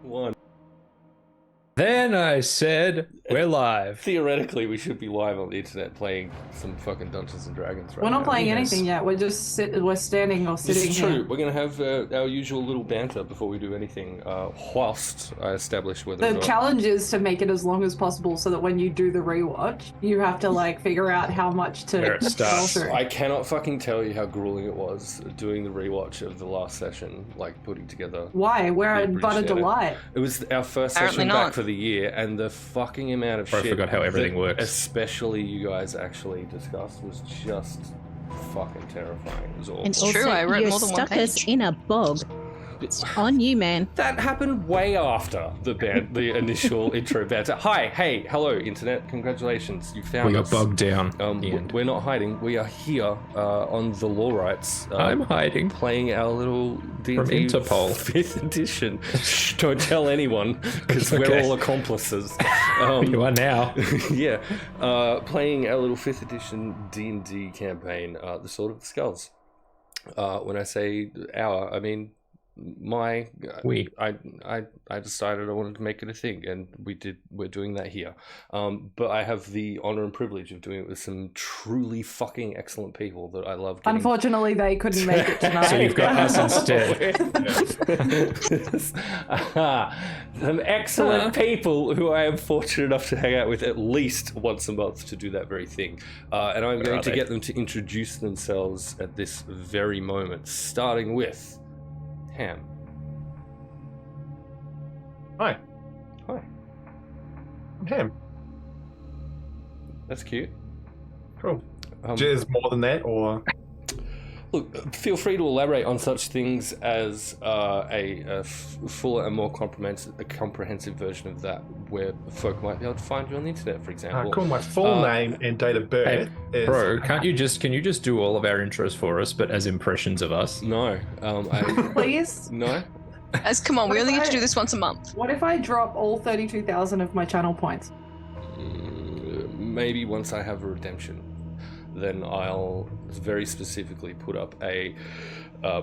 One. Then I said, we're live. Theoretically, we should be live on the internet playing some fucking Dungeons and Dragons right We're not now. playing Yes. anything yet. We're standing or This sitting is true. here. We're going to have our usual little banter before we do anything, whilst I establish whether or The not... challenge is to make it as long as possible so that when you do the rewatch, you have to like figure out how much to Where it starts. scroll through. I cannot fucking tell you how grueling it was doing the rewatch of the last session, like putting together... Why? We're Yeah, but a appreciate it. delight. It was our first Apparently session not. back for the year, and the fucking amount of I shit forgot how everything that works. especially you guys actually discussed was just fucking terrifying. It was awful. It's true, I wrote you more than one stuck us page. in a bog. It's on you, man. That happened way after the initial intro banter. Hi, hey, hello, internet. Congratulations, you found We us. got bogged down. Ian. We're not hiding. We are here on the Law Rights. I'm hiding. Playing our little D&D From Interpol. 5th edition. Shh, don't tell anyone, because we're Okay. all accomplices. You are now. Yeah, playing our little 5th edition D&D campaign, The Sword of the Skulls. When I say our, I mean my. We. I decided I wanted to make it a thing, and we're doing that here. But I have the honor and privilege of doing it with some truly fucking excellent people that I love. Getting Unfortunately, they couldn't make it tonight. So you've got us instead. Some excellent people who I am fortunate enough to hang out with at least once a month to do that very thing. And I'm going to get them to introduce themselves at this very moment, starting with Ham. Hi, Hi. I'm Ham. That's cute. Cool. Um, Is more than that, or Look, feel free to elaborate on such things as a fuller and more comprehensive version of that, where folk might be able to find you on the internet, for example. cool. My full name and date of birth is. Bro, can you just do all of our intros for us, but as impressions of us? No. Please? No? As come on, we What only if get to I- do this once a month. What if I drop all 32,000 of my channel points? Maybe once I have a redemption, then I'll very specifically put up a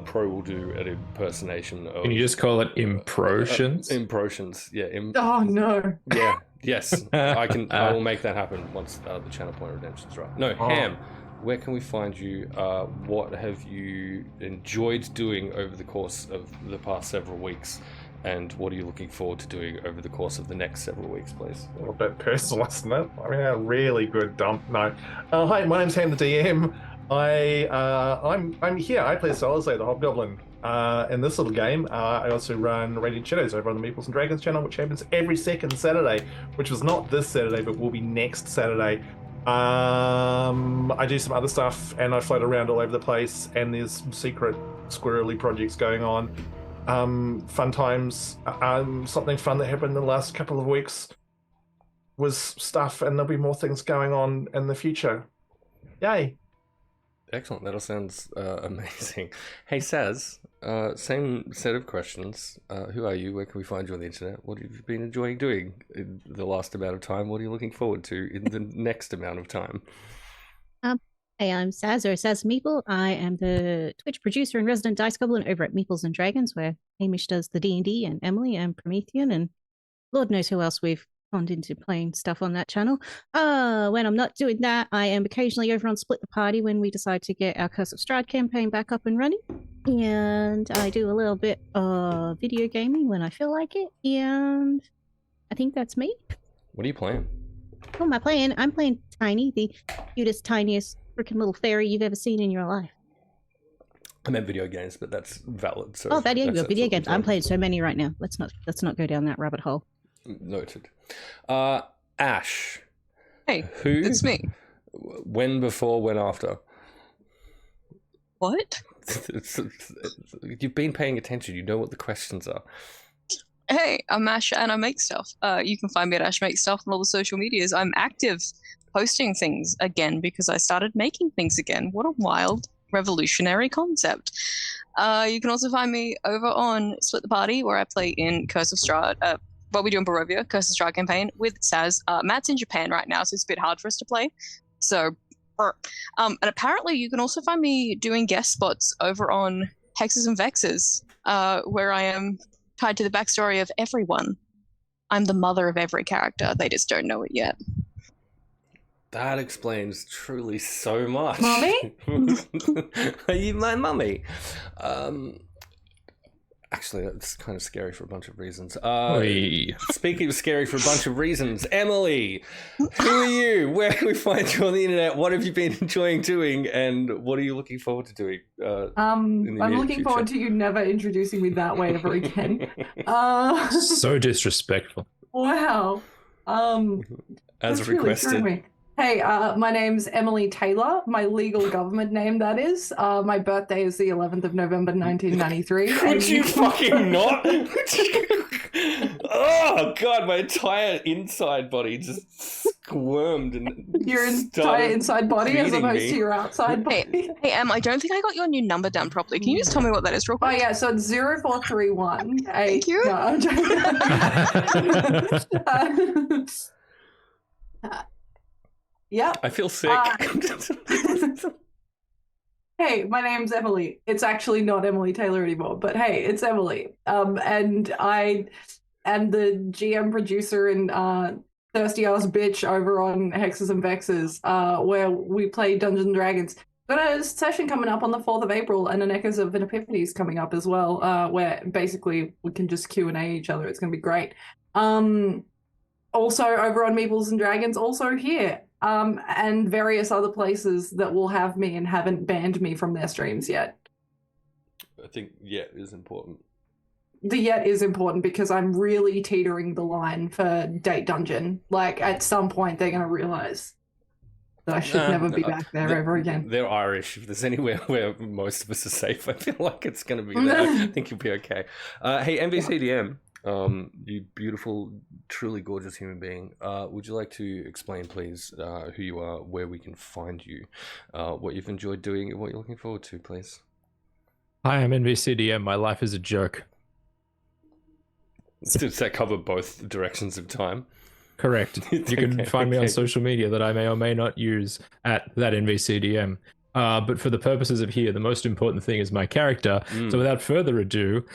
Pro will do an impersonation of... Can you just call it impressions? Impressions, yeah. Oh no. Yeah, yes. I will make that happen once the channel point redemption's right. No, Oh. Ham, where can we find you? What have you enjoyed doing over the course of the past several weeks? And what are you looking forward to doing over the course of the next several weeks, please? A little bit personal, isn't it? I mean, a really good dump. No. Hi, my name's Ham the DM. I'm here. I play Solazay, the Hobgoblin. In this little game, I also run Radiant Shadows over on the Meeples and Dragons channel, which happens every second Saturday, which was not this Saturday, but will be next Saturday. I do some other stuff, and I float around all over the place, and there's some secret squirrely projects going on. Fun times. Something fun that happened in the last couple of weeks was stuff, and there'll be more things going on in the future. Yay! Excellent. That all sounds amazing. Hey, Saz, same set of questions. Who are you? Where can we find you on the internet? What have you been enjoying doing in the last amount of time? What are you looking forward to in the next amount of time? Hey, I'm Saz, or Saz Meeple. I am the Twitch producer and resident dice goblin over at Meeples and Dragons, where Hamish does the D&D, and Emily and Promethean, and Lord knows who else we've gone into playing stuff on that channel. When I'm not doing that, I am occasionally over on Split the Party when we decide to get our Curse of Strahd campaign back up and running. And I do a little bit of video gaming when I feel like it, and I think that's me. What are you playing? Who am I playing? I'm playing Tiny, the cutest, tiniest freaking little fairy you've ever seen in your life. I meant video games, but that's valid. So Oh, video that's games. I'm absolutely playing so many right now. Let's not go down that rabbit hole. noted. Ash. Hey, Who? it's me. When before, when after? What? You've been paying attention. You know what the questions are. Hey, I'm Ash and I make stuff. You can find me at Ash Make Stuff on all the social medias. I'm active posting things again because I started making things again. What a wild, revolutionary concept. You can also find me over on Split the Party, where I play in Curse of Strahd. What we do in Barovia, Curse of Strahd campaign with Saz. Matt's in Japan right now, so it's a bit hard for us to play. So, and apparently you can also find me doing guest spots over on Hexes and Vexes, where I am tied to the backstory of everyone. I'm the mother of every character. They just don't know it yet. That explains truly so much. Mummy? Are you my mummy? Actually, that's kind of scary for a bunch of reasons. Oi. Speaking of scary for a bunch of reasons, Emily, who are you? Where can we find you on the internet? What have you been enjoying doing? And what are you looking forward to doing? I'm immediate looking forward to you never introducing me that way ever again. So disrespectful. Wow. As That's really throwing requested. me. Hey, my name's Emily Taylor. My legal government name, that is. My birthday is the 11th of November, 1993. Could you fucking not? Oh god, my entire inside body just squirmed and Your entire started inside body as feeding opposed me. to your outside body. Hey, Em, I don't think I got your new number down properly. Can you just tell me what that is real Oh quick? yeah, so it's 0431. Thank you. No, I'm joking. Yep. I feel sick. Hey, my name's Emily. It's actually not Emily Taylor anymore, but hey, it's Emily. And I am the GM producer and thirsty ass bitch over on Hexes and Vexes, where we play Dungeons and Dragons. Got a session coming up on the 4th of April, and an Echoes of an Epiphanies coming up as well, where basically we can just Q&A each other. It's gonna be great. Also over on Meeples and Dragons, also here. And various other places that will have me and haven't banned me from their streams yet. I think yet is important. The yet is important because I'm really teetering the line for Date Dungeon. Like, at some point, they're going to realize that I should never be back there ever again. They're Irish. If there's anywhere where most of us are safe, I feel like it's going to be there. I think you'll be okay. Hey, MVCDM, you beautiful, truly gorgeous human being. Would you like to explain, please, who you are, where we can find you, what you've enjoyed doing, and what you're looking forward to, please? Hi, I'm NVCDM. My life is a joke. Does that cover both directions of time? Correct. You can Okay, find me on okay. social media that I may or may not use at that NVCDM. But for the purposes of here, the most important thing is my character. Mm. So without further ado,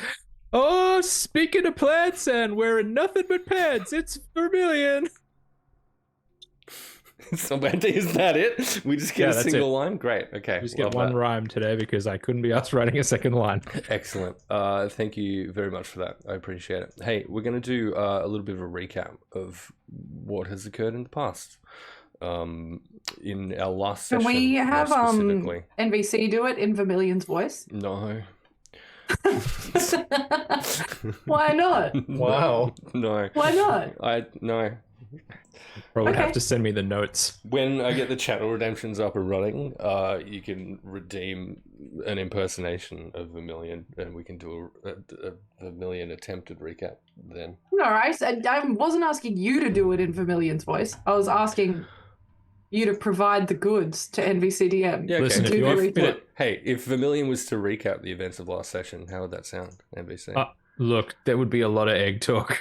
oh, speaking of plants and wearing nothing but pants, it's Vermilion. So, is that it? We just get Yeah, a that's single line? Great. Okay. Just love get one that. rhyme today because I couldn't be asked writing a second line. Excellent. Thank you very much for that. I appreciate it. Hey, we're going to do a little bit of a recap of what has occurred in the past. In our last Can session, we more have specifically. NVC do it in Vermilion's voice? No. Why not? Wow. No. Why not? No. Probably Okay. have to send me the notes. When I get the channel redemptions up and running, you can redeem an impersonation of Vermilion, and we can do a Vermilion attempted recap then. No, I wasn't asking you to do it in Vermilion's voice. I was asking you to provide the goods to NVCDM. Yeah, okay. Listen, to if do you the want report. fit Hey, if Vermilion was to recap the events of last session, how would that sound, NBC? Look, there would be a lot of egg talk.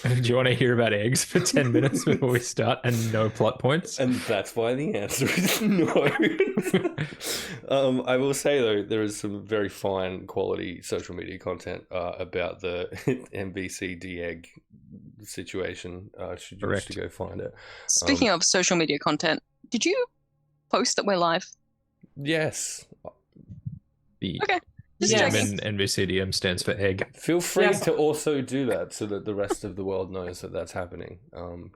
Do you want to hear about eggs for 10 minutes before we start and no plot points? And that's why the answer is no. I will say, though, there is some very fine quality social media content about the MVC egg situation. Should you wish to go find it. Speaking of social media content, did you post that we're live? Yes. The Okay. Just Yes. M checking. in NVCDM stands for egg. Feel free Yes. to also do that so that the rest of the world knows that that's happening.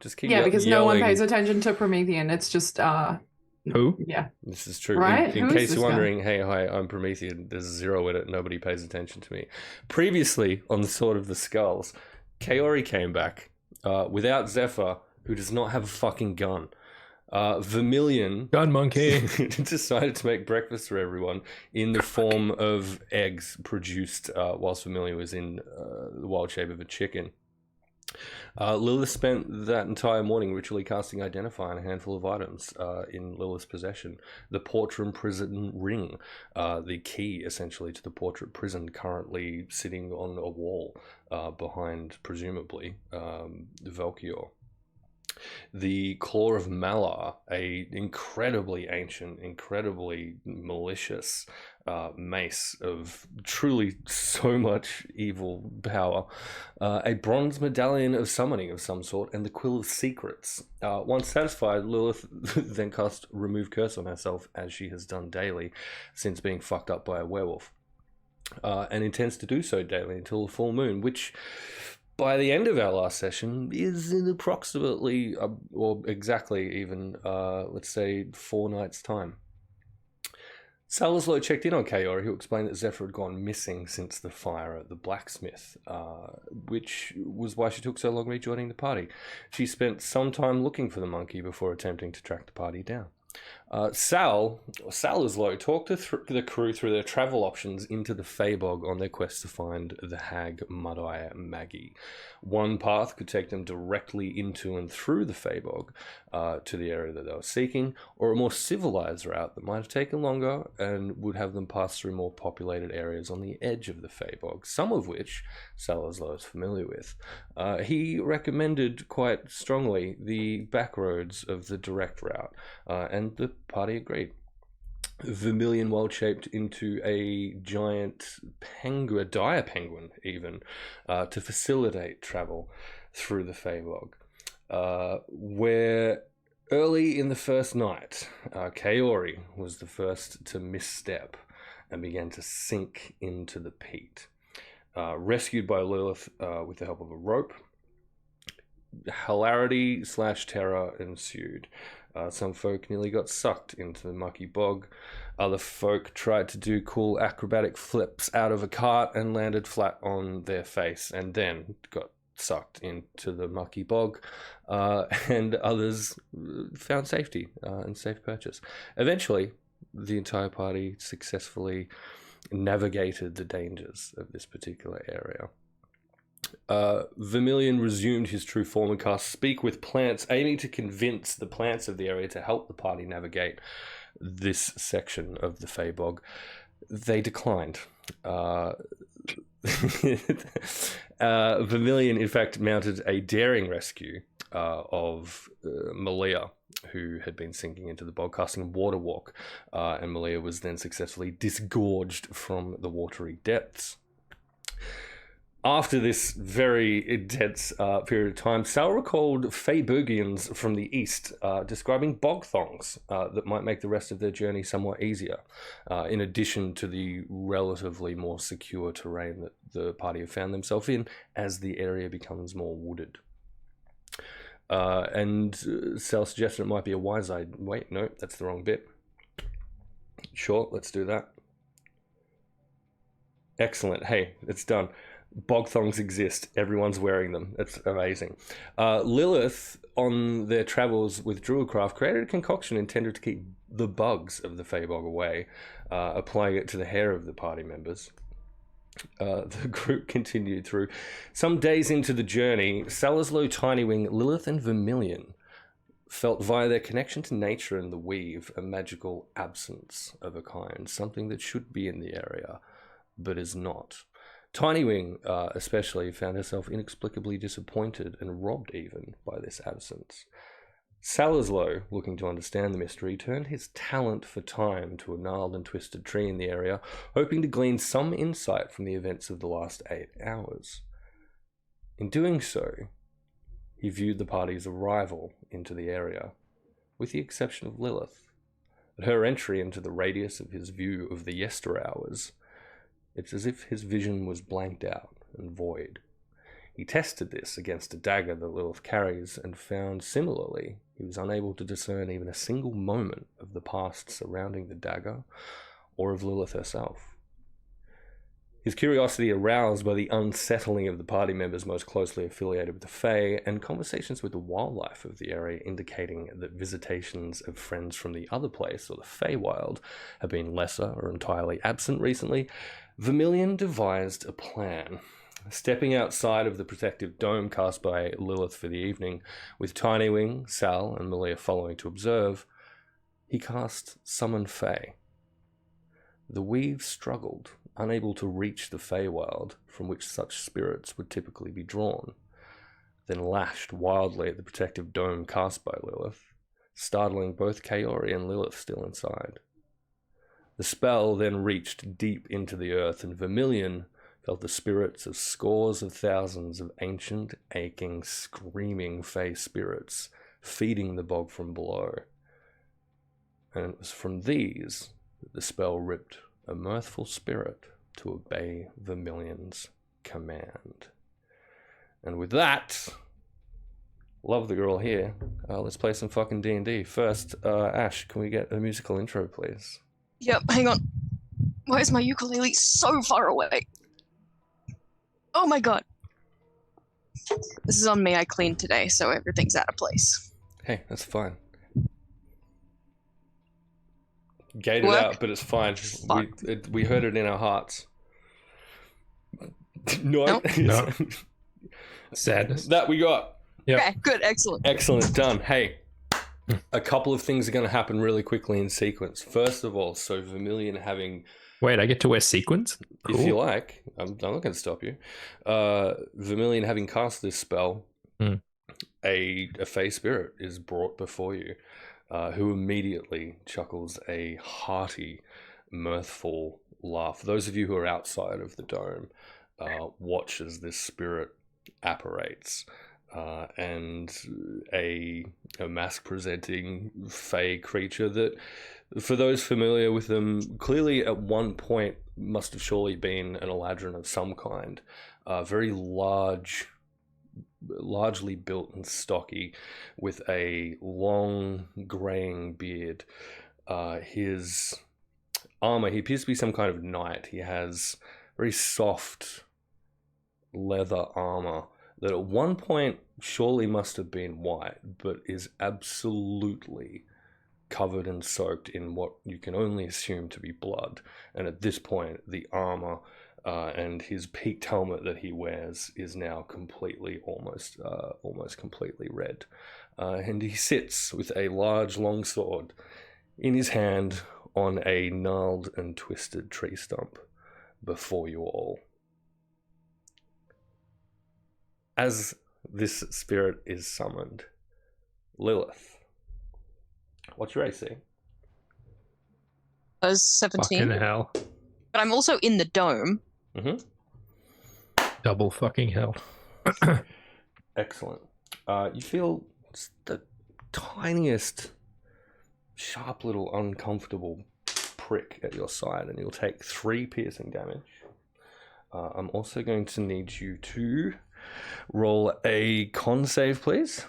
Just keep Yeah, because no one yelling. pays attention to Promethean. It's just, Who? yeah. This is true. Right? In Who is case this you're guy? wondering, hey, hi, I'm Promethean. There's zero in it. Nobody pays attention to me. Previously, on the Sword of the Skulls, Kaori came back without Zephyr, who does not have a fucking gun. Vermilion Gun monkey. decided to make breakfast for everyone in the form of eggs produced whilst Vermilion was in the wild shape of a chicken. Lilith spent that entire morning ritually casting Identify on a handful of items in Lilith's possession. The Portrum Prison Ring, the key essentially to the Portrait Prison, currently sitting on a wall behind, presumably, Valkyr. The Claw of Malar, a incredibly ancient, incredibly malicious mace of truly so much evil power, a bronze medallion of summoning of some sort, and the Quill of Secrets. Once satisfied, Lilith then cast Remove Curse on herself, as she has done daily since being fucked up by a werewolf, and intends to do so daily until the full moon, which by the end of our last session is in approximately, or exactly even, let's say 4 nights' time. Salazar checked in on Kaori, who explained that Zephyr had gone missing since the fire at the blacksmith, which was why she took so long rejoining the party. She spent some time looking for the monkey before attempting to track the party down. Salazar talked the crew through their travel options into the Fabog on their quest to find the hag Mud-Eye Maggie. One path could take them directly into and through the Fabog to the area that they were seeking, or a more civilized route that might have taken longer and would have them pass through more populated areas on the edge of the Fabog, some of which Salazar is familiar with. He recommended quite strongly the back roads of the direct route, and the party agreed. Vermilion wild shaped into a giant penguin, dire penguin even, to facilitate travel through the Fabog. Where early in the first night, Kaori was the first to misstep and began to sink into the peat. Rescued by Lilith with the help of a rope, hilarity/terror ensued. Some folk nearly got sucked into the mucky bog. Other folk tried to do cool acrobatic flips out of a cart and landed flat on their face, and then got sucked into the mucky bog. And others found safety and safe purchase. Eventually, the entire party successfully navigated the dangers of this particular area. Vermilion resumed his true form and cast Speak with Plants, aiming to convince the plants of the area to help the party navigate this section of the Fabog. They declined. Vermilion, in fact, mounted a daring rescue of Malia, who had been sinking into the bog, casting Water Walk, and Malia was then successfully disgorged from the watery depths. After this very intense period of time, Sal recalled Feyburgians from the east, describing bog thongs that might make the rest of their journey somewhat easier, in addition to the relatively more secure terrain that the party have found themselves in as the area becomes more wooded. And Sal suggested it might be a wise idea. Wait, no, that's the wrong bit. Sure, let's do that. Excellent. Hey, it's done. Bog thongs exist. Everyone's wearing them. It's amazing. Lilith, on their travels with Druidcraft, created a concoction intended to keep the bugs of the Fabog away, applying it to the hair of the party members. The group continued through. Some days into the journey, Salazar, Tinywing, Lilith, and Vermilion felt via their connection to nature and the weave a magical absence of a kind, something that should be in the area, but is not. Tinywing, especially, found herself inexplicably disappointed and robbed even by this absence. Salazar, looking to understand the mystery, turned his talent for time to a gnarled and twisted tree in the area, hoping to glean some insight from the events of the last 8 hours. In doing so, he viewed the party's arrival into the area, with the exception of Lilith. At her entry into the radius of his view of the yester hours, it's as if his vision was blanked out and void. He tested this against a dagger that Lilith carries and found similarly he was unable to discern even a single moment of the past surrounding the dagger or of Lilith herself. His curiosity aroused by the unsettling of the party members most closely affiliated with the Fae and conversations with the wildlife of the area indicating that visitations of friends from the other place or the Feywild have been lesser or entirely absent recently, Vermilion devised a plan. Stepping outside of the protective dome cast by Lilith for the evening, with Tinywing, Sal, and Malia following to observe, he cast Summon Fae. The weave struggled, unable to reach the Feywild from which such spirits would typically be drawn. then lashed wildly at the protective dome cast by Lilith, startling both Kaori and Lilith still inside. The spell then reached deep into the earth, and Vermilion felt the spirits of scores of thousands of ancient, aching, screaming Fey spirits feeding the bog from below. And it was from these that the spell ripped a mirthful spirit to obey Vermilion's command. And with that, love the girl here. Let's play some fucking D&D. First, Ash, can we get a musical intro, please? Yep, hang on. Why is my ukulele so far away? Oh my god. This is on me. I cleaned today, so everything's out of place. Hey, that's fine. Gated Work? out, but it's fine. Fuck. We heard it in our hearts. No. Nope. No. Sadness. That we got. Yep. Okay, good, excellent. Excellent, done. Hey, a couple of things are going to happen really quickly in sequence. First of all, so Vermilion having, Wait, I get to wear sequins? if you Cool. like, I'm not going to stop you. Vermilion having cast this spell, a Fey spirit is brought before you, who immediately chuckles a hearty, mirthful laugh. For those of you who are outside of the dome, watch as this spirit apparates. And a mask-presenting Fey creature that, for those familiar with them, clearly at one point must have surely been an Eladrin of some kind. Very large, largely built and stocky, with a long greying beard. His armor, he appears to be some kind of knight. He has very soft leather armor that at one point surely must have been white, but is absolutely covered and soaked in what you can only assume to be blood. And at this point, the armor and his peaked helmet that he wears is now completely, almost completely red. And he sits with a large long sword in his hand on a gnarled and twisted tree stump before you all. As this spirit is summoned, Lilith, what's your AC? I was 17, Fucking hell. but I'm also in the dome. Double fucking hell. Excellent. You feel just the tiniest, sharp little uncomfortable prick at your side, and you'll take 3 piercing damage. I'm also going to need you to roll a con save, please.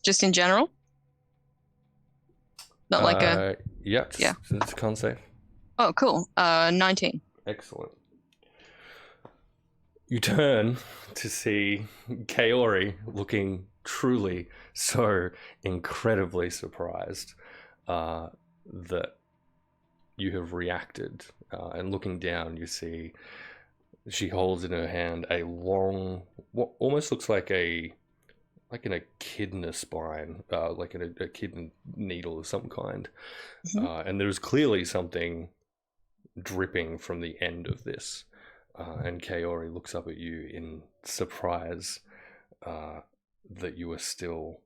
Just in general? Not like a... Yep, Yeah. it's a con save. Oh, cool. 19. Excellent. You turn to see Kaori looking truly so incredibly surprised that you have reacted. And looking down, you see she holds in her hand a long, what almost looks like an echidna spine, like an echidna needle of some kind. And there's clearly something dripping from the end of this. And Kaori looks up at you in surprise that you are still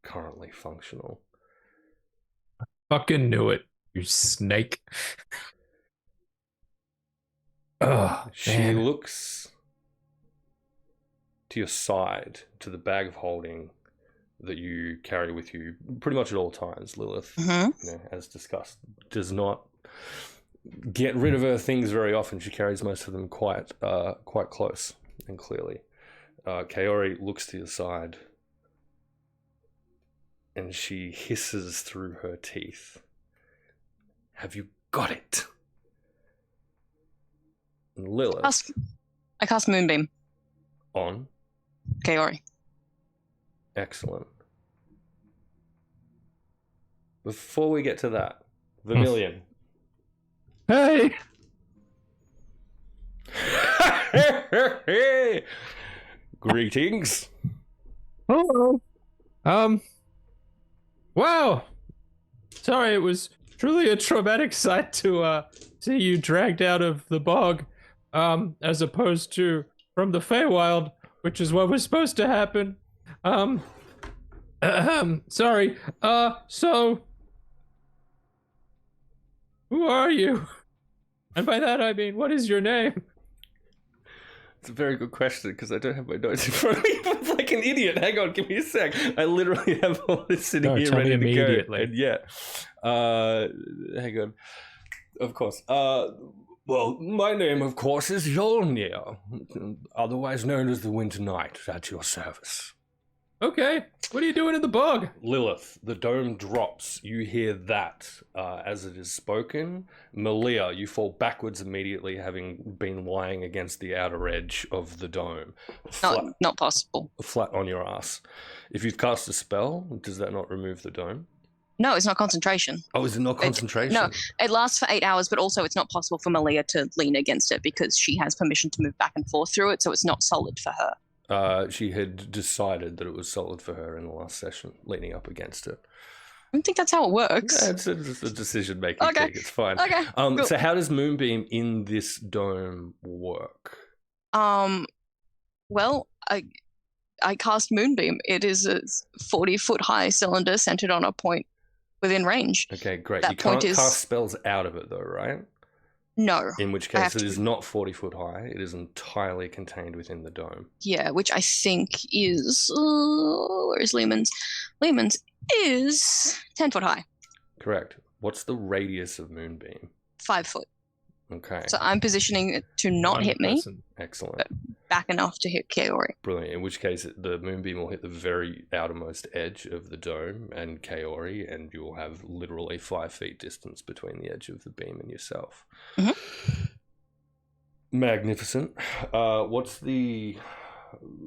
currently functional. Fucking knew it, you snake. Oh, She man. looks to your side, to the bag of holding that you carry with you pretty much at all times. Lilith, Mm-hmm. you know, as discussed, does not get rid of her things very often. She carries most of them quite close and clearly. Kaori looks to your side and she hisses through her teeth. Have you got it? And Lilith I cast Moonbeam. on. Kaori. Excellent. Before we get to that, Vermilion. Hey! Greetings. Hello. Wow. Sorry, it was truly a traumatic sight to see you dragged out of the bog, as opposed to from the Feywild, which is what was supposed to happen. Sorry. So, who are you? And by that I mean, what is your name? It's a very good question because I don't have my notes in front of me. I'm like an idiot. Hang on, give me a sec. I literally have all this sitting No, here tell me ready to go. immediately. And yeah, hang on. Of course. Well, my name, of course, is Yolnir, otherwise known as the Winter Knight, at your service. Okay, what are you doing in the bog? Lilith, the dome drops. You hear that as it is spoken. Malia, you fall backwards immediately, having been lying against the outer edge of the dome. Not possible. Flat on your ass. If you've cast a spell, does that not remove the dome? No, it's not concentration. Oh, is it not concentration? No, it lasts for 8 hours, but also it's not possible for Malia to lean against it because she has permission to move back and forth through it, so it's not solid for her. She had decided that it was solid for her in the last session, leaning up against it. I don't think that's how it works. Yeah, it's a decision-making Okay. thing. It's fine. Okay. Cool. So how does Moonbeam in this dome work? Well, I cast Moonbeam. It is a 40-foot high cylinder centered on a point within range. Okay, great. That You can't point is- cast spells out of it, though, right? No. In which I have case, it to- is not 40 foot high. It is entirely contained within the dome. Yeah, which I think is where is Lehman's? Lehman's is 10 foot high, Correct. What's the radius of Moonbeam? 5 foot. Okay, So I'm positioning it to not One hit me, person. excellent. back enough to hit Kaori. Brilliant. In which case, the Moonbeam will hit the very outermost edge of the dome and Kaori, and you will have literally 5 feet distance between the edge of the beam and yourself. Magnificent. What's the...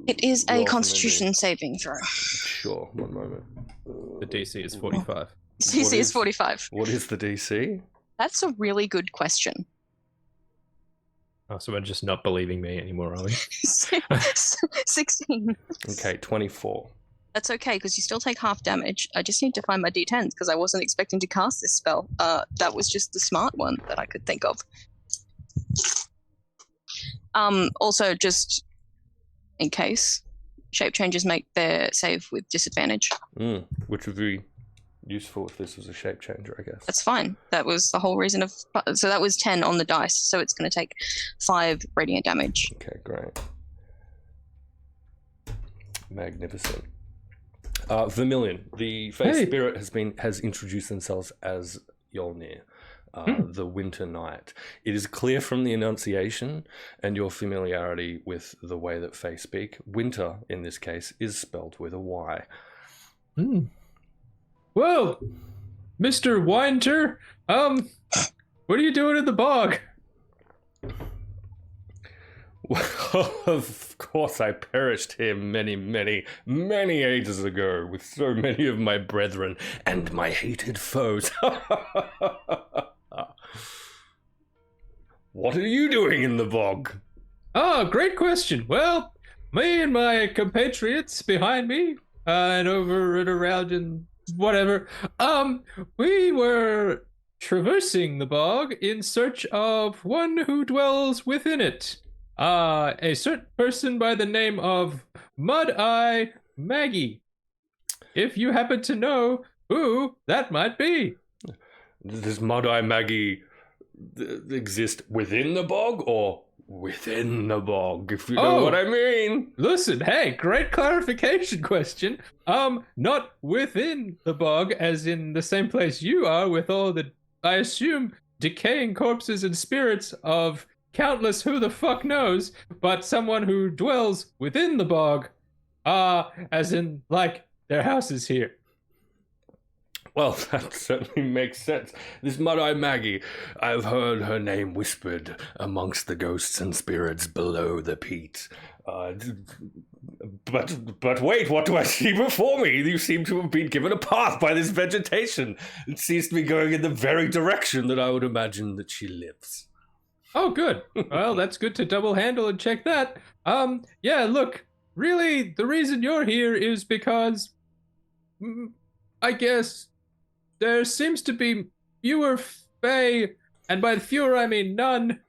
It is roll a for Constitution Moonbeam? saving throw. Sure, one moment. The DC is 45. CC is- is 45. What is the DC? That's a really good question. Oh, so we're just not believing me anymore, are we? 16. Okay, 24. That's okay, because you still take half damage. I just need to find my d10s, because I wasn't expecting to cast this spell. That was just the smart one that I could think of. Also, just in case, shape changes make their save with disadvantage. Which would be useful if this was a shape changer, I guess. That's fine. That was the whole reason of... So that was 10 on the dice, so it's going to take 5 radiant damage. Okay, great. Magnificent. Vermilion, the face Hey. spirit has introduced themselves as Yolnir, the Winter Knight. It is clear from the enunciation and your familiarity with the way that Fae speak, winter, in this case, is spelled with a Y. Whoa, Mr. Winter, what are you doing in the bog? Well, of course, I perished here many, many, many ages ago with so many of my brethren and my hated foes. What are you doing in the bog? Oh, great question. Well, me and my compatriots behind me, and over and around and whatever, we were traversing the bog in search of one who dwells within it. A certain person by the name of Mud-Eye Maggie. If you happen to know who that might be. Does Mud-Eye Maggie exist within the bog or within the bog, if you know what I mean? Listen, hey, great clarification question. Not within the bog, as in the same place you are with all the, I assume, decaying corpses and spirits of countless who the fuck knows, but someone who dwells within the bog, as in, like, their house is here. Well, that certainly makes sense. This Mud-Eye Maggie, I've heard her name whispered amongst the ghosts and spirits below the peat. But wait, what do I see before me? You seem to have been given a path by this vegetation. It seems to be going in the very direction that I would imagine that she lives. Oh, good. Well, that's good to double handle and check that. Yeah, look, really, the reason you're here is because, I guess, there seems to be fewer Fae, and by fewer I mean none,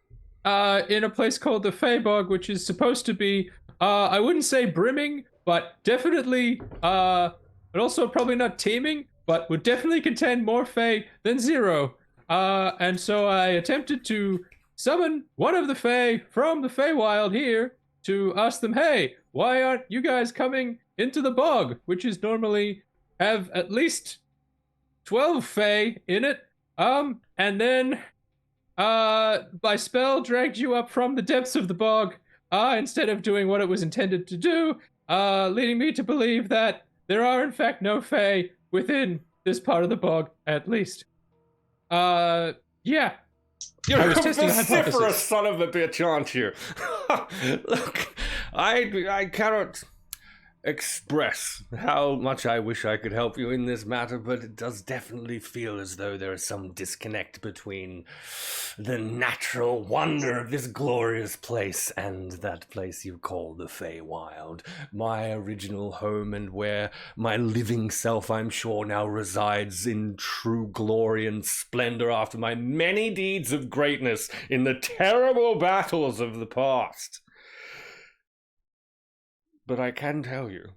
in a place called the Fae Bog, which is supposed to be I wouldn't say brimming, but definitely, but also probably not teeming, but would definitely contain more Fae than zero. And so I attempted to summon one of the Fae from the Feywild here to ask them, hey, why aren't you guys coming into the bog, which is normally have at least 12 Fae in it. And then by spell dragged you up from the depths of the bog, instead of doing what it was intended to do, leading me to believe that there are in fact no Fae within this part of the bog, at least. Yeah. You're I a was testing a vociferous hypothesis. son of a bitch, aren't you? Look, I cannot express how much I wish I could help you in this matter, but it does definitely feel as though there is some disconnect between the natural wonder of this glorious place and that place you call the Feywild, my original home and where my living self, I'm sure, now resides in true glory and splendor after my many deeds of greatness in the terrible battles of the past. But I can tell you,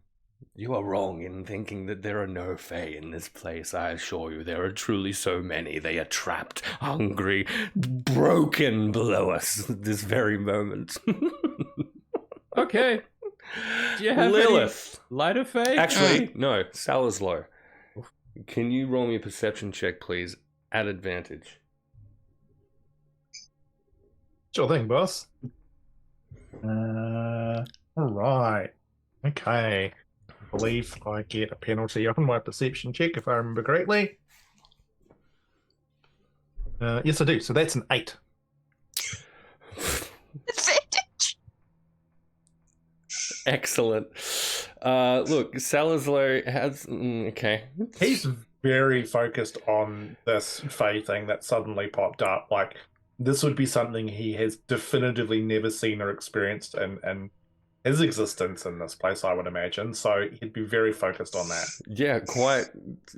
you are wrong in thinking that there are no Fae in this place. I assure you, there are truly so many. They are trapped, hungry, broken below us at this very moment. Okay. Do you have Lilith. any light of Fae? Actually, no, Salazar. Can you roll me a perception check, please, at advantage? Sure thing, boss. All right. Okay. I believe I get a penalty on my perception check if I remember correctly. Yes, I do. So that's an 8. Advantage. Excellent. Look, Salazar has... okay. He's very focused on this Fae thing that suddenly popped up. Like, this would be something he has definitively never seen or experienced in his existence in this place, I would imagine. So he'd be very focused on that. Yeah, quite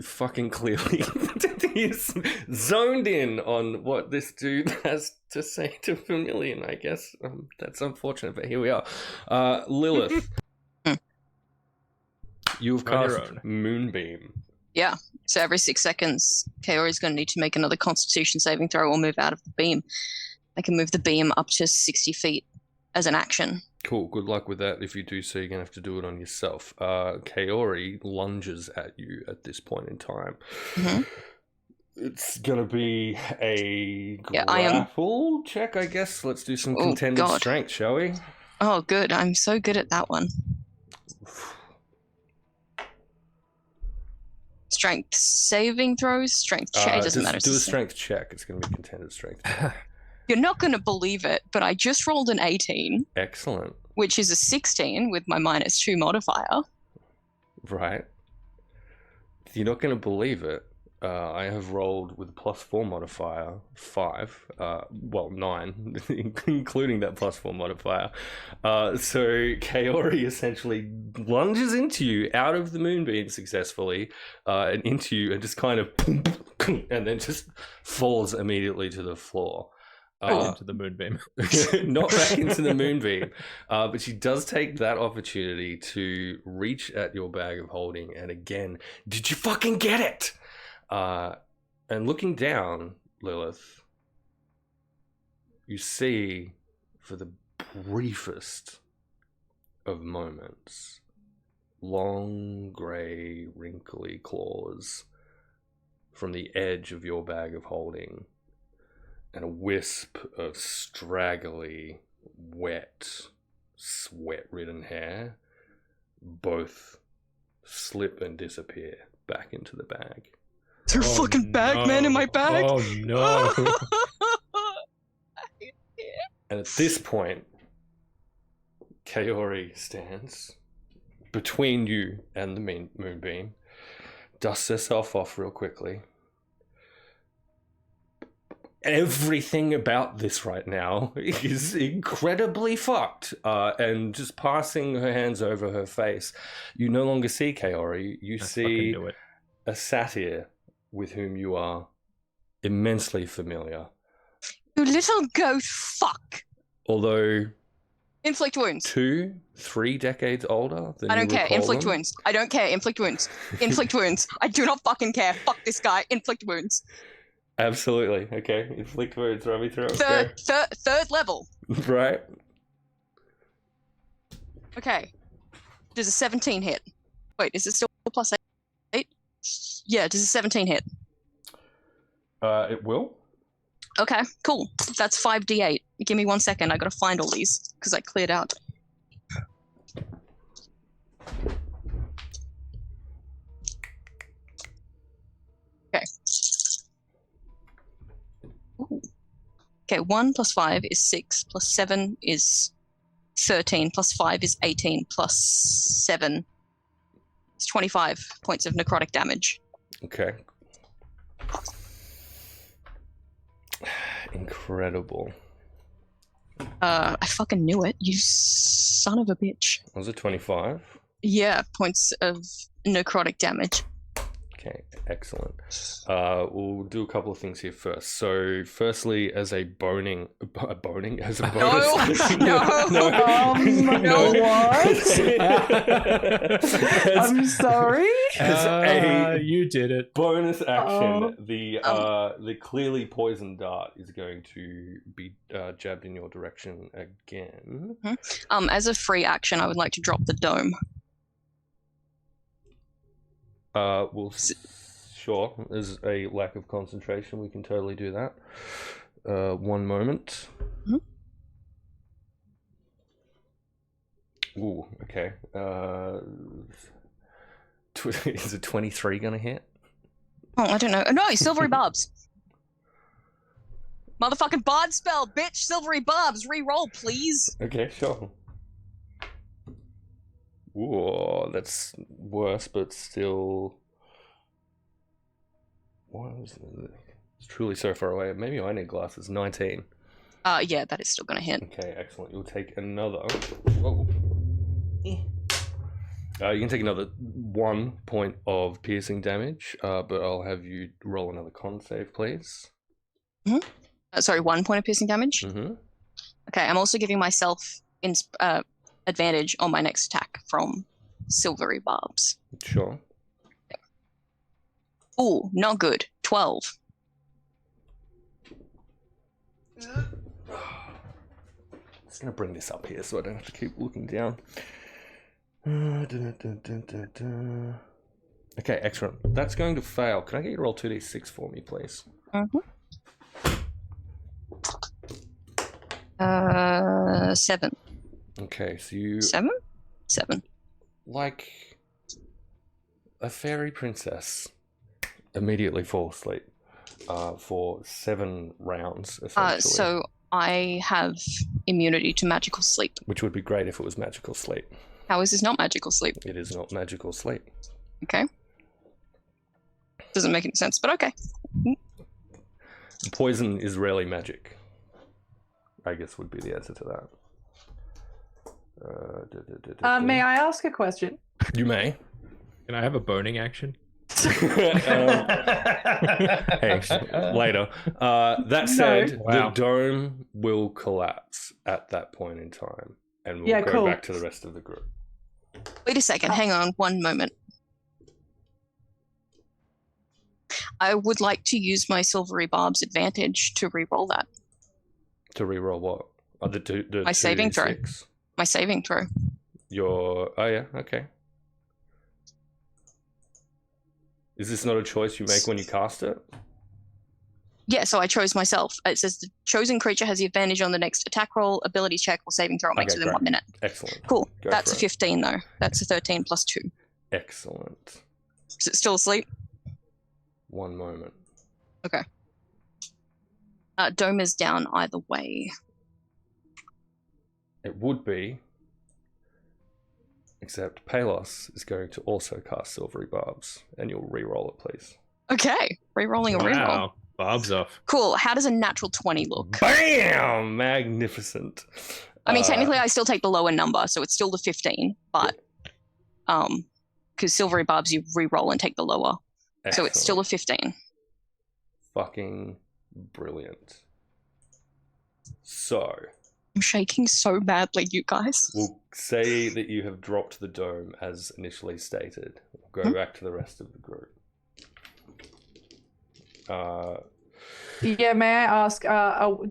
fucking clearly. He's zoned in on what this dude has to say to Vermilion, I guess. That's unfortunate, but here we are. Lilith, you've On your cast own. Moonbeam. Yeah. So every 6 seconds, Kaori's going to need to make another Constitution saving throw or move out of the beam. I can move the beam up to 60 feet as an action. Cool, good luck with that. If you do so, you're going to have to do it on yourself. Kaori lunges at you at this point in time. Mhm. It's going to be a Yeah, I am- grapple check, I guess. Let's do some Oh, contended God. strength, shall we? Oh, good. I'm so good at that one. Strength saving throws, strength check. It doesn't matter. Do a It's the same. strength check. It's going to be contended strength. You're not going to believe it, but I just rolled an 18, Excellent. which is a 16 with my -2 modifier. Right. You're not going to believe it. I have rolled with a +4 modifier 5, 9, including that +4 modifier. So Kaori essentially lunges into you out of the moonbeam successfully, and into you, and just kind of, and then just falls immediately to the floor. Into the moonbeam. Not back into the moonbeam, but she does take that opportunity to reach at your bag of holding, and again, did you fucking get it? And looking down, Lilith, you see, for the briefest of moments, long, grey, wrinkly claws from the edge of your bag of holding, and a wisp of straggly, wet, sweat-ridden hair, both slip and disappear back into the bag. Is there a fucking bag man in my bag? Oh no. And at this point, Kaori stands between you and the moonbeam, dusts herself off real quickly. Everything about this right now is incredibly fucked. And just passing her hands over her face, you no longer see Kaori. You Let's see fucking do it. a satyr with whom you are immensely familiar. You little goat fuck. Although Inflict wounds. 2-3 decades older than I don't you care. recall Inflict them? wounds. I don't care. Inflict wounds. Inflict wounds. I do not fucking care. Fuck this guy. Inflict wounds. Absolutely. Okay. Inflict wounds. Run me through it. Third level. Right. Okay. Does a 17 hit? Wait, is it still plus 8? Yeah, does a 17 hit? It will. Okay, cool. That's 5d8. Give me 1 second. I gotta find all these because I cleared out. Okay. Ooh. Okay, 1 plus 5 is 6, plus 7 is 13, plus 5 is 18, plus 7 is 25 points of necrotic damage. Okay. Incredible. I fucking knew it, you son of a bitch. Was it 25? Yeah, points of necrotic damage. Okay, excellent. We'll do a couple of things here first. So, firstly, as a bonus. No, what? I'm sorry. As a You did it. bonus action, Oh. the clearly poisoned dart is going to be jabbed in your direction again. As a free action, I would like to drop the dome. Sure. There's a lack of concentration. We can totally do that. 1 moment. Mhm. Ooh, okay. Is a 23 gonna hit? Oh, I don't know. No, silvery barbs. Motherfucking bard spell, bitch! Silvery barbs, re-roll, please. Okay, sure. Ooh, that's worse, but still. It's truly so far away. Maybe I need glasses. 19. Yeah, that is still gonna hit. Okay, excellent. You'll take another. Whoa. You can take another 1 point of piercing damage, but I'll have you roll another con save, please. Sorry, 1 point of piercing damage. Mm-hmm. Okay, I'm also giving myself advantage on my next attack from silvery barbs. Sure. Ooh, not good. 12. Just gonna bring this up here so I don't have to keep looking down. Okay, excellent. That's going to fail. Can I get you to roll 2d6 for me, please? 7. Okay, so you 7? 7. like a fairy princess immediately fall asleep for 7 rounds, essentially. So I have immunity to magical sleep. Which would be great if it was magical sleep. How is this not magical sleep? It is not magical sleep. Okay. Doesn't make any sense, but okay. Poison is rarely magic, I guess would be the answer to that. May I ask a question? You may. Can I have a boning action? Hey, later. That said, Wow. the dome will collapse at that point in time, and we'll Yeah, go cool. back to the rest of the group. Wait a second, hang on 1 moment. I would like to use my silvery barb's advantage to re-roll that. To reroll what? Oh, the My saving throw. 2d6? My saving throw. Oh yeah, okay. Is this not a choice you make when you cast it? Yeah, so I chose myself. It says the chosen creature has the advantage on the next attack roll, ability check, or saving throw it makes Okay, within great. 1 minute. Excellent. Cool. Go That's a for it. 15 though. That's a 13 plus 2. Excellent. Is it still asleep? 1 moment. Dome is down either way. It would be, except Palos is going to also cast Silvery Barbs, and you'll re-roll it, please. Okay, re-rolling a reroll. Wow. Bob's off. Cool. How does a natural 20 look? Bam! Magnificent. I mean, technically, I still take the lower number, so it's still the 15. But because silvery barbs, you re-roll and take the lower, so it's still a 15. Fucking brilliant. So, I'm shaking so badly, you guys. We'll say that you have dropped the dome as initially stated. We'll go back to the rest of the group. Yeah, may I ask,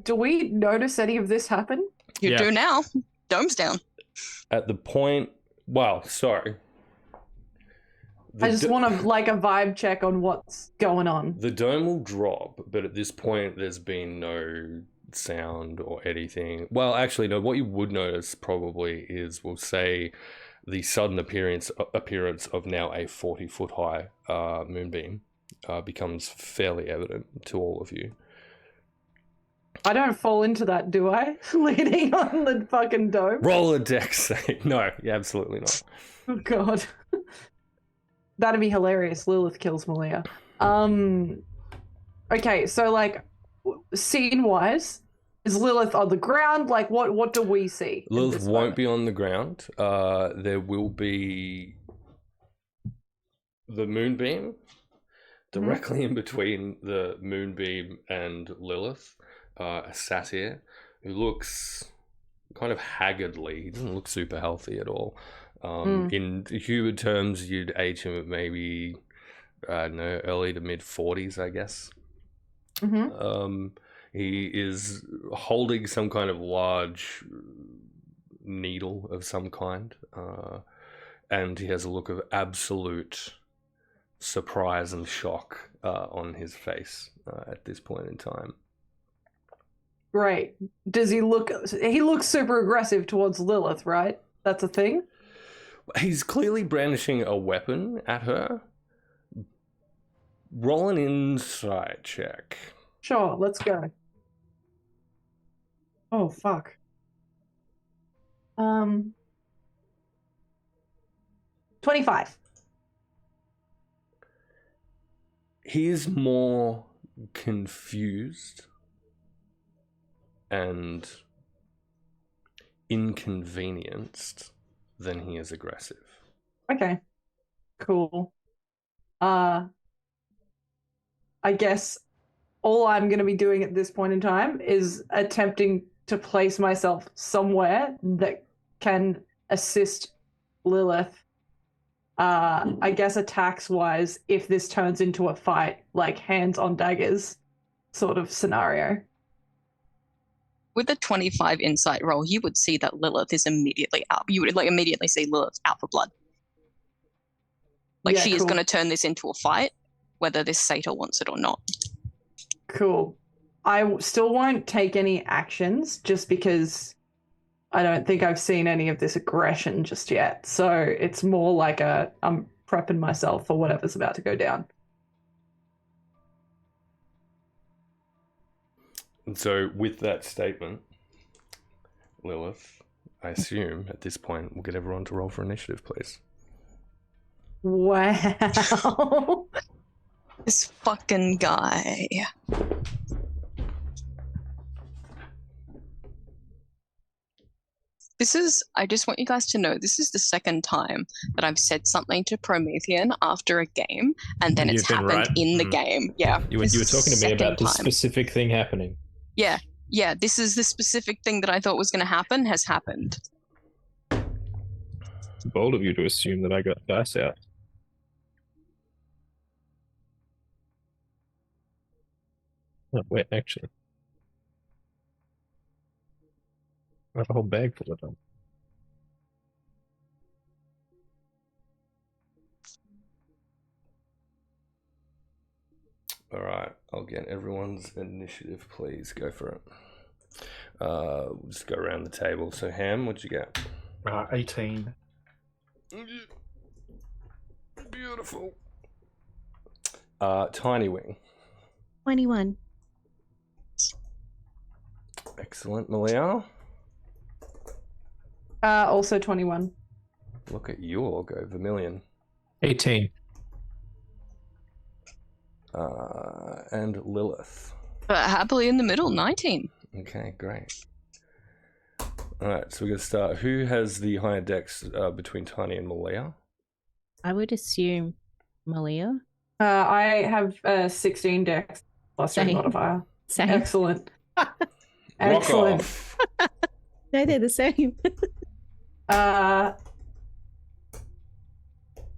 do we notice any of this happen? You Yeah. do now. Dome's down. At the point, well, sorry. I just want to like a vibe check on what's going on. The dome will drop, but at this point, there's been no sound or anything. Well, actually, no. What you would notice probably is, we'll say, the sudden appearance of now a 40-foot high moonbeam becomes fairly evident to all of you. I don't fall into that, do I? Leaning on the fucking dome. Roll a dex save. No, absolutely not. Oh god. That'd be hilarious. Lilith kills Malia. Okay, so like scene wise, is Lilith on the ground? Like what do we see? in Lilith this won't moment? be on the ground. There will be the moonbeam directly in between the moonbeam and Lilith. A satyr who looks kind of haggardly. He doesn't look super healthy at all. In human terms, you'd age him at maybe, I don't know, early to mid 40s, I guess. Mhm. He is holding some kind of large needle of some kind, and he has a look of absolute surprise and shock on his face at this point in time. Great. Does he look? He looks super aggressive towards Lilith, right? That's a thing. He's clearly brandishing a weapon at her. Roll an insight check. Sure, let's go. Oh fuck. 25. He is more confused and inconvenienced than he is aggressive. Okay. Cool. I guess all I'm going to be doing at this point in time is attempting to place myself somewhere that can assist Lilith. I guess attacks wise, if this turns into a fight, like hands on daggers sort of scenario. With a 25 insight roll, you would see that Lilith is immediately out. You would like immediately see Lilith out for blood. Like Yeah, she is cool. going to turn this into a fight, whether this satyr wants it or not. Cool. I still won't take any actions just because I don't think I've seen any of this aggression just yet. So it's more like I'm prepping myself for whatever's about to go down. And so, with that statement, Lilith, I assume at this point we'll get everyone to roll for initiative, please. Wow. This fucking guy. I just want you guys to know, this is the second time that I've said something to Promethean after a game, and then it's You've been happened right. in the game. Yeah. You were this is talking the to me about second this time. specific thing happening. Yeah, this is the specific thing that I thought was going to happen has happened. It's bold of you to assume that I got dice out. Oh, wait, actually. I have a whole bag full of them. All right, I'll get everyone's initiative, please. Go for it. We'll just go around the table. So, Ham, what'd you get? 18. Beautiful. Tiny Wing. 21. Excellent. Malia? Also 21. Look at you all go. Vermilion. 18. And Lilith. Happily in the middle, 19. Okay, great. All right, so we're going to start. Who has the higher dex between Tiny and Malia? I would assume Malia. I have 16 dex plus your Same. modifier. Same. Excellent. Rock Excellent. off. No, they're the same.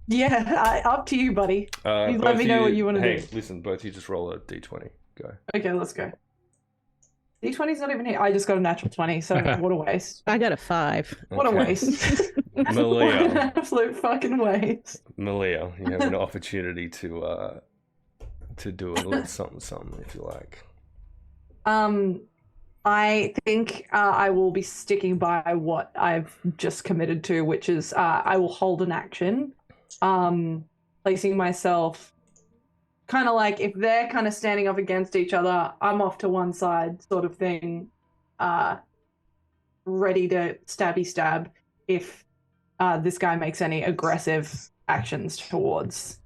Yeah, up to you, buddy. You let both me know what you want to Hey, do. listen, both you just roll a d20. Go. Okay, let's go. D20's not even here. I just got a natural 20, so what a waste. I got a 5. What a Okay. waste. What an Malia. absolute fucking waste. Malia, you have an opportunity to do a little something if you like. I think I will be sticking by what I've just committed to, which is I will hold an action, placing myself kind of like if they're kind of standing up against each other, I'm off to one side sort of thing, ready to stabby stab if this guy makes any aggressive actions towards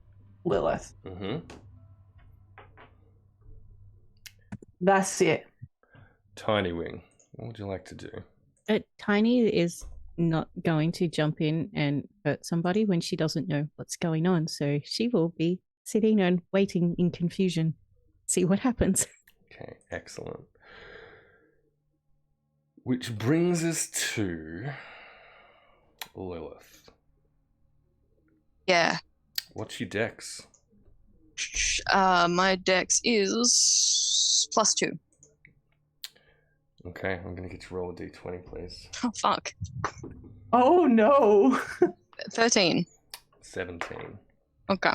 Lilith. Mm-hmm. That's it. Tiny Wing, what would you like to do? Tiny is not going to jump in and hurt somebody when she doesn't know what's going on. So she will be sitting and waiting in confusion. See what happens. Okay, excellent. Which brings us to Lilith. Yeah. What's your dex? My dex is +2. Okay, I'm gonna get you to roll a d20, please. Oh, fuck. Oh no. 13. 17. Okay.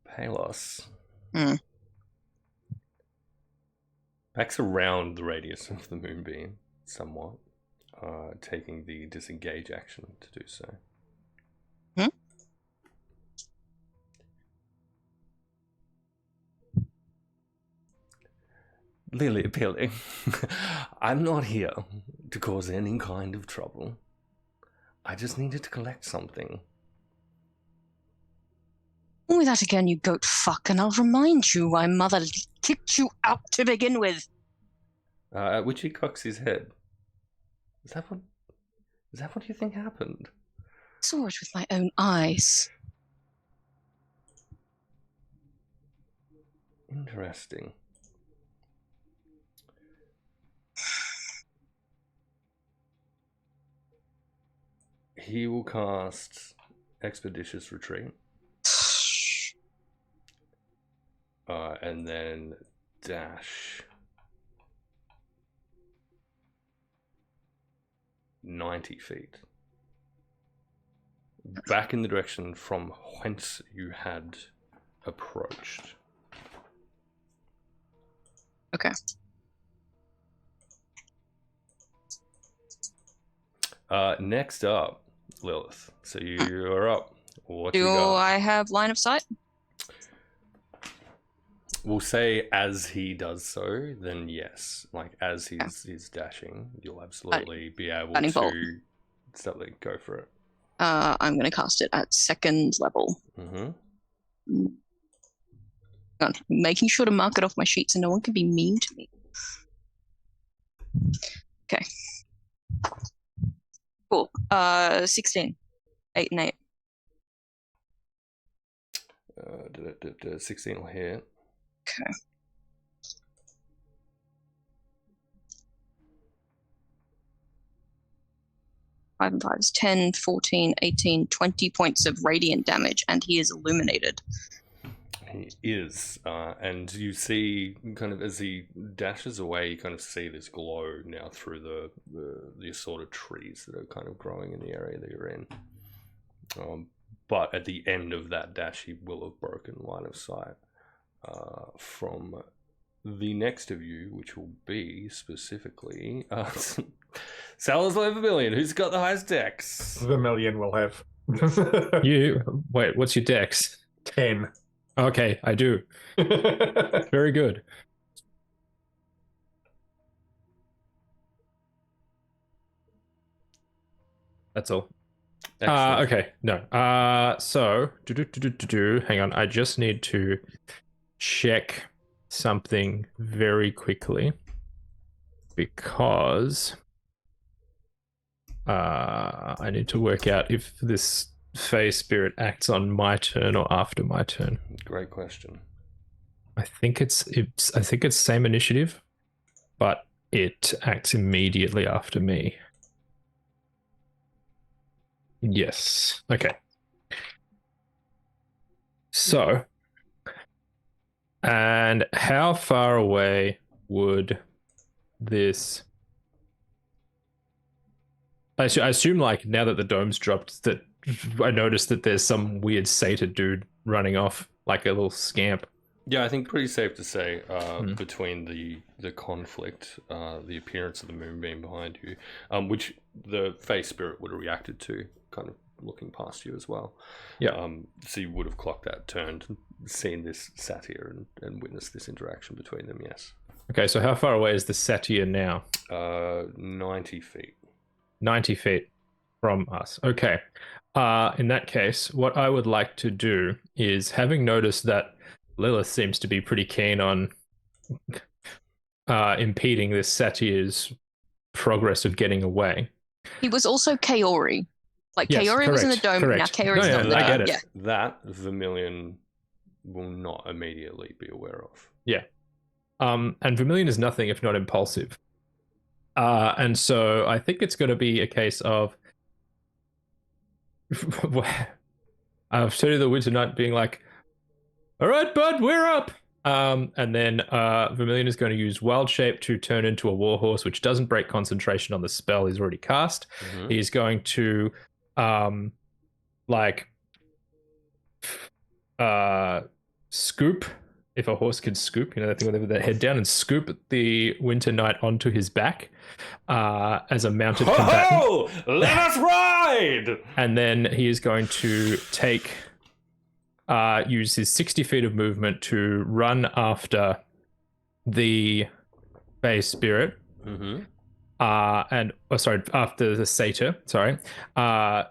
Palos. Hmm. Backs around the radius of the moonbeam, somewhat, taking the disengage action to do so. Hmm? Lily Pilling, I'm not here to cause any kind of trouble. I just needed to collect something. Tell me that again, you goat fuck, and I'll remind you why Mother kicked you out to begin with. At which he cocks his head. Is that what you think happened? Saw it with my own eyes. Interesting. He will cast Expeditious Retreat. And then dash 90 feet. Back in the direction from whence you had approached. Okay. Next up, Lilith. So you're up. What you Do got? I have line of sight? We'll say as he does so, then yes. Like as he's dashing, you'll absolutely be able Lightning bolt. to suddenly go for it. I'm going to cast it at 2nd level. Mm-hmm. I'm making sure to mark it off my sheet so no one can be mean to me. Okay. Cool. 16. 8 and 8. 16 will hit. Okay. Five and 5 is 10, 14, 18, 20 points of radiant damage, and he is illuminated. He is, and you see, kind of as he dashes away, you kind of see this glow now through the assorted trees that are kind of growing in the area that you're in. But at the end of that dash, he will have broken line of sight from the next of you, which will be specifically Salazar Vermilion, who's got the highest dex. Vermilion will have. Wait, what's your dex? 10. Okay, I do. Very good. That's all. Excellent. Okay, no. So, hang on. I just need to check something very quickly because I need to work out if this Fey Spirit acts on my turn or after my turn. Great question. I think it's same initiative, but it acts immediately after me. Yes. Okay. So, and how far away would this? I assume, like, now that the dome's dropped, that I noticed that there's some weird satyr dude running off, like a little scamp. Yeah, I think pretty safe to say Hmm. between the conflict, the appearance of the moonbeam behind you, which the face spirit would have reacted to, kind of looking past you as well. Yeah. So you would have clocked that, turned, seen this satyr, and witnessed this interaction between them. Yes. Okay, so how far away is the satyr now? 90 feet. 90 feet from us. Okay. In that case, what I would like to do is, having noticed that Lilith seems to be pretty keen on impeding this satyr's progress of getting away. He was also Kaori. Like, Yes, Kaori was in the correct, dome, now correct. Kaori's No, not yeah, I there. get it. Yeah. That Vermilion will not immediately be aware of. Yeah. And Vermilion is nothing if not impulsive. And so I think it's going to be a case of Tony the Winter Knight being like, all right, bud, we're up. And then Vermilion is going to use Wild Shape to turn into a warhorse, which doesn't break concentration on the spell he's already cast. Mhm. He's going to scoop, if a horse can scoop, that thing with their head down, and scoop the Winter Knight onto his back as a mounted combatant. Ho! Let us ride! And then he is going to use his 60 feet of movement to run after the Bay Spirit. Mm-hmm. After the Satyr,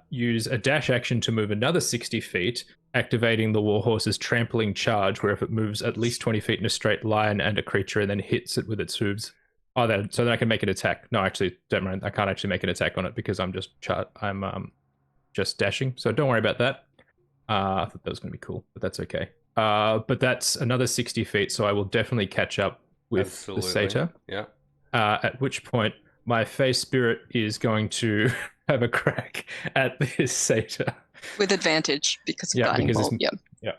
use a dash action to move another 60 feet, activating the Warhorse's trampling charge, where if it moves at least 20 feet in a straight line and a creature and then hits it with its hooves. So then I can make an attack. No, actually, don't mind. I can't actually make an attack on it because I'm just dashing. So don't worry about that. I thought that was going to be cool, but that's okay. But that's another 60 feet, so I will definitely catch up with the Satyr. Yeah. At which point, my Fey Spirit is going to have a crack at this Satyr. With advantage because of Guiding because Bolt. Yeah.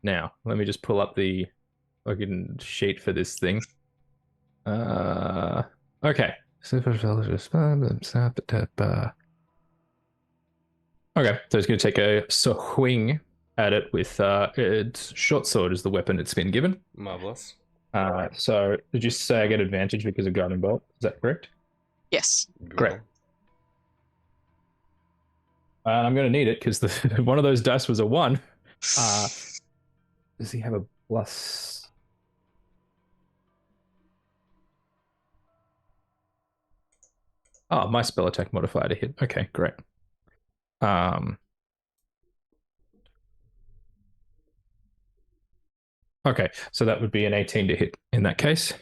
Now, let me just pull up the fucking sheet for this thing. Okay. Okay, so it's going to take a swing at it with its short sword as the weapon it's been given. Marvelous. So did you say I get advantage because of Guiding Bolt? Is that correct? Yes. Great. And I'm going to need it because one of those dice was a 1. Does he have a plus? Oh, my spell attack modifier to hit. Okay, great. Okay, so that would be an 18 to hit in that case.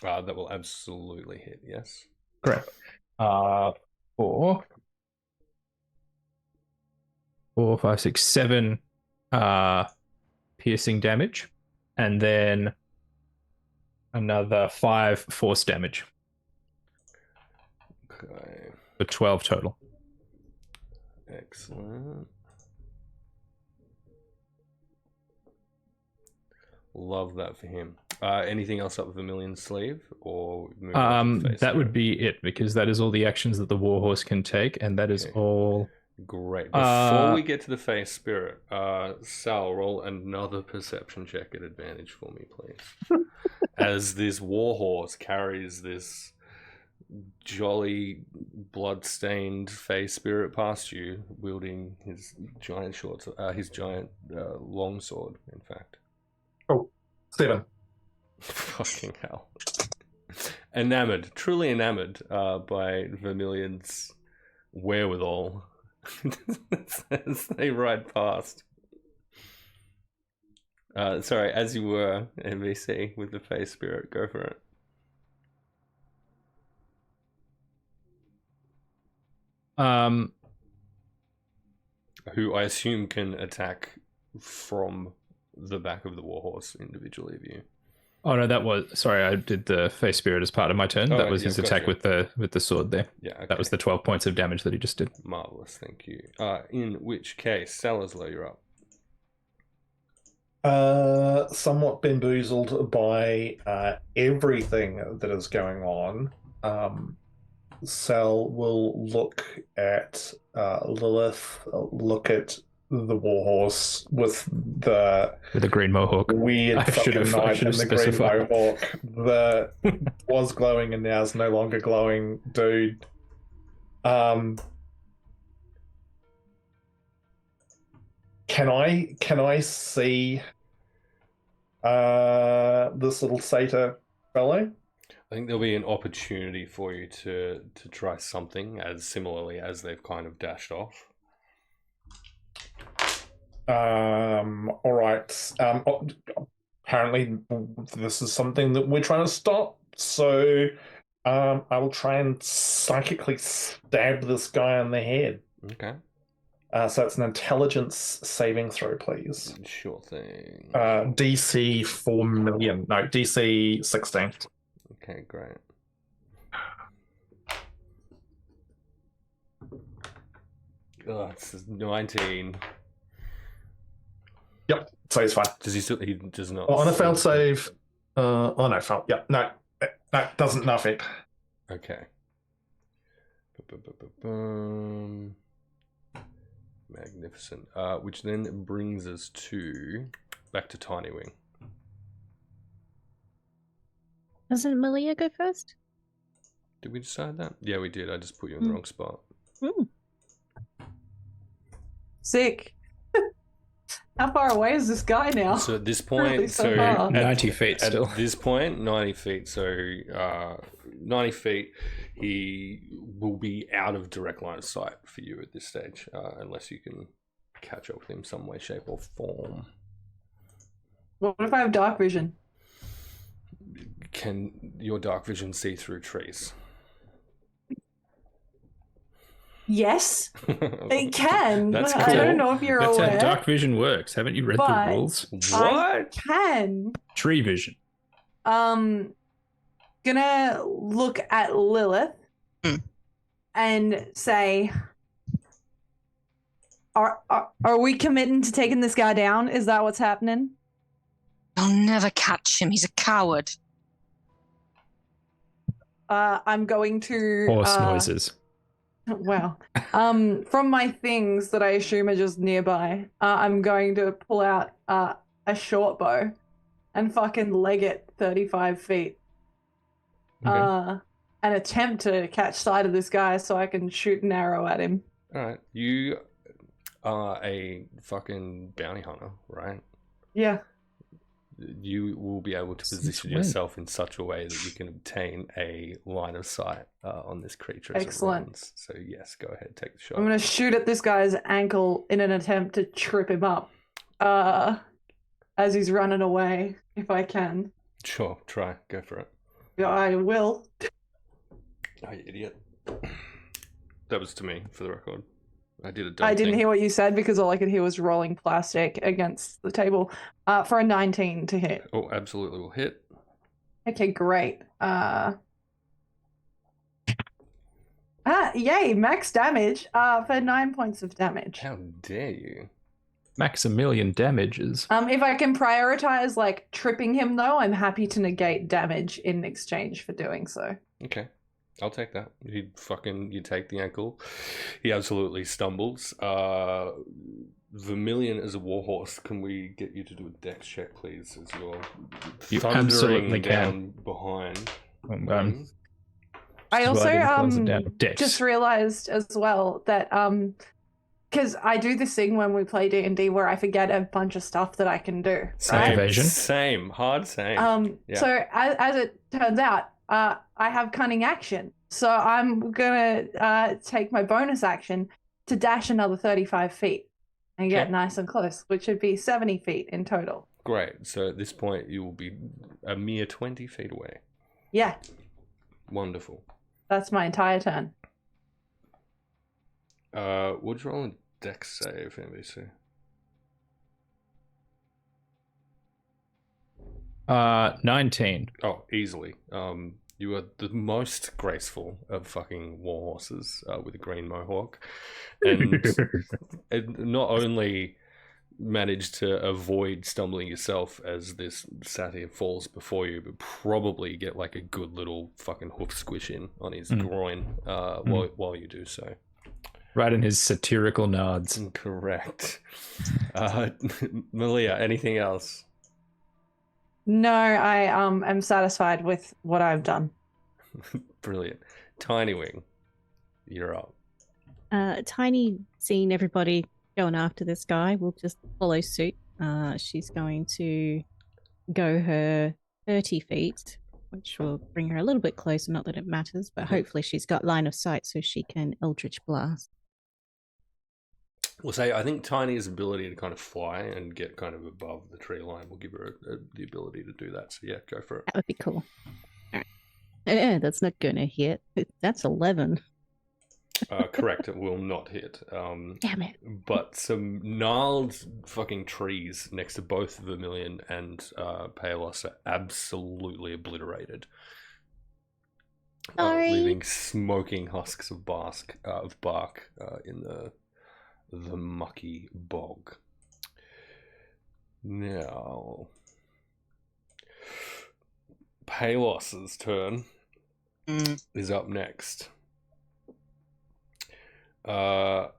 That will absolutely hit, yes. Great. 4, 5, 6, 7 piercing damage, and then another 5 force damage. Okay. For 12 total. Excellent. Love that for him. Anything else up with Vermilion's sleeve, or move on to the face That would spirit? be it, because that is all the actions that the Warhorse can take, and that is Okay. all. Great. Before we get to the face spirit, Sal, roll another perception check at advantage for me, please. As this warhorse carries this jolly, blood-stained face spirit past you, wielding his giant longsword. In fact. Oh, 7. Fucking hell. Enamored, truly enamored by Vermilion's wherewithal. As they ride past. Sorry, as you were, NBC, with the face spirit, go for it. Who I assume can attack from the back of the warhorse individually of you. Oh no, that was sorry. I did the face spirit as part of my turn. Oh, that was yeah, his attack gotcha. with the sword there. Yeah, okay. That was the 12 points of damage that he just did. Marvelous, thank you. In which case, Salazar, you're up. Somewhat bamboozled by everything that is going on. Sal will look at Lilith, look at the warhorse with the With a green mohawk. weird I should fucking have- I knife should and have the green specified. mohawk that was glowing and now is no longer glowing dude. Can I see this little satyr fellow? I think there'll be an opportunity for you to try something as similarly as they've kind of dashed off. All right. Apparently, this is something that we're trying to stop. So, I will try and psychically stab this guy on the head. Okay, So it's an intelligence saving throw, please. sure thing. DC 4 million. No, DC 16. Okay, great. Oh, it's 19. Yep. So he's fine. Does he still? He does not. On a failed save. Oh no, failed. Yeah, no, doesn't nothing. Okay. Ba-ba-ba-ba-bum. Magnificent. Which then brings us to back to Tiny Wing. Doesn't Malia go first? Did we decide that? Yeah, we did. I just put you in the wrong spot. Sick. How far away is this guy now? So at this Really point, so so far. at- 90 feet At still. this point, 90 feet. So 90 feet, he will be out of direct line of sight for you at this stage, unless you can catch up with him some way, shape, or form. What if I have dark vision? Can your dark vision see through trees? Yes, it can. That's I don't cool. know if you're That's aware. how dark vision works. Haven't you read But- the rules? What? Can. Tree vision. Gonna look at Lilith and say, are we committing to taking this guy down? Is that what's happening? I'll never catch him. He's a coward. I'm going to Horse noises. Wow. From my things that I assume are just nearby, I'm going to pull out a short bow and fucking leg it 35 feet. Okay. And attempt to catch sight of this guy so I can shoot an arrow at him. All right. You are a fucking bounty hunter, right? Yeah. You will be able to Since position when? yourself in such a way that you can obtain a line of sight on this creature as Excellent. it runs. So yes, go ahead, take the shot. I'm going to shoot at this guy's ankle in an attempt to trip him up as he's running away, if I can. Sure, try. Go for it. Yeah, I will. Oh, you idiot. That was to me, for the record. I did a dumb I didn't thing. hear what you said because all I could hear was rolling plastic against the table for a 19 to hit. Oh, absolutely will hit. Okay, great. Yay, max damage for 9 points of damage. How dare you? Maximilian damages. If I can prioritize like tripping him though, I'm happy to negate damage in exchange for doing so. Okay. I'll take that. You take the ankle. He absolutely stumbles. Vermilion as a warhorse, can we get you to do a dex check, please, as you're You thundering absolutely down behind. Um, I This is also why I didn't close it down. Dex. just realized as well that because I do this thing when we play D&D where I forget a bunch of stuff that I can do. Same. Right? Evasion? Same. Hard same. Yeah. So as it turns out, I have cunning action. So I'm gonna take my bonus action to dash another 35 feet and get Okay. nice and close, which would be 70 feet in total. Great. So at this point, you will be a mere 20 feet away. Yeah, Wonderful. that's my entire turn. Would you roll a dex save, NBC? 19. Oh, easily. You are the most graceful of fucking war horses with a green mohawk, and not only managed to avoid stumbling yourself as this satyr falls before you, but probably get like a good little fucking hoof squish in on his groin while you do so. Right in his satirical nods. Correct. Malia, anything else? No, I am satisfied with what I've done. Brilliant. Tiny Wing, you're up. Tiny, seeing everybody going after this guy, will just follow suit. She's going to go her 30 feet, which will bring her a little bit closer. Not that it matters, but hopefully she's got line of sight so she can Eldritch Blast. We'll say I think Tiny's ability to kind of fly and get kind of above the tree line will give her the ability to do that. So yeah, go for it. That would be cool. All right. That's not going to hit. That's 11. Correct, it will not hit. Damn it. But some gnarled fucking trees next to both Vermilion and Palos are absolutely obliterated. Sorry. Leaving smoking husks of bark in the mucky bog. Now, Palos's turn is up next. I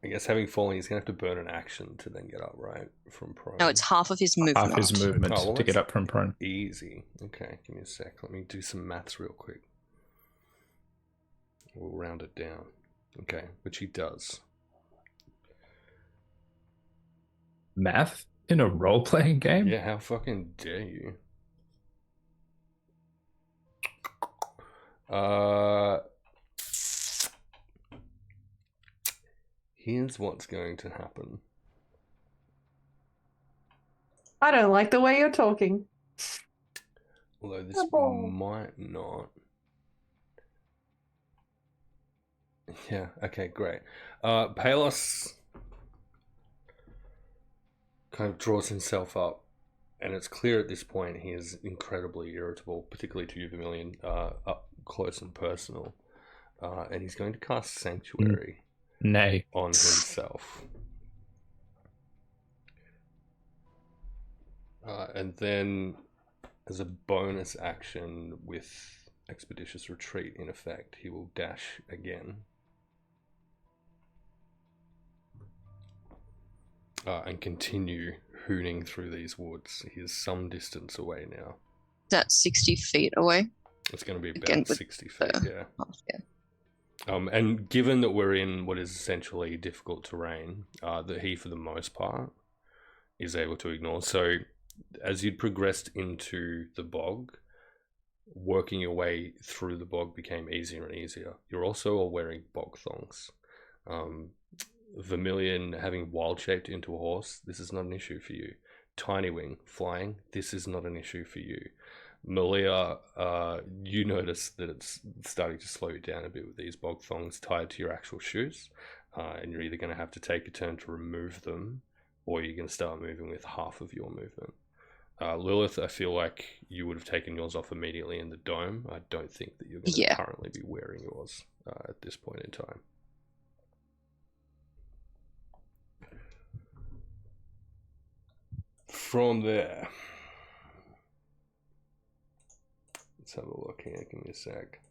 guess having fallen, he's gonna have to burn an action to then get up, right? From prone. No, it's half of his movement. Half his movement Oh, well, to get that's up from prone. Easy. Okay, give me a sec. Let me do some maths real quick. We'll round it down. Okay, which he does. Math in a role-playing game? Yeah, how fucking dare you? Here's what's going to happen. I don't like the way you're talking. Although this Oh. might not. Yeah, okay, great. Palos kind of draws himself up, and it's clear at this point he is incredibly irritable, particularly to you, Vermilion, up close and personal. And he's going to cast Sanctuary Nay. on himself. And then, as a bonus action with Expeditious Retreat in effect, he will dash again. And continue hooning through these woods. He is some distance away now. That's 60 feet away. It's going to be about Again, with 60 feet, yeah. Oh, yeah. And given that we're in what is essentially difficult terrain, that he, for the most part, is able to ignore. So, as you'd progressed into the bog, working your way through the bog became easier and easier. You're also all wearing bog thongs. Vermilion having wild shaped into a horse, this is not an issue for you. Tiny Wing flying, this is not an issue for you. Malia, you notice that it's starting to slow you down a bit with these bog thongs tied to your actual shoes, and you're either going to have to take a turn to remove them, or you're going to start moving with half of your movement. Lilith, I feel like you would have taken yours off immediately in the dome. I don't think that you're going to currently be wearing yours at this point in time. From there, let's have a look here. Give me a sec.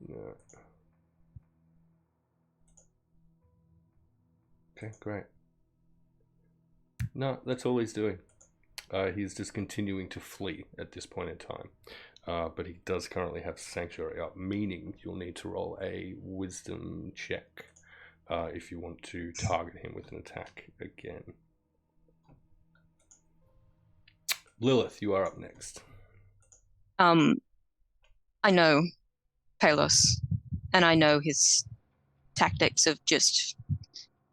No. Okay, great. No, that's all he's doing. He's just continuing to flee at this point in time. But he does currently have Sanctuary up, meaning you'll need to roll a wisdom check if you want to target him with an attack again. Lilith, you are up next. I know Palos, and I know his tactics of just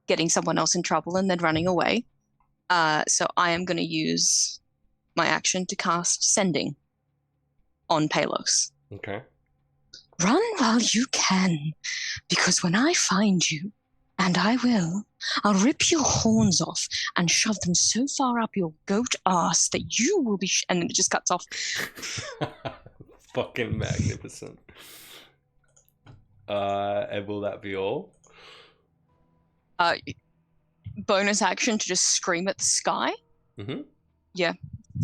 getting someone else in trouble and then running away. So I am going to use my action to cast Sending on Palos. Okay. Run while you can, because when I find you, And I'll rip your horns off and shove them so far up your goat ass that you will be. And then it just cuts off. Fucking magnificent. And will that be all? Bonus action to just scream at the sky. Mm-hmm. Yeah,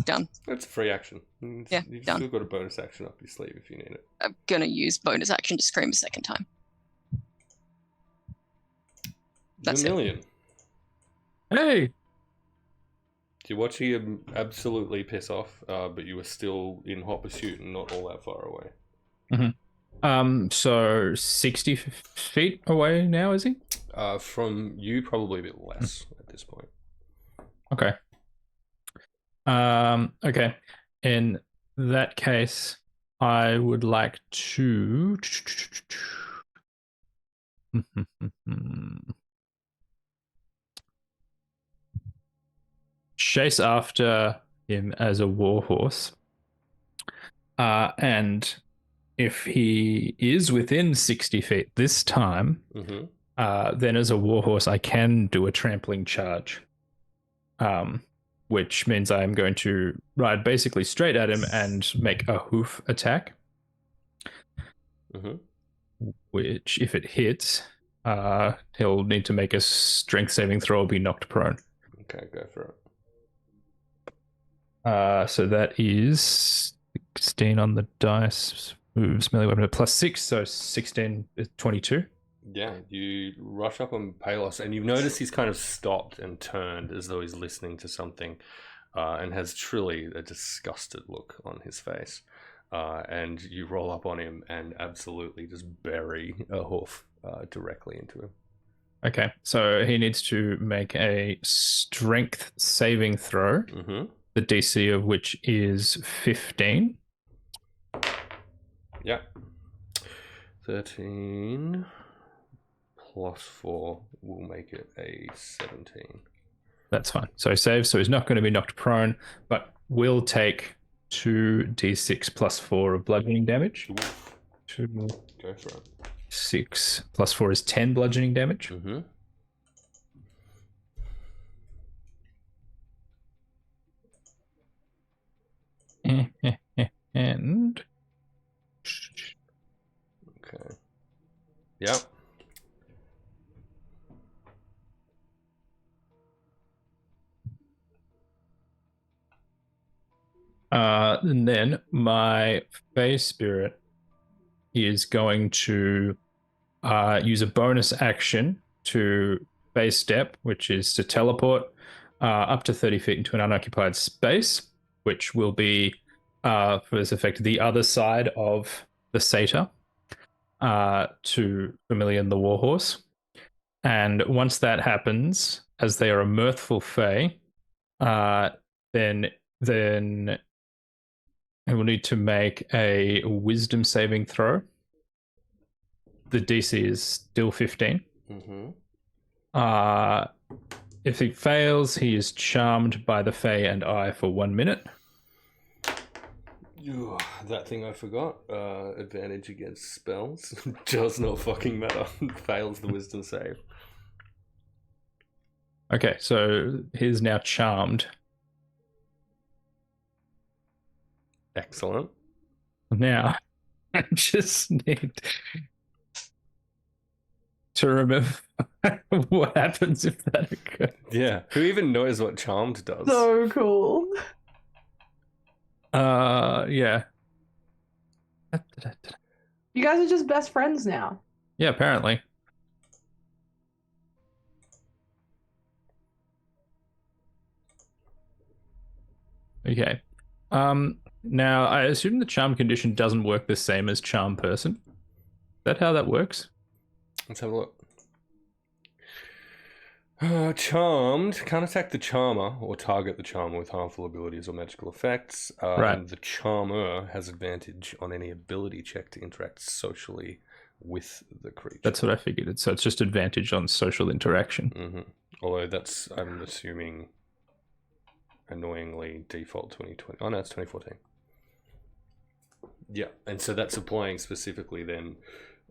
done. That's a free action. Yeah, You've done. still got a bonus action up your sleeve if you need it. I'm gonna use bonus action to scream a second time. That's it. Vermilion. Hey, You're watching him absolutely piss off, but you were still in hot pursuit and not all that far away. so 60 feet away now, is he? From you, probably a bit less at this point. Okay. Okay. In that case, I would like to chase after him as a warhorse. And if he is within 60 feet this time, Mm-hmm. then as a warhorse, I can do a trampling charge. Which means I'm going to ride basically straight at him and make a hoof attack. Mm-hmm. Which, if it hits, he'll need to make a strength saving throw or be knocked prone. Okay, go for it. So that is 16 on the dice. Moves melee weapon plus 6, so 16 is 22. Yeah, you rush up on Palos, and you've noticed he's kind of stopped and turned as though he's listening to something, and has truly a disgusted look on his face. And you roll up on him and absolutely just bury a hoof directly into him. Okay, so he needs to make a strength saving throw, Mm-hmm. the DC of which is 15. Yeah. 13 plus 4 will make it a 17. That's fine. So he saves, so he's not going to be knocked prone, but will take 2d6 plus 4 of bludgeoning damage. Oof. 2, Go for it. 6 plus 4 is 10 bludgeoning damage. Mm-hmm. And Okay. Yep. and then my Fey Spirit is going to use a bonus action to Fey Step, which is to teleport up to 30 feet into an unoccupied space, which will be, for this effect, the other side of the satyr to Vermilion the Warhorse. And once that happens, as they are a mirthful Fey, then I will need to make a wisdom saving throw. The DC is still 15. Mm-hmm. If he fails, he is charmed by the Fae and I for 1 minute. That thing I forgot. Advantage against spells. Does not fucking matter. Fails the wisdom save. Okay, so he's now charmed. Excellent. Now, I just need to remember what happens if that occurs. Yeah. Who even knows what Charmed does? So cool. Yeah. You guys are just best friends now. Yeah, apparently. Okay. Now I assume the charm condition doesn't work the same as charm person. Is that how that works? Let's have a look. Charmed can't attack the charmer or target the charmer with harmful abilities or magical effects. Right. And the charmer has advantage on any ability check to interact socially with the creature. That's what I figured. So it's just advantage on social interaction. Mm-hmm. Although that's, I'm assuming, annoyingly default 2020. Oh no, it's 2014. Yeah, and so that's applying specifically then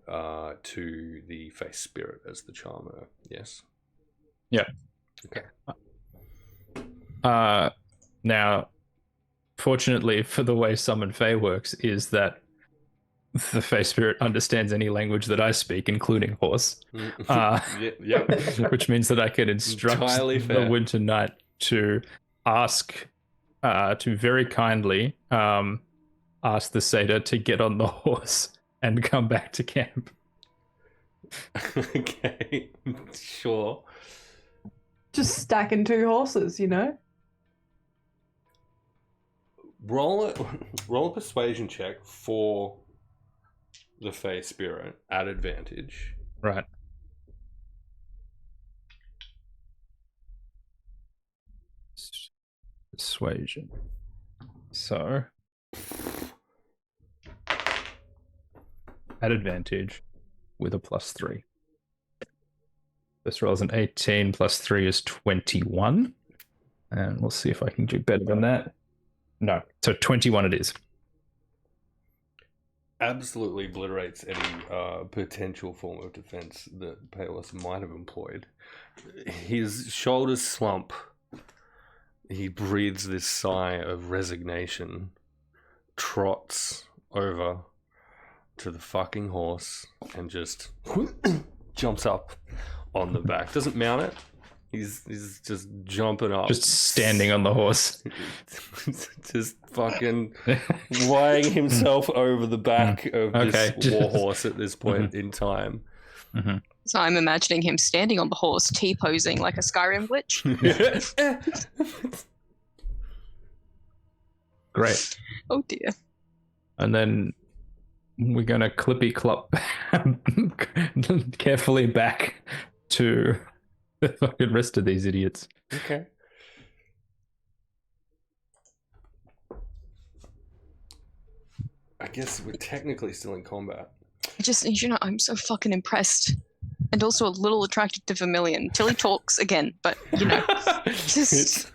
to the face spirit as the charmer. Yes. Yeah. Okay. Now, fortunately for the way Summon Fae works, is that the Fae Spirit understands any language that I speak, including horse. Yep. Which means that I can instruct Entirely the fair. Winter Knight to ask, to very kindly ask the satyr to get on the horse and come back to camp. Okay. Sure. Just stacking 2 horses, you know? Roll a persuasion check for the Fae Spirit at advantage. Right. Persuasion. So, at advantage with a +3. This rolls an 18 plus 3 is 21. And we'll see if I can do better than that. No. So 21 it is. Absolutely obliterates any potential form of defense that Payless might have employed. His shoulders slump. He breathes this sigh of resignation, trots over to the fucking horse, and just jumps up on the back. Doesn't mount it. He's just jumping up. Just standing on the horse. Just fucking weighing himself over the back of this war horse at this point in time. Mm-hmm. So I'm imagining him standing on the horse, T-posing like a Skyrim witch. Great. Oh dear. And then we're going to clippy-clop carefully back to the fucking rest of these idiots. Okay. I guess we're technically still in combat. I just need you to know I'm so fucking impressed. And also a little attracted to Vermilion. Till he talks again, but you know. Just...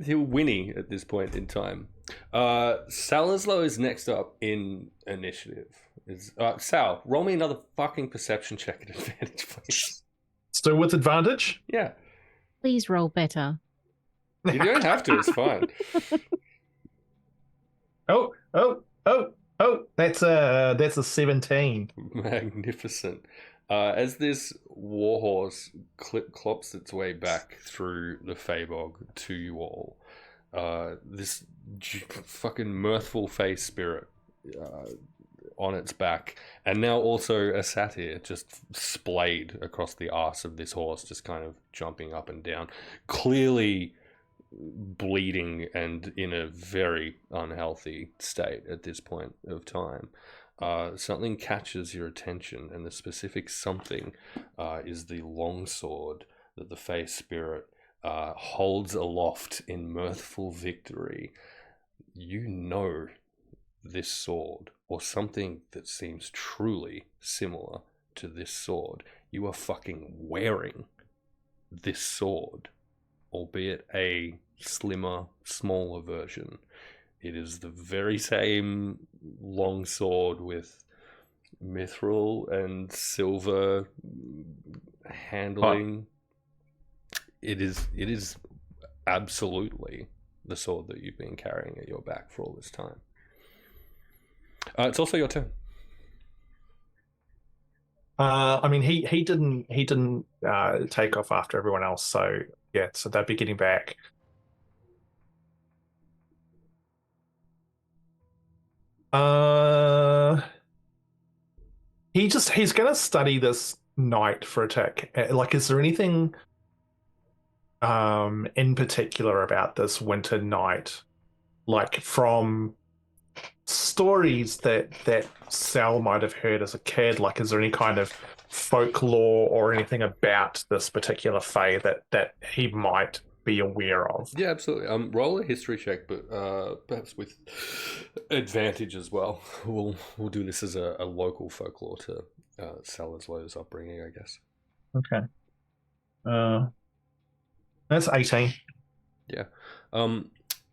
He'll whinny at this point in time. Salazlo is next up in initiative. Sal, roll me another fucking perception check at advantage, please. Still with advantage? Yeah. Please roll better. You don't have to, it's fine. Oh, that's a 17. Magnificent. As this warhorse clops its way back through the Fabog to you all, this fucking mirthful face spirit on its back, and now also a satyr just splayed across the arse of this horse, just kind of jumping up and down, clearly bleeding and in a very unhealthy state at this point of time. Something catches your attention, and the specific something is the longsword that the Fae Spirit holds aloft in mirthful victory. You know this sword, or something that seems truly similar to this sword. You are fucking wearing this sword, albeit a slimmer, smaller version. It is the very same long sword with mithril and silver handling. It is absolutely the sword that you've been carrying at your back for all this time. It's also your turn. I mean, he didn't take off after everyone else, so yeah, so they'd be getting back. He's gonna study this night for a tick. Like, is there anything in particular about this winter night, like from stories that Sal might have heard as a kid? Like, is there any kind of folklore or anything about this particular fae that he might be aware of? Yeah, absolutely. Roll a history check, but perhaps with advantage as well. We'll do this as a local folklore to Salazlo's upbringing, I guess. Okay. That's 18. Yeah.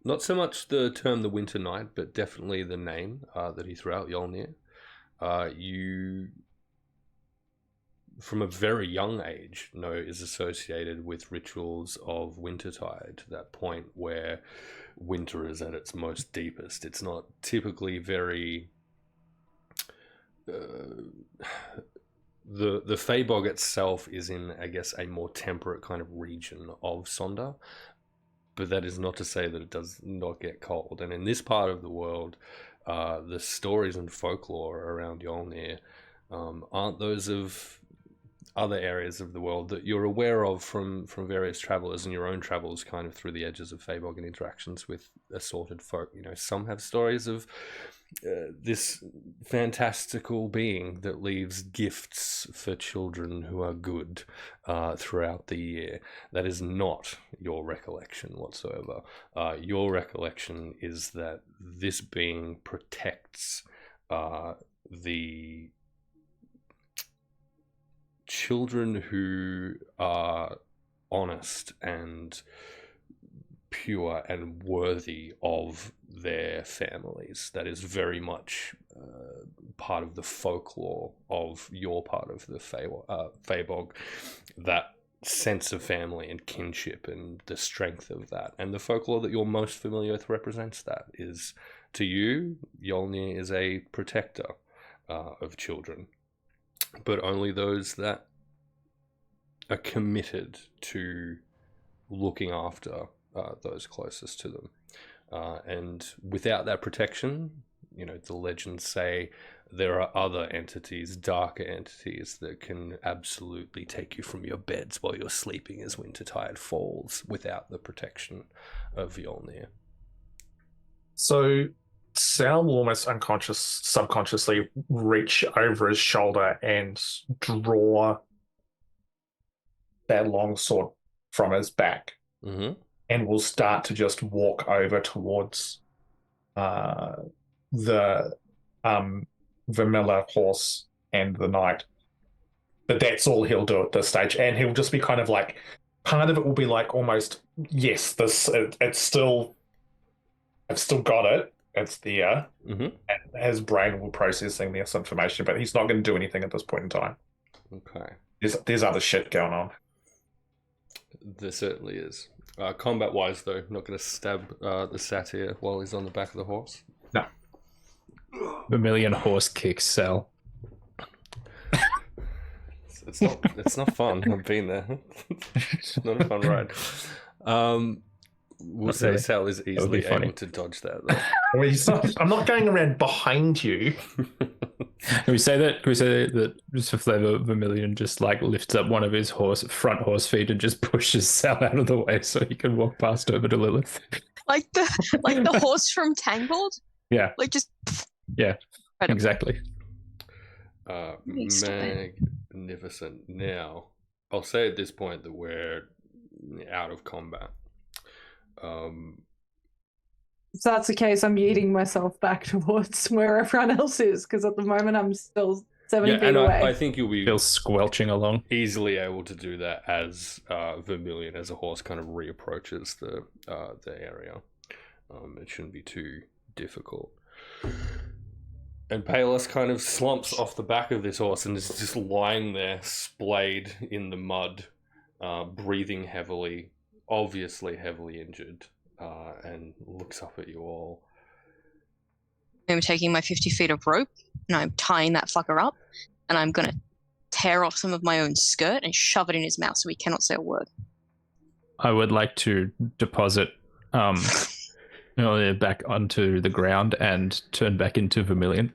Not so much the term the Winter Night, but definitely the name that he threw out, Yolnir. You from a very young age, know is associated with rituals of Wintertide, that point where winter is at its most deepest. It's not typically very... the Fabog itself is in, I guess, a more temperate kind of region of Sonder, but that is not to say that it does not get cold. And in this part of the world, the stories and folklore around Yolnir aren't those of other areas of the world that you're aware of from various travelers and your own travels kind of through the edges of Fabog and interactions with assorted folk. You know, some have stories of this fantastical being that leaves gifts for children who are good throughout the year. That is not your recollection whatsoever. Your recollection is that this being protects the children who are honest and pure and worthy of their families. That is very much part of the folklore of your part of the Fabog, that sense of family and kinship and the strength of that. And the folklore that you're most familiar with represents that. Is, to you, Yolnir is a protector of children, but only those that are committed to looking after those closest to them. And without that protection, you know, the legends say there are other entities, darker entities, that can absolutely take you from your beds while you're sleeping as Wintertide falls without the protection of Yolnir. So Sal will almost subconsciously reach over his shoulder and draw that long sword from his back, and will start to just walk over towards the Vermilla horse and the knight. But that's all he'll do at this stage, and he'll just be kind of like, part of it will be like almost, yes, it's still, I've still got it. It's there. And his brain will processing this information, but he's not going to do anything at this point in time. Okay. There's other shit going on. There certainly is. Combat-wise, though, not going to stab the satyr while he's on the back of the horse. No. Vermilion horse kicks Sal. It's not fun. I've been there. It's not a fun ride. We'll Not say really. Sal is would be easily funny. able to dodge that, though. I'm not going around behind you. Can we say that just for flavor, Vermilion just like lifts up one of his front horse feet and just pushes Sal out of the way so he can walk past over to Lilith. Like the horse from Tangled? Yeah. Like just Yeah, incredible. exactly. Stop it. Magnificent. Now, I'll say at this point that we're out of combat. If that's the case, I'm yeeting myself back towards where everyone else is, because at the moment I'm still 70 feet and away. I think you'll be Still squelching along. easily able to do that as Vermilion, as a horse, kind of reapproaches the area. It shouldn't be too difficult. And Palos kind of slumps off the back of this horse and is just lying there, splayed in the mud, breathing heavily, obviously heavily injured, and looks up at you all. I'm taking my 50 feet of rope and I'm tying that fucker up, and I'm gonna tear off some of my own skirt and shove it in his mouth so he cannot say a word. I would like to deposit back onto the ground and turn back into Vermilion.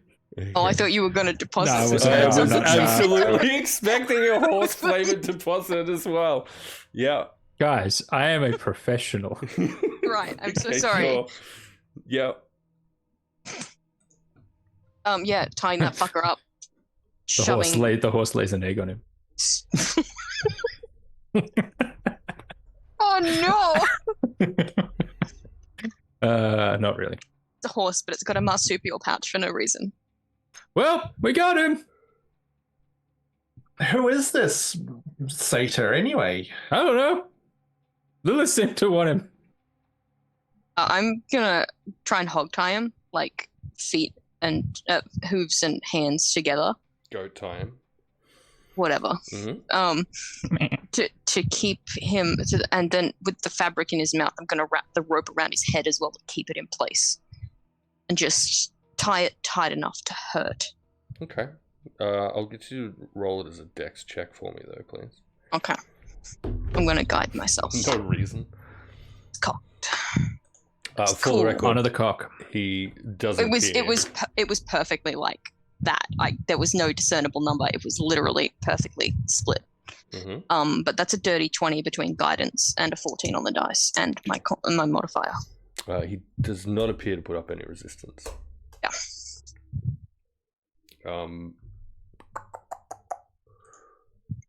Oh, I thought you were gonna deposit. No, I some wasn't. I skirt. was not- absolutely expecting a horse-flavored deposit as well. Yeah. Guys, I am a professional. Right, I'm so Okay, sorry. sure. Yeah. Yeah, tying that fucker up. The horse lays an egg on him. Oh no! Not really. It's a horse, but it's got a marsupial pouch for no reason. Well, we got him. Who is this satyr anyway? I don't know. Lilith seemed to want him. I'm gonna try and hog tie him, like feet and hooves and hands together. Goat time. whatever. To keep him, and then with the fabric in his mouth, I'm going to wrap the rope around his head as well to keep it in place, and just tie it tight enough to hurt. Okay. I'll get you to roll it as a dex check for me, though, please. Okay. I'm going to guide myself. No reason. It's cocked. For the record, Honor the cock. he doesn't. It was perfectly like that. Like there was no discernible number. It was literally perfectly split. Mm-hmm. But that's a dirty 20 between guidance and a 14 on the dice and my modifier. He does not appear to put up any resistance. Yeah.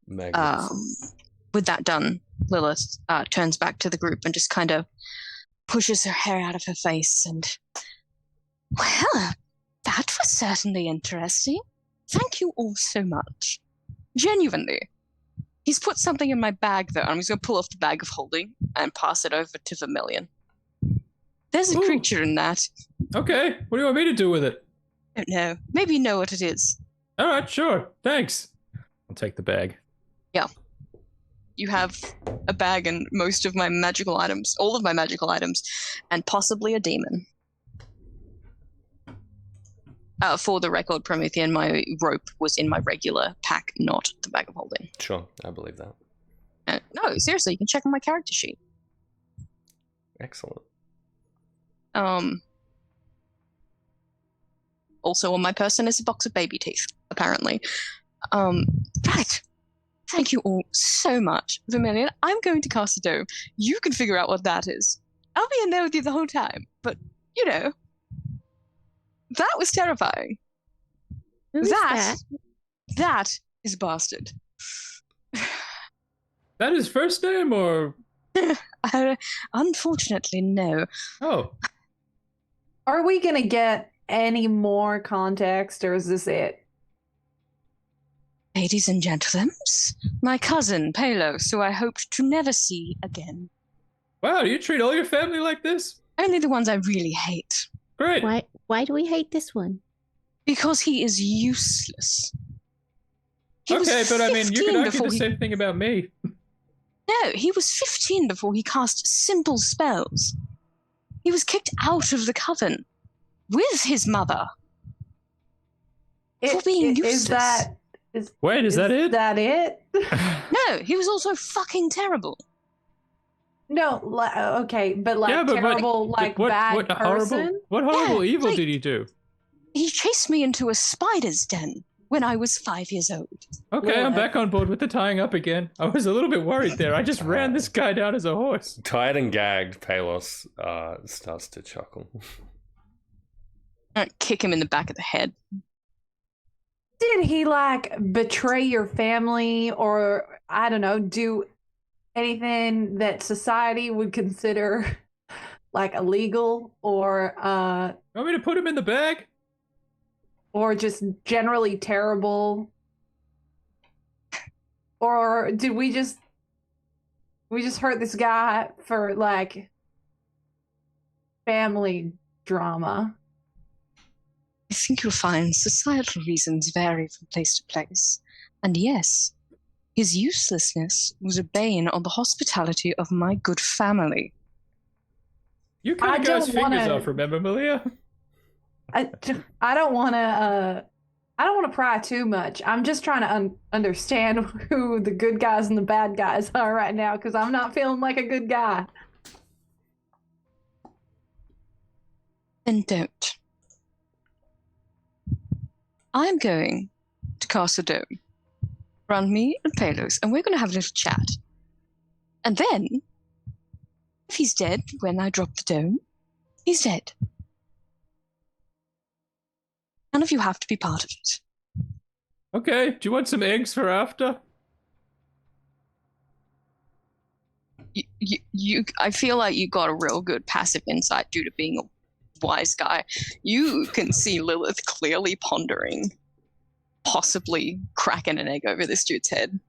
Magnus. With that done, Lilith turns back to the group and just kind of pushes her hair out of her face and, well, that was certainly interesting. Thank you all so much. Genuinely. He's put something in my bag, though. I'm just going to pull off the bag of holding and pass it over to Vermilion. There's a creature in that. Okay, what do you want me to do with it? I don't know. Maybe you know what it is. All right, sure. Thanks. I'll take the bag. Yeah. You have a bag and most of my magical items, all of my magical items, and possibly a demon. For the record, Promethean, my rope was in my regular pack, not the bag of holding. Sure, I believe that. No, seriously, you can check on my character sheet. Excellent. Also on my person is a box of baby teeth, apparently. Right. Thank you all so much. Vermilion, I'm going to cast a dome. You can figure out what that is. I'll be in there with you the whole time, but, you know, that was terrifying. Who is that? That is Bastard. That his first name, or? Unfortunately, no. Oh. Are we gonna get any more context, or is this it? Ladies and gentlemen, my cousin, Palos, who I hoped to never see again. Wow, do you treat all your family like this? Only the ones I really hate. Great. Why do we hate this one? Because he is useless. He was Okay, but I mean, you 15 can argue before the same thing about me. No, he was 15 before he cast simple spells. He was kicked out of the coven with his mother for being useless. Wait, is that it? Is that it? No, he was also fucking terrible. No, okay, but like Yeah, but terrible, like bad person. What horrible Yeah, evil like- did he do? He chased me into a spider's den when I was 5 years old. Okay, Well, I'm back on board with the tying up again. I was a little bit worried there. I just ran this guy down as a horse. Tired and gagged, Palos starts to chuckle. I kick him in the back of the head. Did he like betray your family, or I don't know, do anything that society would consider like illegal, or Want me to put him in the bag? or just generally terrible? Or did we just hurt this guy for like family drama? I think you'll find societal reasons vary from place to place. And yes, his uselessness was a bane on the hospitality of my good family. You cut I a guy's don't fingers wanna- off, remember, Malia? I don't want to pry too much. I'm just trying to understand who the good guys and the bad guys are right now, because I'm not feeling like a good guy. Then don't. I'm going to cast a dome around me and Palos, and we're going to have a little chat. And then, if he's dead when I drop the dome, he's dead. None of you have to be part of it. Okay, do you want some eggs for after? I feel like you got a real good passive insight due to being a wise guy. You can see Lilith clearly pondering, possibly cracking an egg over this dude's head.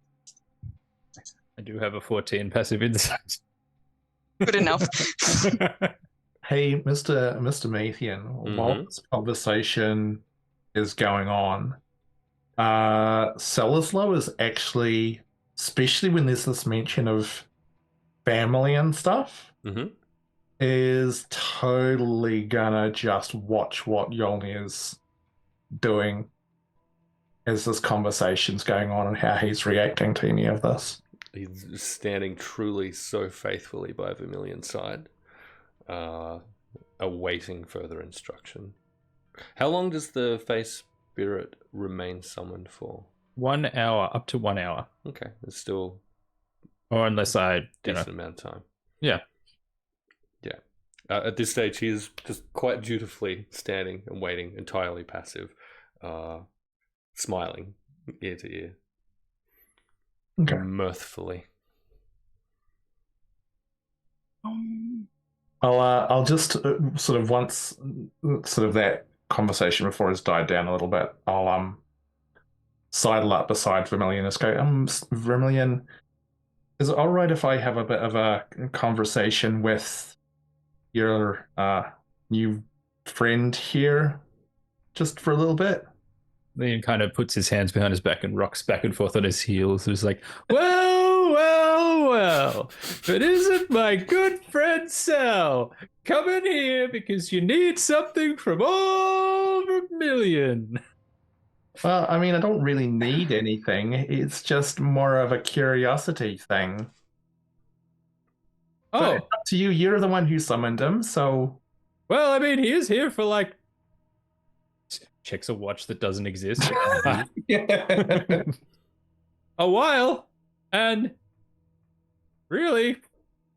I do have a 14 passive insight. Good enough. Hey, Mr. Mathian, while this conversation is going on, Seleslow is actually, especially when there's this mention of family and stuff, Mm-hmm. is totally gonna just watch what Yolnir is doing as this conversation's going on and how he's reacting to any of this. He's standing truly so faithfully by Vermilion's side, awaiting further instruction. How long does the face spirit remain summoned for? 1 hour, up to 1 hour. Okay, it's still Or unless I, you know, decent amount of time. yeah. Yeah. At this stage, he is just quite dutifully standing and waiting, entirely passive, smiling ear to ear, Okay. mirthfully. I'll just sort of once sort of that conversation before it's died down a little bit, I'll sidle up beside Vermilion and just go, Vermilion, is it all right if I have a bit of a conversation with your new friend here just for a little bit? Ian kind of puts his hands behind his back and rocks back and forth on his heels. He's like, well, but isn't my good friend Sal coming here because you need something from all Vermilion? Well, I mean, I don't really need anything. It's just more of a curiosity thing. But Oh, it's up to you. You're the one who summoned him, so... well, I mean, he is here for like... Checks a watch that doesn't exist. A while, and really,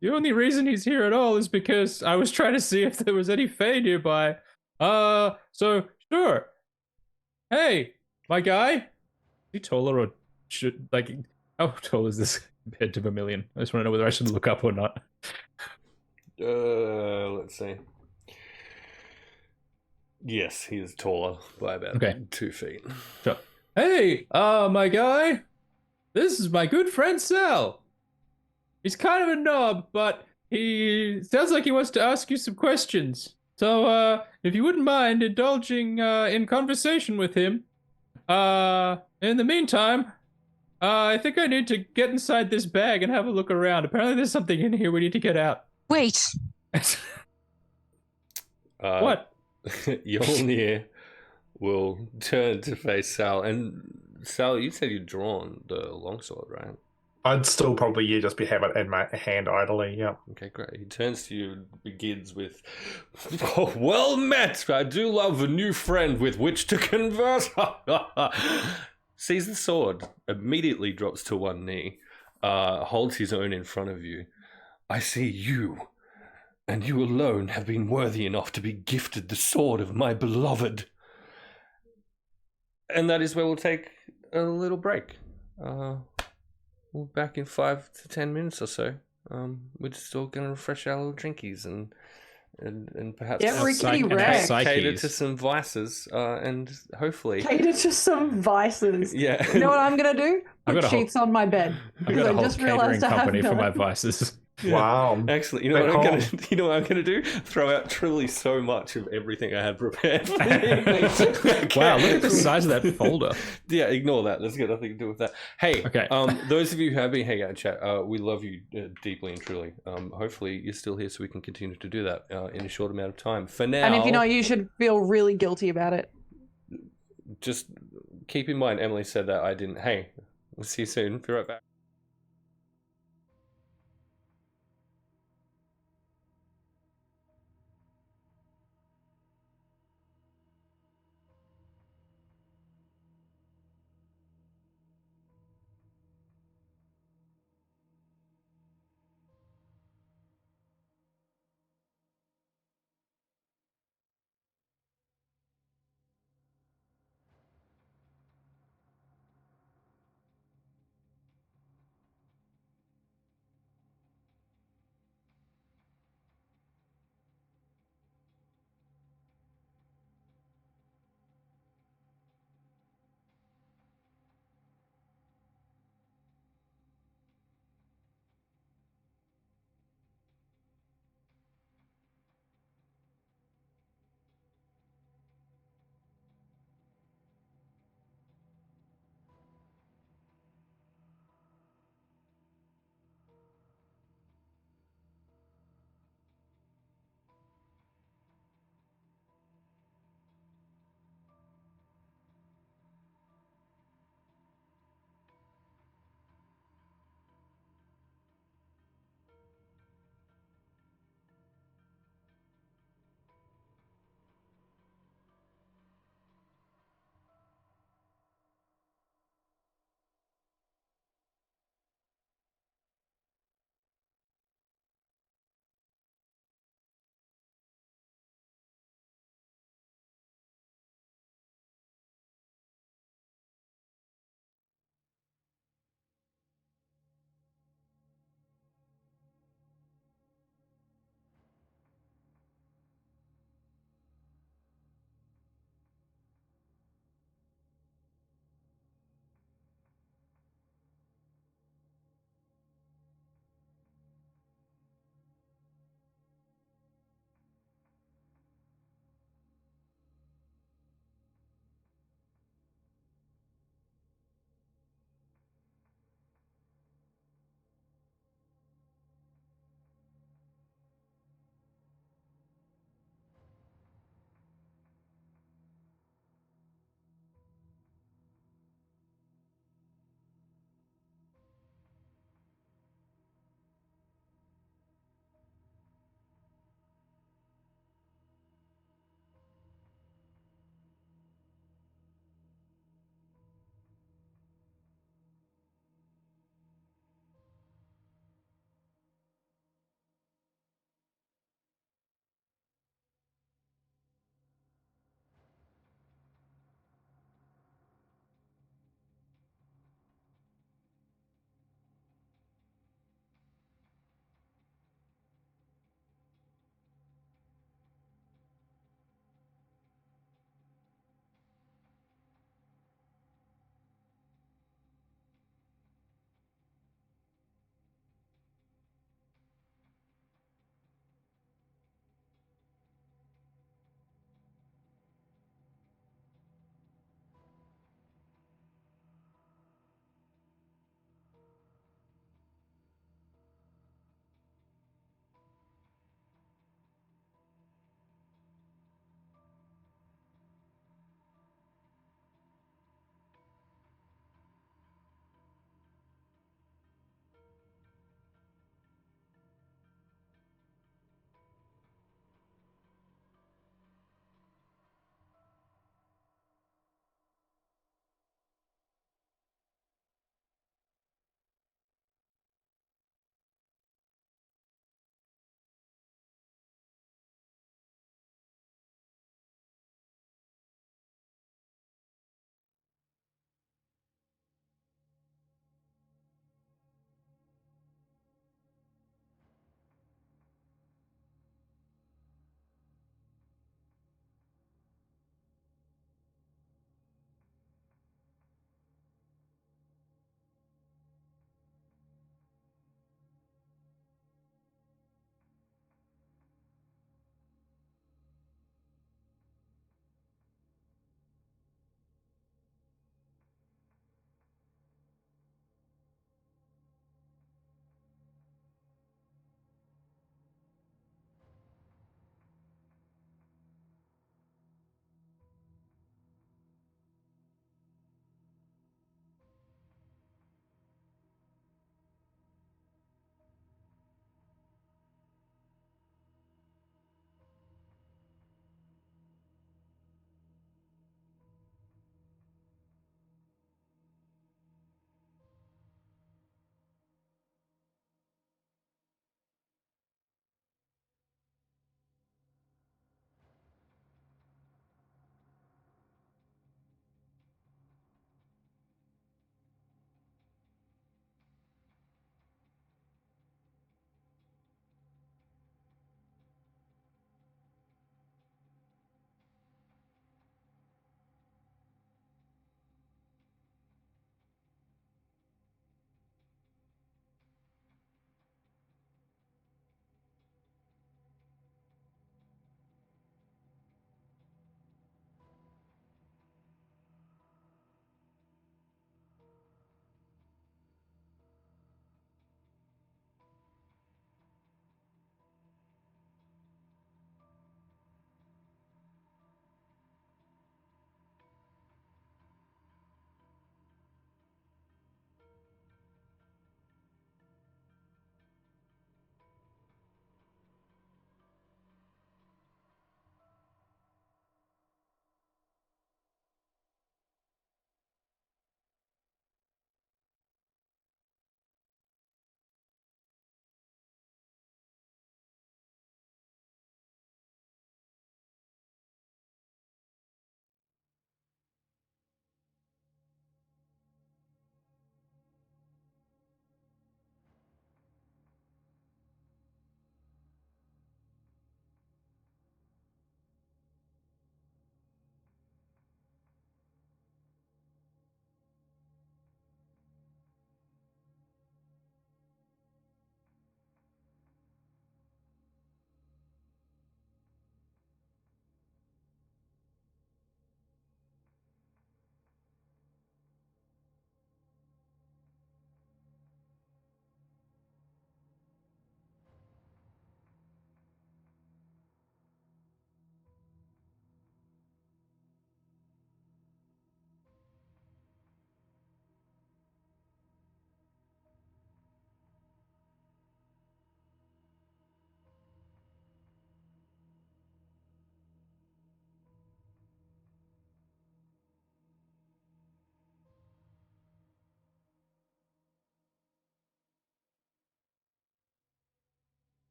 the only reason he's here at all is because I was trying to see if there was any Fae nearby. So sure. Hey, my guy. Is he taller or should like? How tall is this compared to Vermilion? I just want to know whether I should look up or not. Let's see. Yes, he is taller by about Okay. 2 feet. Sure. Hey, my guy. This is my good friend Sal. He's kind of a knob, but he sounds like he wants to ask you some questions. So, if you wouldn't mind indulging in conversation with him, in the meantime, I think I need to get inside this bag and have a look around. Apparently, there's something in here we need to get out. Wait, What? Yolnir will turn to face Sal. And Sal, you said you'd drawn the longsword, right? I'd still probably just be having it in my hand idly, yeah. Okay, great. He turns to you and begins with, oh, well met! I do love a new friend with which to converse. Sees the sword, immediately drops to one knee, holds his own in front of you. I see you, and you alone have been worthy enough to be gifted the sword of my beloved. And that is where we'll take a little break. We'll be back in 5 to 10 minutes or so. We're just all going to refresh our little drinkies and perhaps Get rickety wrecked. cater to some vices and hopefully Cater to some vices. yeah. You know what I'm gonna do? I've Put got a whole- sheets on my bed. I've Because got a I whole just catering realized I have company for my none. vices. Wow. Excellent. You know what At I'm home. gonna you know what I'm gonna do? Throw out truly so much of everything I had prepared. For the evening. Wow, look at the size of that folder. Yeah, ignore that. That's got nothing to do with that. Hey, Okay. those of you who have been hanging out in chat, we love you deeply and truly. Hopefully you're still here so we can continue to do that in a short amount of time. For now, And if you're not, you should feel really guilty about it. just keep in mind, Emily said that I didn't. Hey, we'll see you soon. Be right back.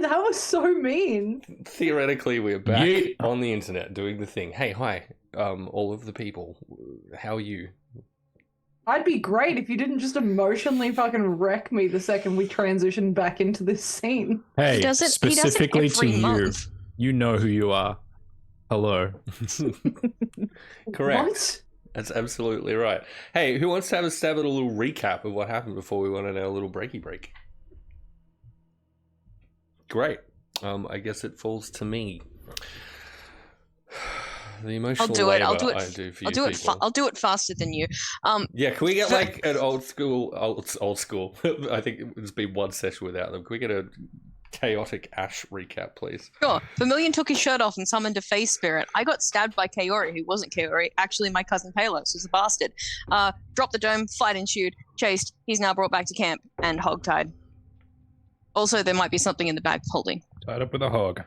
That was so mean. Theoretically, we're back Yeet. on the internet doing the thing. Hey, hi, all of the people. How are you? I'd be great if you didn't just emotionally fucking wreck me the second we transitioned back into this scene. Hey, He does it specifically to every you. month. You know who you are. Hello. Correct. What? That's absolutely right. Hey, who wants to have a stab at a little recap of what happened before we went on our little breaky break? Great. I guess it falls to me. The emotional do it. I'll labor do it. I do for I'll you do it. people. I'll do it faster than you. Yeah, can we get like an old school? I think it's been one session without them. Can we get a chaotic Ash recap, please? Sure. Vermilion took his shirt off and summoned a face spirit. I got stabbed by Kaori, who wasn't Kaori. Actually, my cousin Palos was a bastard. Dropped the dome, fight ensued, chased. He's now brought back to camp and hogtied. Also, there might be something in the bag holding. Tied up with a hog.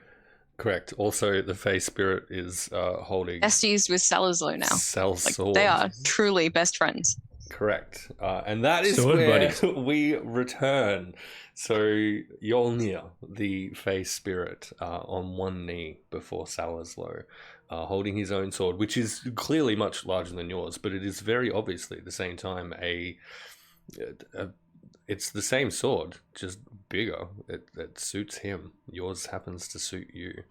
Correct. Also, the face spirit is holding Besties with Salazar now. Sal's Like, sword. they are truly best friends. Correct. And that is Sword where buddies. we return. So Yolnir, the face spirit, on one knee before Salazar, holding his own sword, which is clearly much larger than yours, but it is very obviously at the same time it's the same sword, just bigger. It suits him. Yours happens to suit you.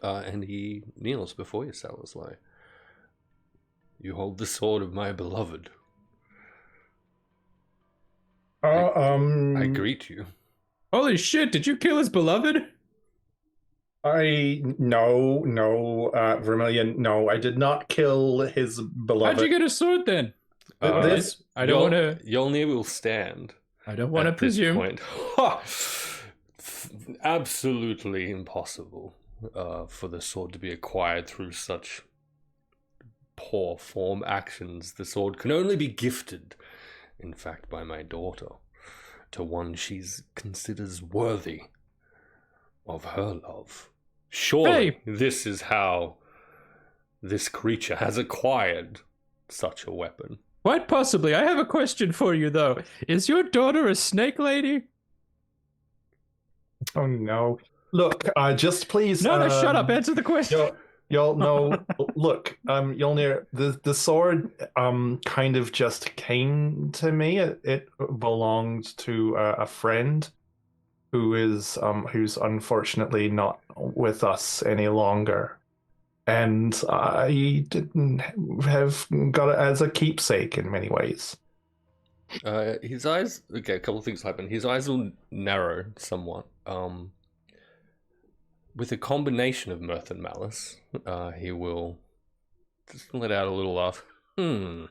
And he kneels before you, Salazar. You hold the sword of my beloved. I greet you. Holy shit, did you kill his beloved? No, Vermilion, no, I did not kill his beloved. How'd you get a sword then? This- I don't want to. Yolnir will stand. I don't want to At this presume. point. Ha! Absolutely impossible for the sword to be acquired through such poor form actions. The sword can only be gifted, in fact, by my daughter, to one she considers worthy of her love. Surely this is how this creature has acquired such a weapon. Quite possibly. I have a question for you, though. Is your daughter a snake lady? Oh no! Look, just please. No, shut up. Answer the question. Y'all know. Look, Yolnir, the sword kind of just came to me. It belonged to a friend who is who's unfortunately not with us any longer. And I didn't have got it as a keepsake in many ways. His eyes. Okay, a couple of things happen. His eyes will narrow somewhat. With a combination of mirth and malice, he will just let out a little laugh. An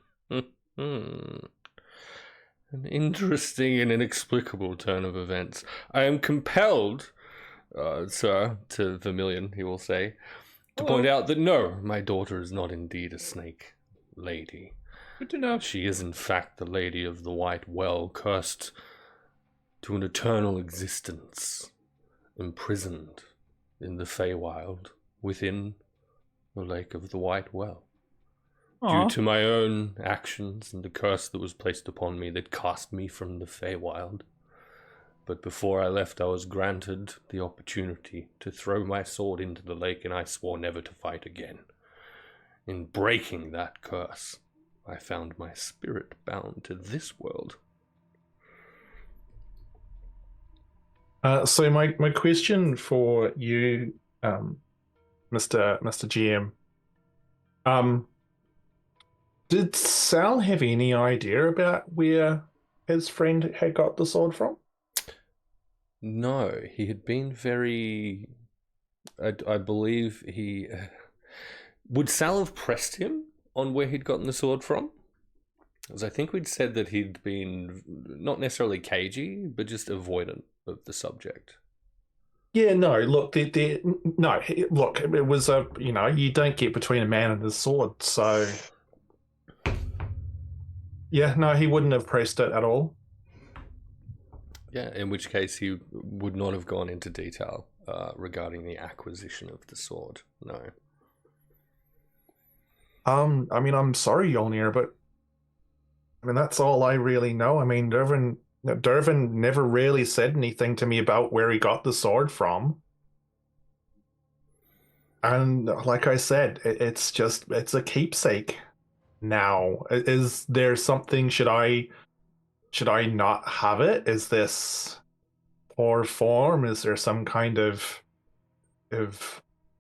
interesting and inexplicable turn of events. I am compelled, sir, to Vermilion, he will say, to point out that no, my daughter is not indeed a snake lady. Good to know. She is in fact the Lady of the White Well, cursed to an eternal existence, imprisoned in the Feywild, within the Lake of the White Well. Aw. Due to my own actions and the curse that was placed upon me that cast me from the Feywild. But before I left, I was granted the opportunity to throw my sword into the lake, and I swore never to fight again. In breaking that curse, I found my spirit bound to this world. So my question for you, Mr. GM, did Sal have any idea about where his friend had got the sword from? No, he had been very... I believe he... Would Sal have pressed him on where he'd gotten the sword from? Because I think we'd said that he'd been not necessarily cagey, but just avoidant of the subject. Yeah, no. Look, look. It was a you don't get between a man and his sword, so yeah, no, he wouldn't have pressed it at all. Yeah, in which case he would not have gone into detail regarding the acquisition of the sword. No. I mean, I'm sorry, Yolnir, but I mean that's all I really know. I mean, Reverend Dervin never really said anything to me about where he got the sword from. And like I said, it's a keepsake now. Is there something, should I not have it? Is this poor form? Is there some kind of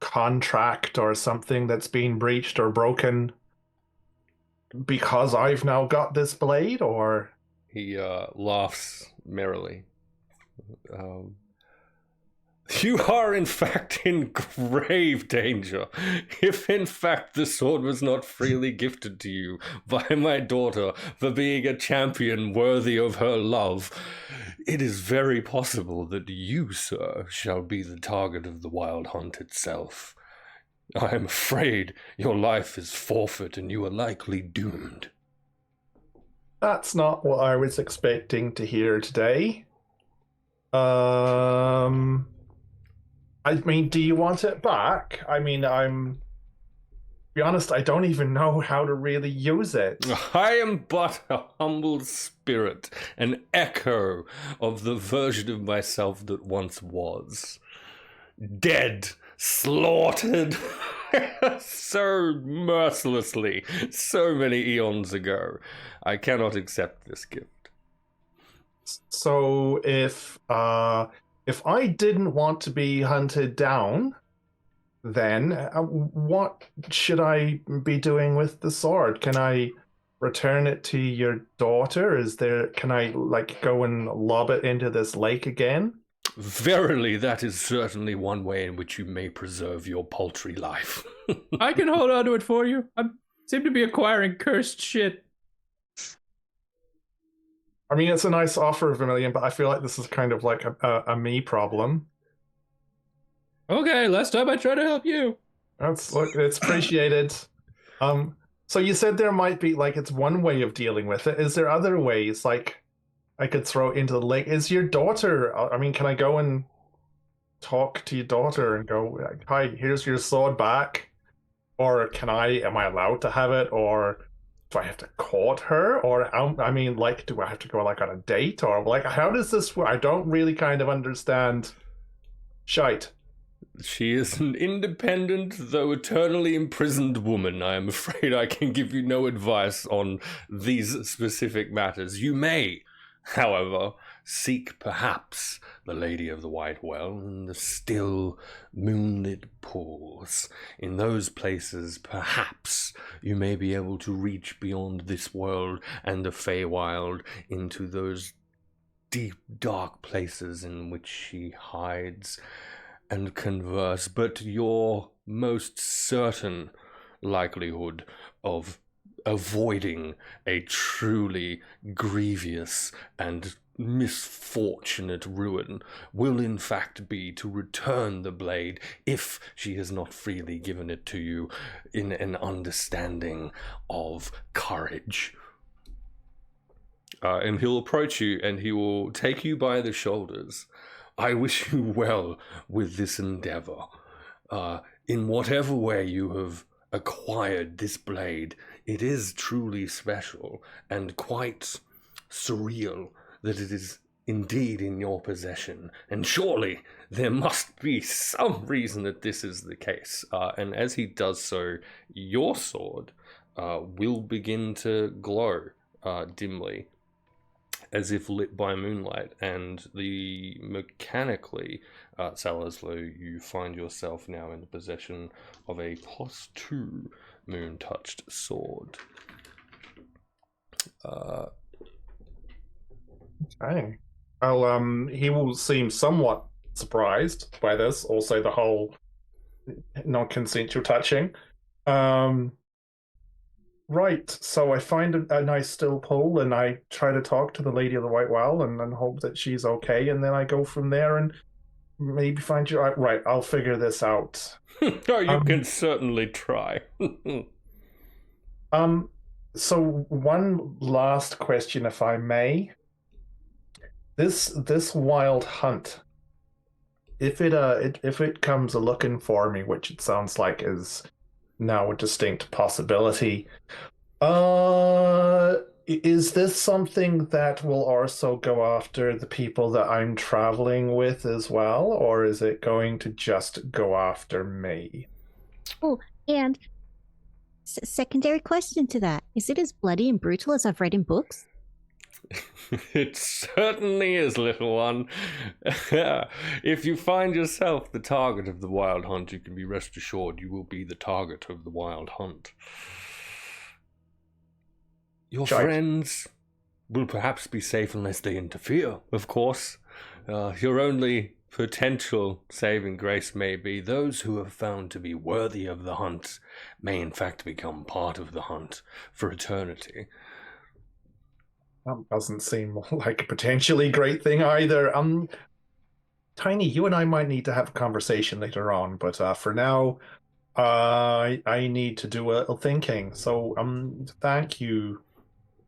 contract or something that's been breached or broken because I've now got this blade? Or He laughs merrily. You are in fact in grave danger. If in fact the sword was not freely gifted to you by my daughter for being a champion worthy of her love, it is very possible that you, sir, shall be the target of the Wild Hunt itself. I am afraid your life is forfeit and you are likely doomed. that's not what I was expecting to hear today. I mean, do you want it back? I mean, to be honest, I don't even know how to really use it. I am but a humble spirit, an echo of the version of myself that once was. Dead, slaughtered, so mercilessly, so many eons ago. I cannot accept this gift. So if I didn't want to be hunted down, then what should I be doing with the sword? Can I return it to your daughter? Can I go and lob it into this lake again? Verily, that is certainly one way in which you may preserve your paltry life. I can hold on to it for you. I seem to be acquiring cursed shit. I mean, it's a nice offer, Vermilion, but I feel like this is kind of like a me problem. Okay, last time I tried to help you. It's appreciated. So you said there might be, it's one way of dealing with it. Is there other ways, I could throw it into the lake? Is your daughter, I mean, can I go and talk to your daughter and go, hi, here's your sword back? Or am I allowed to have it? Or do I have to court her? Or, do I have to go on a date? Or how does this work? I don't really kind of understand shite. She is an independent, though eternally imprisoned woman. I am afraid I can give you no advice on these specific matters. You may, however, seek perhaps the Lady of the White Well in the still moonlit pools. In those places, perhaps, you may be able to reach beyond this world and the Feywild into those deep, dark places in which she hides and converse. But your most certain likelihood of avoiding a truly grievous and misfortunate ruin will in fact be to return the blade if she has not freely given it to you in an understanding of courage. And he'll approach you and he will take you by the shoulders. I wish you well with this endeavor. In whatever way you have acquired this blade, it is truly special and quite surreal that it is indeed in your possession. And surely there must be some reason that this is the case. And as he does so, your sword will begin to glow dimly, as if lit by moonlight, and mechanically, Salazlo, you find yourself now in the possession of a +2 moon-touched sword. Okay. He will seem somewhat surprised by this, also the whole non-consensual touching. Right, so I find a nice still pool and I try to talk to the Lady of the White Well and hope that she's okay, and then I go from there and maybe find you. Right, I'll figure this out. Oh, you can certainly try. So one last question, if I may. This wild hunt, if it comes looking for me, which it sounds like is now a distinct possibility, Is this something that will also go after the people that I'm traveling with as well, or is it going to just go after me? Oh, and secondary question to that: is it as bloody and brutal as I've read in books? It certainly is, little one. If you find yourself the target of the wild hunt, you can be rest assured you will be the target of the wild hunt. Your friends will perhaps be safe unless they interfere, of course. Your only potential saving grace may be those who are found to be worthy of the hunt may in fact become part of the hunt for eternity. That doesn't seem like a potentially great thing either. Tiny, you and I might need to have a conversation later on, but for now, I need to do a little thinking. So, thank you,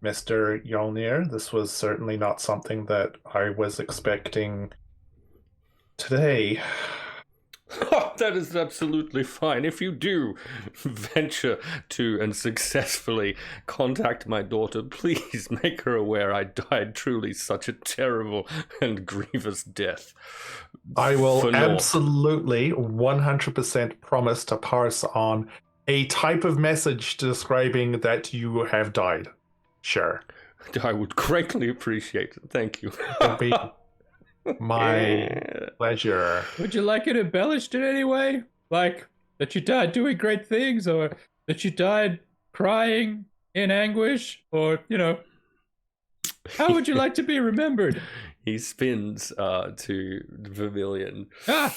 Mr. Yolnir. This was certainly not something that I was expecting today. That is absolutely fine. If you do venture to and successfully contact my daughter, please make her aware I died truly such a terrible and grievous death. I will absolutely 100% promise to pass on a type of message describing that you have died. Sure. I would greatly appreciate it. Thank you. It'd be my pleasure. Would you like it embellished in any way? Like that you died doing great things, or that you died crying in anguish, or, how would you like to be remembered? He spins to Vermilion. Ah!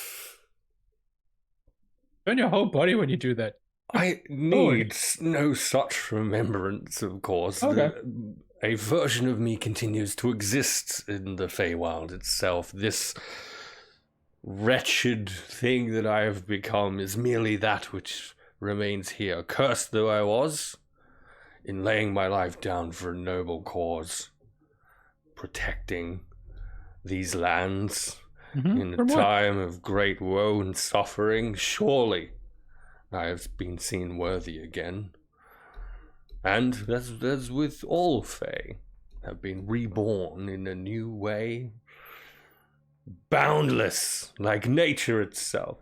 Turn your whole body when you do that. I need no such remembrance, of course. Okay. A version of me continues to exist in the Feywild itself. This wretched thing that I have become is merely that which remains here. Cursed though I was, in laying my life down for a noble cause, protecting these lands in a time of great woe and suffering, surely I have been seen worthy again. And as with all Fae, have been reborn in a new way, boundless, like nature itself.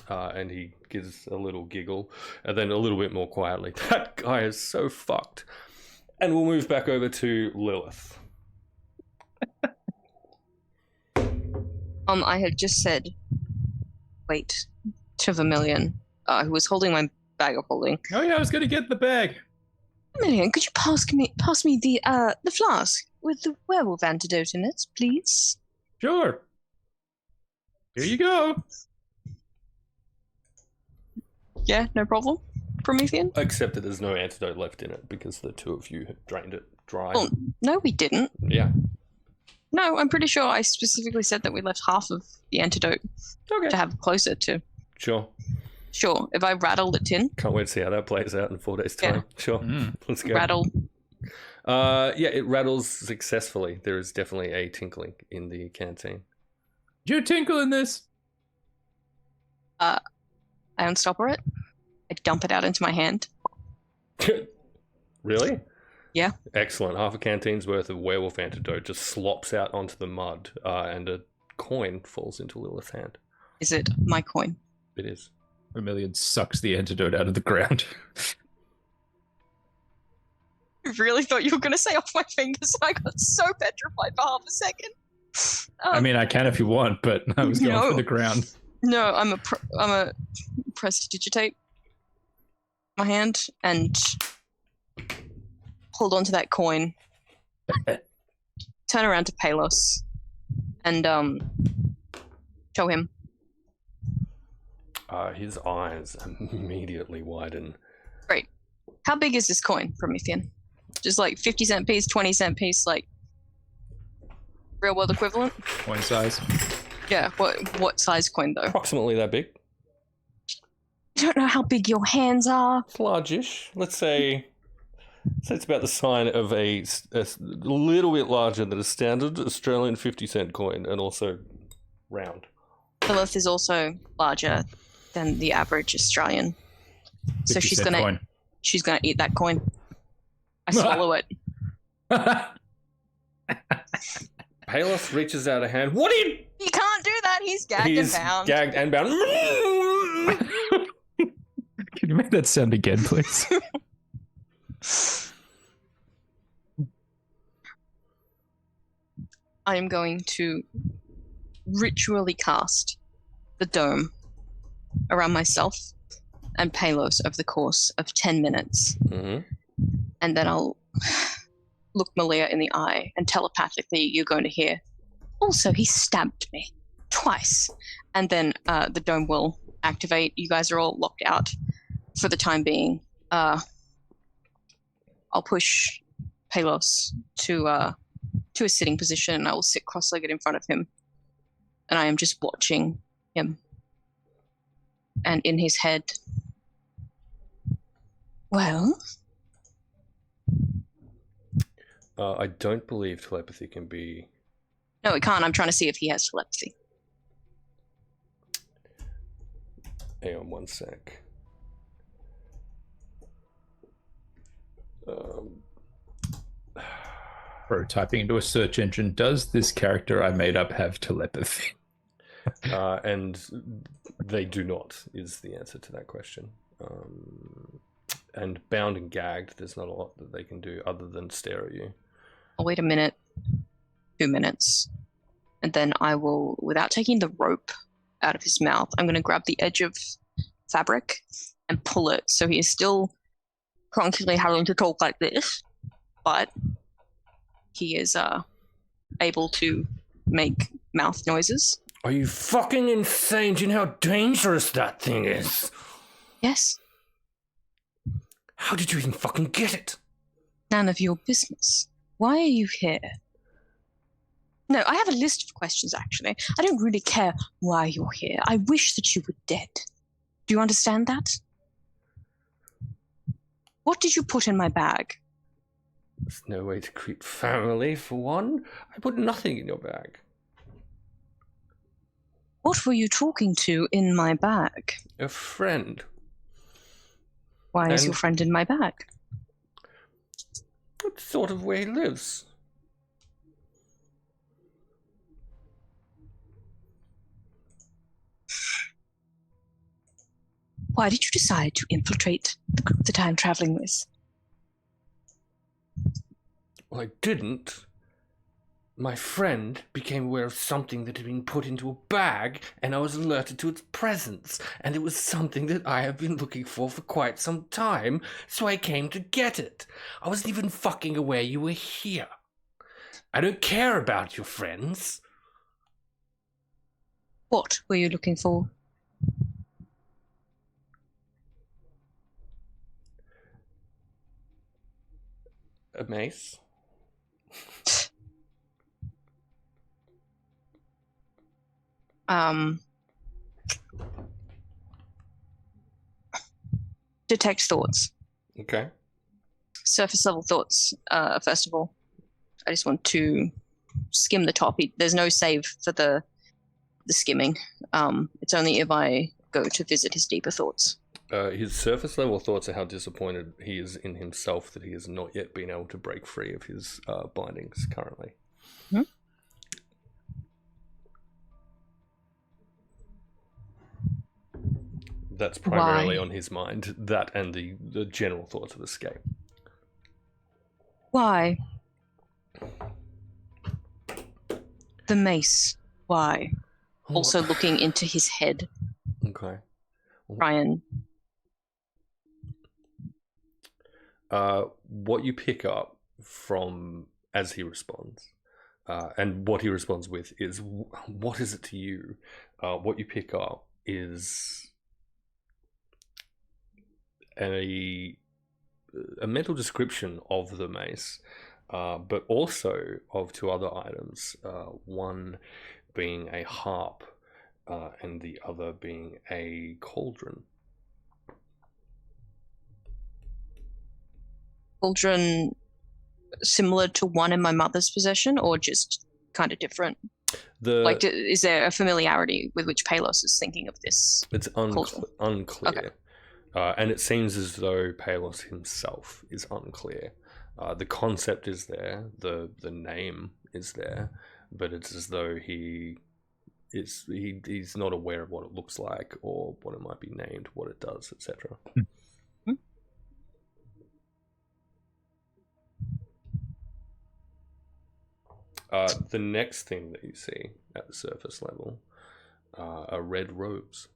And he gives a little giggle, and then a little bit more quietly, that guy is so fucked. And we'll move back over to Lilith. I had just said, wait, to Vermilion, who was holding my bag of holding. Oh yeah, I was gonna get the bag. Vermilion, could you pass me the flask with the werewolf antidote in it, please? Sure. Here you go. Yeah, no problem, Promethean. Except that there's no antidote left in it because the two of you have drained it dry. Oh, no, we didn't. Yeah. No, I'm pretty sure I specifically said that we left half of the antidote to have closer to. Sure. Sure, if I rattled a tin. Can't wait to see how that plays out in 4 days' time. Yeah. Sure. Let's go. Rattle. Yeah, it rattles successfully. There is definitely a tinkling in the canteen. Did you tinkle in this? I unstopper it. I dump it out into my hand. Really? Yeah. Excellent. Half a canteen's worth of werewolf antidote just slops out onto the mud, and a coin falls into Lilith's hand. Is it my coin? It is. Vermilion sucks the antidote out of the ground. I really thought you were going to say off my fingers. I got so petrified for half a second. I mean, I can if you want, but I was going for the ground. No, I'm a prestidigitate my hand and hold on to that coin. Turn around to Palos and show him. His eyes immediately widen. Great. How big is this coin, Promethean? Just like 50-cent piece, 20-cent piece, like real world equivalent? Coin size. Yeah. What size coin though? Approximately that big. You don't know how big your hands are. It's largish. Let's say it's about the size of a little bit larger than a standard Australian 50-cent coin, and also round. Lilith is also larger than the average Australian, so she's gonna eat that coin. I swallow it. Palos reaches out a hand. What are you? He can't do that. He's gagged He's and bound. gagged and bound. Can you make that sound again, please? I am going to ritually cast the dome around myself and Palos over the course of 10 minutes. Mhm. And then I'll look Malia in the eye and telepathically you're going to hear, also, he stabbed me twice. And then the dome will activate. You guys are all locked out for the time being. I'll push Palos to a sitting position and I will sit cross-legged in front of him. And I am just watching him. And in his head, well... I don't believe telepathy can be... No, it can't. I'm trying to see if he has telepathy. Hang on one sec. Typing into a search engine, does this character I made up have telepathy? And they do not, is the answer to that question. And bound and gagged, there's not a lot that they can do other than stare at you. I'll wait a minute, 2 minutes, and then I will, without taking the rope out of his mouth, I'm going to grab the edge of fabric and pull it. So he is still constantly having to talk like this, but he is able to make mouth noises. Are you fucking insane? Do you know how dangerous that thing is? Yes, How did you even fucking get it? none of your business. Why are you here? No, I have a list of questions, actually. I don't really care why you're here. I wish that you were dead. Do you understand that? What did you put in my bag? There's no way to greet family, for one. I put nothing in your bag. What were you talking to in my bag? A friend. Why is And- your friend in my bag? What sort of way he lives? Why did you decide to infiltrate the group that I'm traveling with? Well, I didn't. My friend became aware of something that had been put into a bag, and I was alerted to its presence. And it was something that I have been looking for quite some time, so I came to get it. I wasn't even fucking aware you were here. I don't care about your friends. What were you looking for? A mace? Detect thoughts. Okay. Surface level thoughts, first of all. I just want to skim the top. There's no save for the skimming. It's only if I go to visit his deeper thoughts. His surface level thoughts are how disappointed he is in himself that he has not yet been able to break free of his bindings currently. Hmm? That's primarily Why? on his mind, that and the general thoughts of escape. Why? The mace. Why? Also looking into his head, Okay. Ryan. What you pick up from as he responds, and what he responds with is, what is it to you? What you pick up is a mental description of the mace, but also of two other items, one being a harp and the other being a cauldron. Cauldron similar to one in my mother's possession, or just kind of different? The Is there a familiarity with which Palos is thinking of this? It's Cauldron. unclear. Okay. And it seems as though Palos himself is unclear. The concept is there, the name is there, but it's as though he's not aware of what it looks like or what it might be named, what it does, etc. The next thing that you see at the surface level are red robes.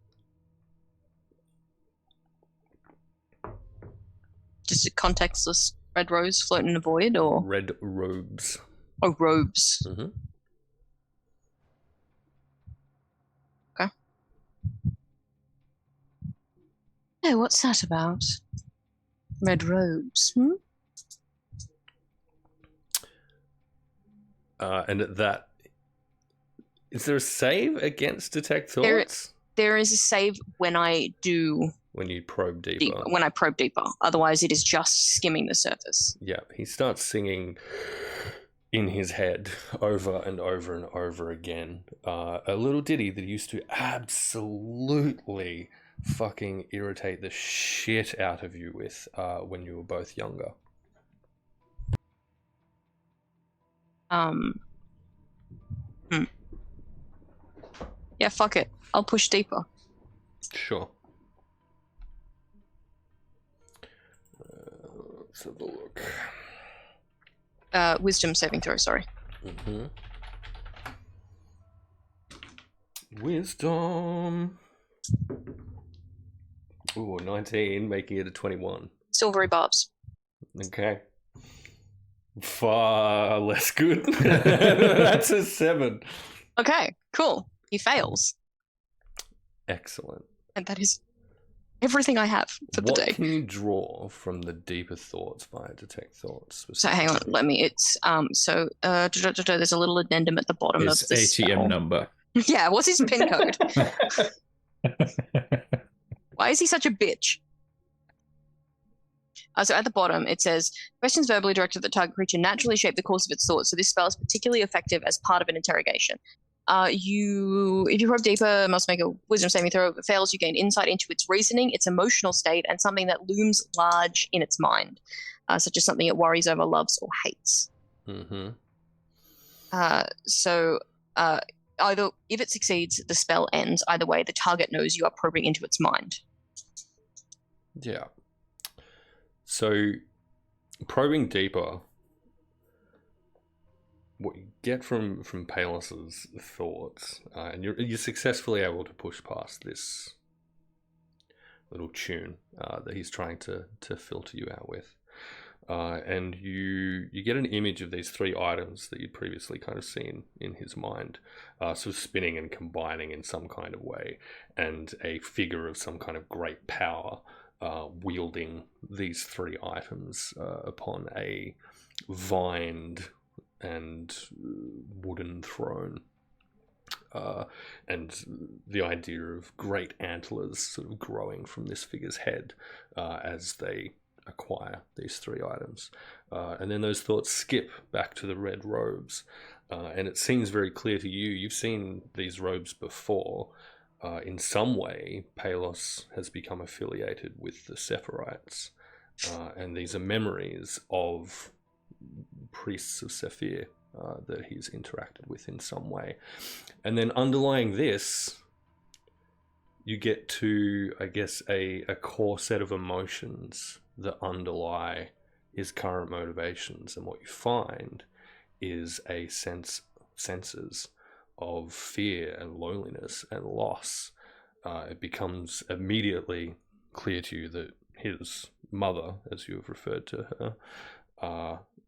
Just a contextless red rose floating in the void, or Red robes. oh, robes. Mm-hmm. Okay. Hey, what's that about? Red robes. And at that, is there a save against detect thoughts? There is a save when I do When you probe deeper. when I probe deeper. Otherwise, it is just skimming the surface. Yeah, he starts singing in his head over and over and over again a little ditty that used to absolutely fucking irritate the shit out of you with when you were both younger. Yeah, fuck it. I'll push deeper. Sure. Let's have a look. Wisdom saving throw, sorry. Mm-hmm. Wisdom. Ooh, 19, making it a 21. Silvery barbs. Okay. Far less good. That's a 7. Okay, cool. He fails. Excellent. And that is everything I have for the What day. can you draw from the deeper thoughts via detect thoughts? So hang on, let me. It's there's a little addendum at the bottom His of the ATM spell. number. Yeah, what's his pin code? Why is he such a bitch? So at the bottom it says questions verbally directed at the target creature naturally shape the course of its thoughts. So this spell is particularly effective as part of an interrogation. If you probe deeper, must make a wisdom saving throw. If it fails, you gain insight into its reasoning, its emotional state, and something that looms large in its mind, such as something it worries over, loves, or hates. Mm-hmm. Either if it succeeds, the spell ends. Either way, the target knows you are probing into its mind. Yeah. So, probing deeper, what you get from Palos's thoughts, and you're successfully able to push past this little tune that he's trying to filter you out with, and you get an image of these 3 items that you'd previously kind of seen in his mind, sort of spinning and combining in some kind of way, and a figure of some kind of great power wielding these 3 items upon a vined and wooden throne, and the idea of great antlers sort of growing from this figure's head as they acquire these 3 items, and then those thoughts skip back to the red robes, and it seems very clear to you. You've seen these robes before. In some way, Palos has become affiliated with the Sephirites, and these are memories of priests of Sephir that he's interacted with in some way. And then underlying this, you get to, I guess, a core set of emotions that underlie his current motivations. And what you find is a senses of fear and loneliness and loss. It becomes immediately clear to you that his mother, as you have referred to her,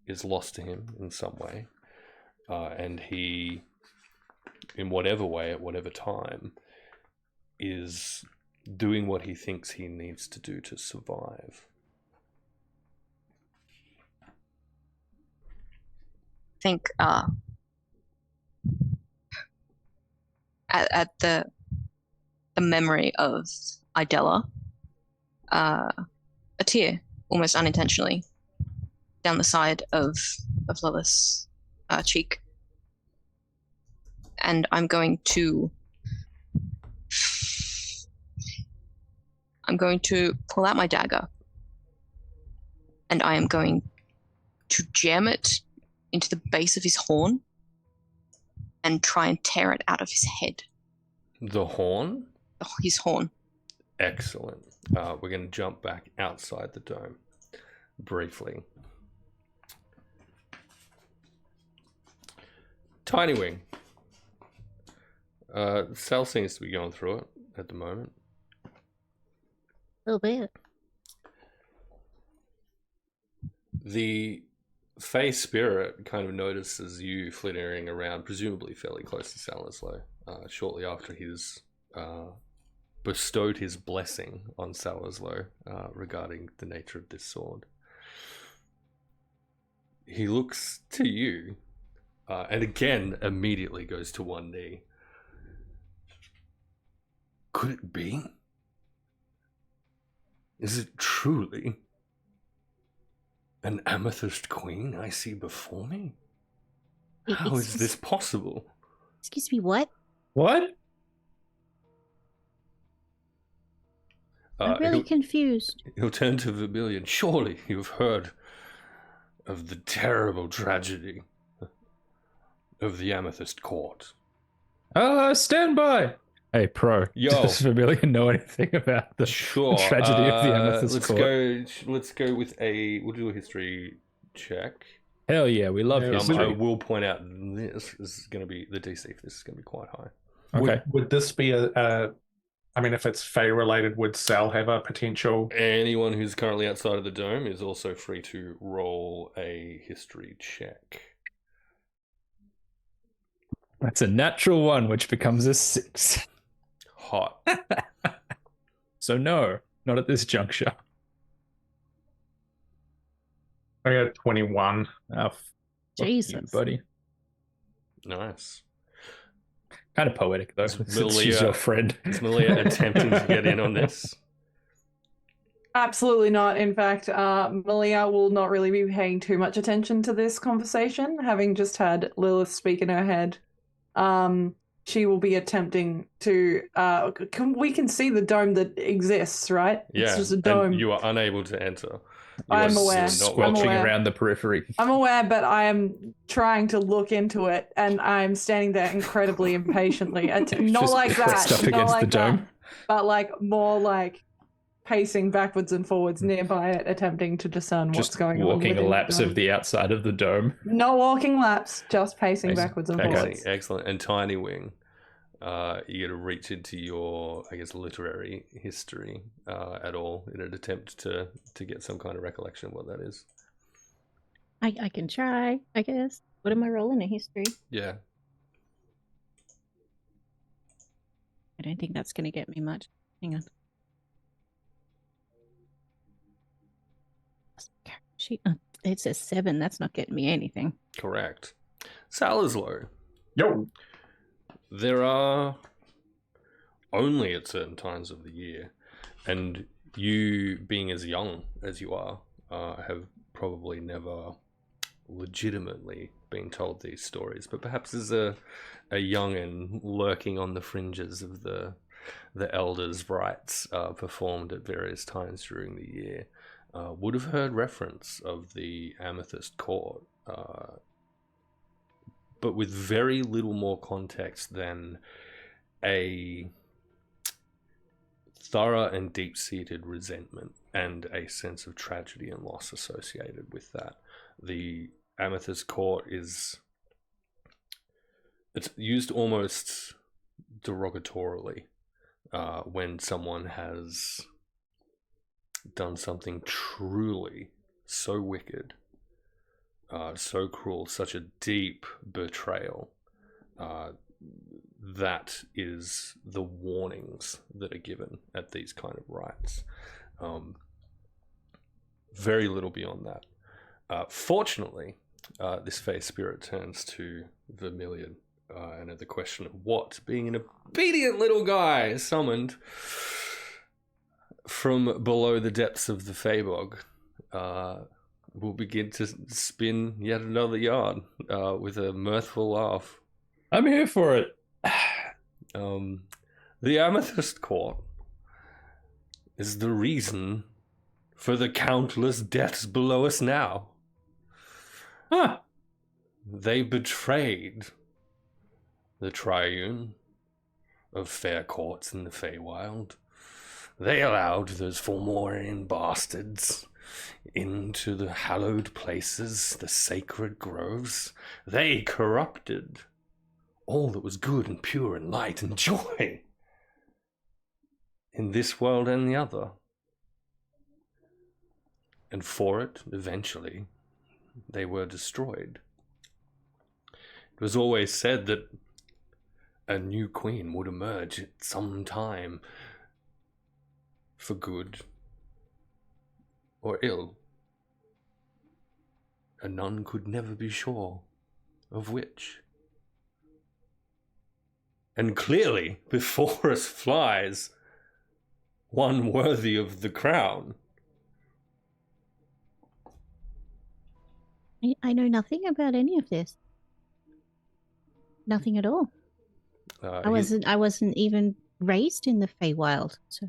is lost to him in some way, and he, in whatever way, at whatever time, is doing what he thinks he needs to do to survive. I think at the memory of Idella, a tear, almost unintentionally, down the side of Lilith's cheek. And I'm going to I'm going to pull out my dagger. And I am going to jam it into the base of his horn and try and tear it out of his head. The horn? Oh, his horn. Excellent. We're going to jump back outside the dome briefly. Tiny Wing. Sal seems to be going through it at the moment. A little bit. The Fey Spirit kind of notices you flittering around, presumably fairly close to Salazar, shortly after he's bestowed his blessing on Salazar regarding the nature of this sword. He looks to you, and again immediately goes to one knee. Could it be? Is it truly an amethyst queen I see before me? How is this possible? Excuse me, what? What? I'm really confused. He'll turn to Vermilion. Surely you've heard of the terrible tragedy of the Amethyst Court. Stand by. Hey, Pro. Yo. Does Vermilion know anything about the Sure. tragedy of the Amethyst Court? Let's go with we'll do a history check. Hell yeah, we love history. I will point out this is going to be the DC for this is going to be quite high. Okay. Would this be I mean, if it's Fey related, would Sal have a potential? Anyone who's currently outside of the dome is also free to roll a history check. That's a natural one, which becomes a 6. Hot. So no, not at this juncture. I got 21. Oh, fuck you, Jesus. buddy. Nice. Kind of poetic though. Is Since Malia- she's your friend. Is Malia attempting to get in on this? Absolutely not. In fact, Malia will not really be paying too much attention to this conversation, having just had Lilith speak in her head. She will be attempting to. We can see the dome that exists, right? Yeah. It's just a dome. And you are unable to enter. I'm You are aware. not Squelching aware. around the periphery. I'm aware, but I am trying to look into it, and I'm standing there incredibly impatiently. Not Just like that, pressed up not against like the dome. that, but like more like pacing backwards and forwards nearby it, attempting to discern what's Just going on. walking within the laps dome. of the outside of the dome. No walking laps, just pacing Pacing. backwards and Okay. forwards. Excellent. And Tiny Wing, you got to reach into your, I guess, literary history at all in an attempt to get some kind of recollection of what that is. I can try, I guess. What am I rolling? A history? Yeah. I don't think that's going to get me much. Hang on. It says 7. That's not getting me anything. Correct. Salazar, Yo. there are only at certain times of the year, and you, being as young as you are, have probably never legitimately been told these stories, but perhaps as a youngin lurking on the fringes of the elders' rites performed at various times during the year, would have heard reference of the Amethyst Court, but with very little more context than a thorough and deep-seated resentment and a sense of tragedy and loss associated with that. The Amethyst Court it's used almost derogatorily when someone has done something truly so wicked, so cruel, such a deep betrayal. That is the warnings that are given at these kind of rites. Very little beyond that. Fortunately, this Fey Spirit turns to Vermilion, and at the question of what, being an obedient little guy, is summoned from below the depths of the Feybog, will begin to spin yet another yard with a mirthful laugh. I'm here for it. The Amethyst Court is the reason for the countless deaths below us now. Huh. They betrayed the Triune of fair courts in the Feywild. They allowed those Fomorian bastards into the hallowed places, the sacred groves. They corrupted all that was good and pure and light and joy in this world and the other. And for it, eventually, they were destroyed. It was always said that a new queen would emerge at some time, for good or ill, and none could never be sure of which. And clearly, before us flies one worthy of the crown. I know nothing about any of this. Nothing at all. I wasn't even raised in the Feywild, so.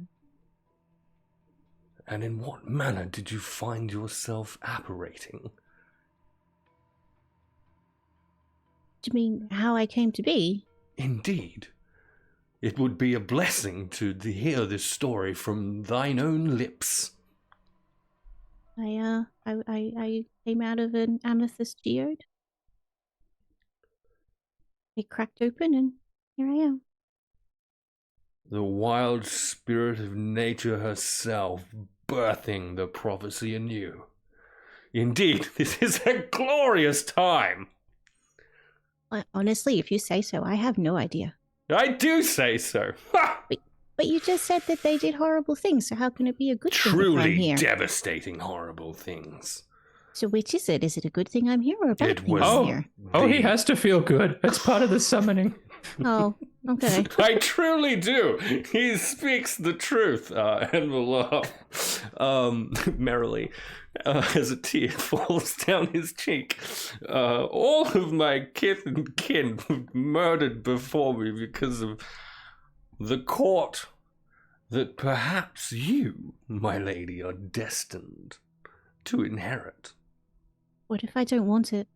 And in what manner did you find yourself apparating? Do you mean how I came to be? Indeed. It would be a blessing to hear this story from thine own lips. I came out of an amethyst geode. It cracked open and here I am. The wild spirit of nature herself birthing the prophecy anew. Indeed, this is a glorious time. Honestly, if you say so, I have no idea. I do say so. Ha! But you just said that they did horrible things, so how can it be a good thing if I'm Truly here? devastating, horrible things. So which is it? Is it a good thing I'm here or a bad It thing was- I'm Oh. here? Oh, he has to feel good. That's part of the summoning. Oh, okay. I truly do. He speaks the truth, and will laugh merrily as a tear falls down his cheek. All of my kith and kin were murdered before me because of the court that perhaps you, my lady, are destined to inherit. What if I don't want it?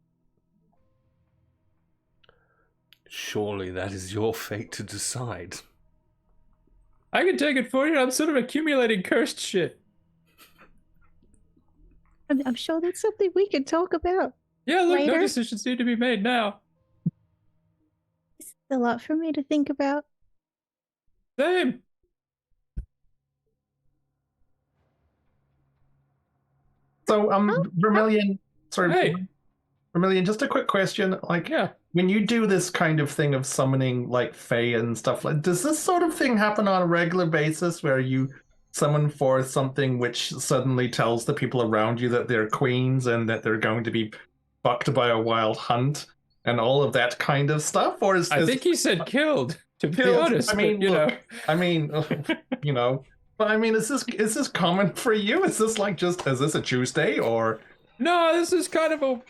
Surely that is your fate to decide. I can take it for you. I'm sort of accumulating cursed shit. I'm sure that's something we can talk about. Yeah, look, no Later. decisions need to be made now. It's a lot for me to think about. Same. So, Vermilion, sorry, Hey. Vermilion, just a quick question. Like, Yeah. when you do this kind of thing of summoning, like, Fae and stuff, like, does this sort of thing happen on a regular basis where you summon forth something which suddenly tells the people around you that they're queens and that they're going to be fucked by a wild hunt and all of that kind of stuff? Or is I think he said killed, to be Killed. honest. I mean, but, you look, know. I mean, you know, but I mean, is this common for you? Is this like is this a Tuesday or? No, this is kind of a...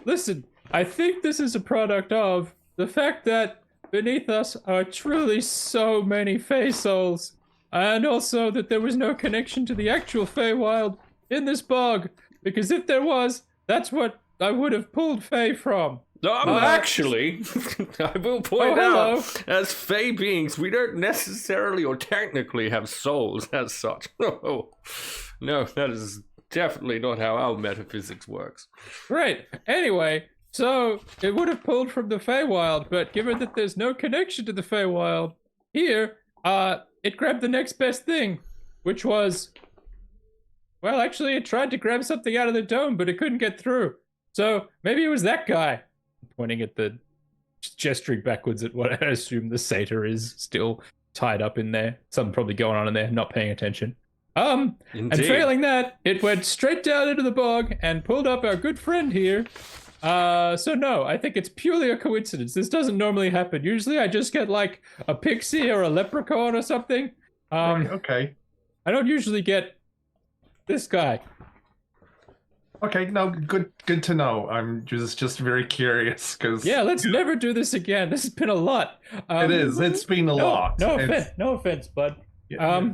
Listen, I think this is a product of the fact that beneath us are truly so many Fey souls, and also that there was no connection to the actual Feywild in this bog, because if there was, that's what I would have pulled Fey from. Actually, I will point hello. out, as Fey beings, we don't necessarily or technically have souls as such. No, that is definitely not how our metaphysics works. Right. Anyway, so it would have pulled from the Feywild, but given that there's no connection to the Feywild, here, it grabbed the next best thing, which was... Well, actually, it tried to grab something out of the dome, but it couldn't get through. So maybe it was that guy. Pointing at the... gesturing backwards at what I assume the satyr is still tied up in there. Something probably going on in there, not paying attention. And Indeed. failing that, it went straight down into the bog and pulled up our good friend here. So no, I think it's purely a coincidence. This doesn't normally happen. Usually I just get like a pixie or a leprechaun or something. Right, okay. I don't usually get this guy. Okay, no, good to know. I'm just very curious because Yeah, let's never do this again. This has been a lot. it is. It's been a lot. No It's- offense, no offense, bud. yeah,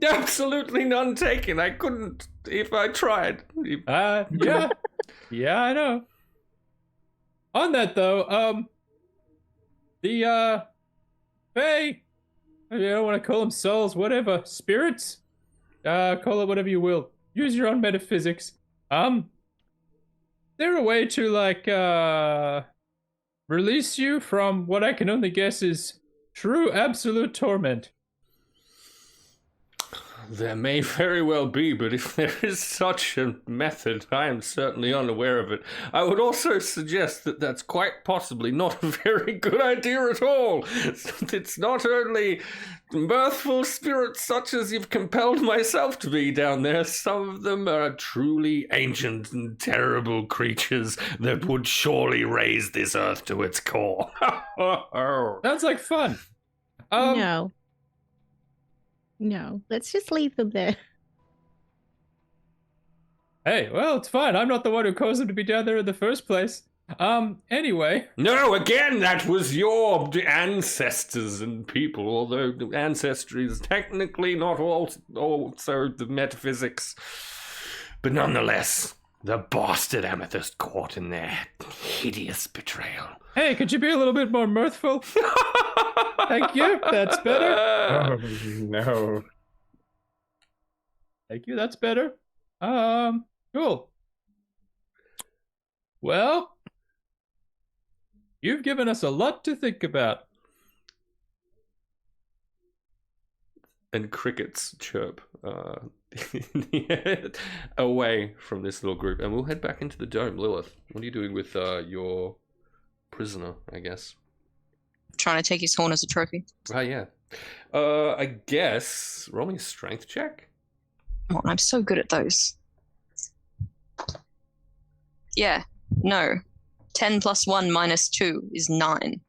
Absolutely none taken. I couldn't if I tried. Yeah. Yeah, I know. On that though, the Fae, I don't want to call them souls, whatever, spirits, call it whatever you will. Use your own metaphysics. There a way to like release you from what I can only guess is true absolute torment? There may very well be, but if there is such a method, I am certainly unaware of it. I would also suggest that that's quite possibly not a very good idea at all. It's not only mirthful spirits such as you've compelled myself to be down there, some of them are truly ancient and terrible creatures that would surely raise this earth to its core. Sounds like fun. No, let's just leave them there. Hey, well, it's fine. I'm not the one who caused them to be down there in the first place. Anyway. No, again, that was your ancestors and people, although the ancestry is technically not also the metaphysics. But nonetheless, the bastard Amethyst caught in their hideous betrayal. Hey, could you be a little bit more mirthful? Thank you, that's better. Oh, no. Thank you, that's better. Cool. Well, you've given us a lot to think about. And crickets chirp away from this little group. And we'll head back into the dome. Lilith, what are you doing with your prisoner, I guess? Trying to take his horn as a trophy. Ah, yeah. I guess roll me a strength check. Come on, I'm so good at those. Yeah, no. 10 plus 1 minus 2 is 9.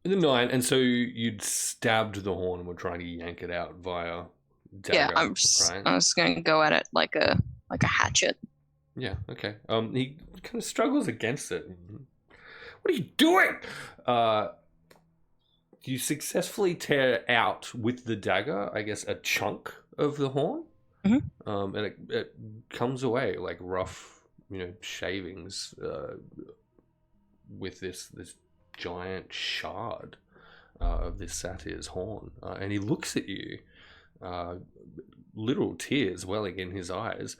The 9, and so you'd stabbed the horn and were trying to yank it out via dagger, Yeah, I right? was going to go at it like a hatchet. Yeah, okay. He kind of struggles against it. What are you doing? You successfully tear out with the dagger, I guess, a chunk of the horn. Mm-hmm. And it comes away like rough, shavings with this giant shard of this satyr's horn. And he looks at you, literal tears welling in his eyes.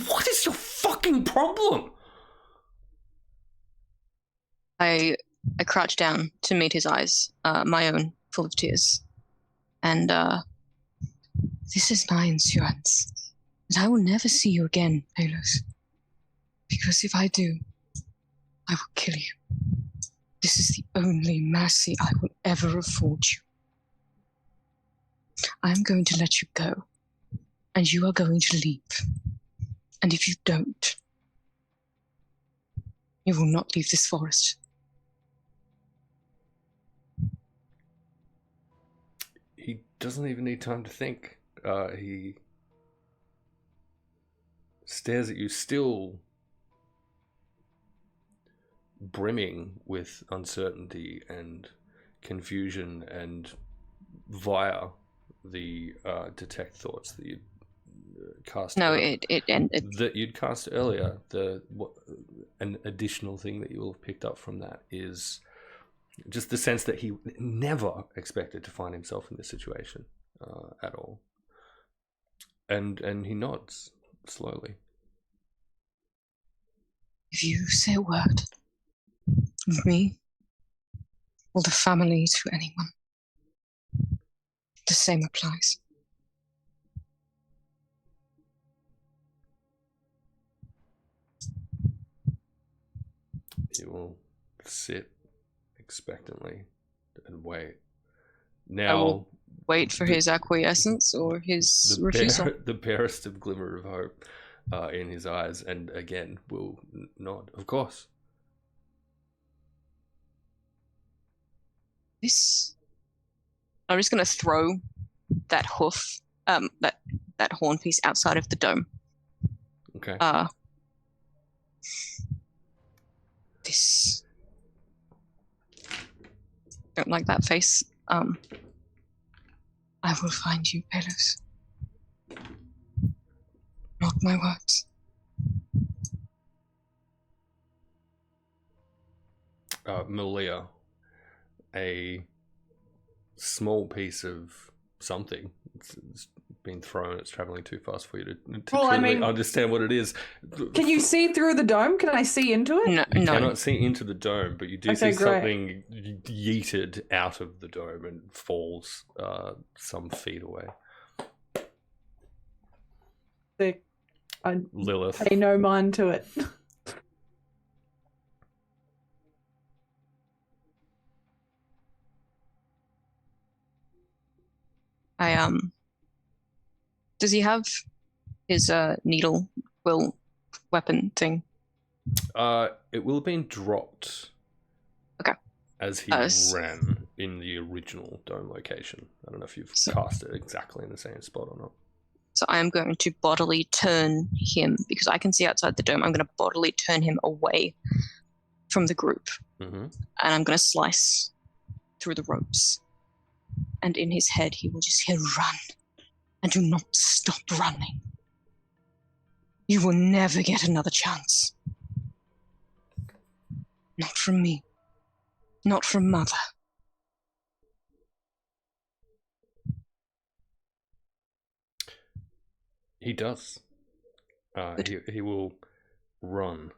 What is your fucking problem? I crouch down to meet his eyes, my own, full of tears. And this is my insurance. That I will never see you again, Palos. Because if I do, I will kill you. This is the only mercy I will ever afford you. I am going to let you go, and you are going to leave. And if you don't, you will not leave this forest. He doesn't even need time to think. He stares at you, still brimming with uncertainty and confusion, and via the detect thoughts that you'd cast. No, it ended. That you'd cast earlier. An additional thing that you'll have picked up from that is just the sense that he never expected to find himself in this situation at all. And he nods slowly. If you say a word of me or the family to anyone, the same applies. He will sit expectantly and wait. Now, wait for his acquiescence or his refusal. The barest of glimmer of hope in his eyes, and again will nod. Of course. I'm just going to throw that hoof, that horn piece outside of the dome. Okay. Don't like that face. I will find you, Pelos. Not my words. Malia, a small piece of something. It's been thrown. It's traveling too fast for you to Well, I truly mean- understand what it is. Can you see through the dome? Can I see into it? No, You no. cannot see into the dome, but you do Okay, see great. something yeeted out of the dome and falls some feet away. Sick. I Lilith. pay no mind to it. Does he have his needle quill weapon thing? It will have been dropped. Okay. As he As- ran in the original dome location. I don't know if you've So- cast it exactly in the same spot or not. So I am going to bodily turn him, because I can see outside the dome, I'm going to bodily turn him away from the group. Mm-hmm. And I'm going to slice through the ropes. And in his head, he will just hear, run. And do not stop running. You will never get another chance. Not from me. Not from Mother. He does. He will run.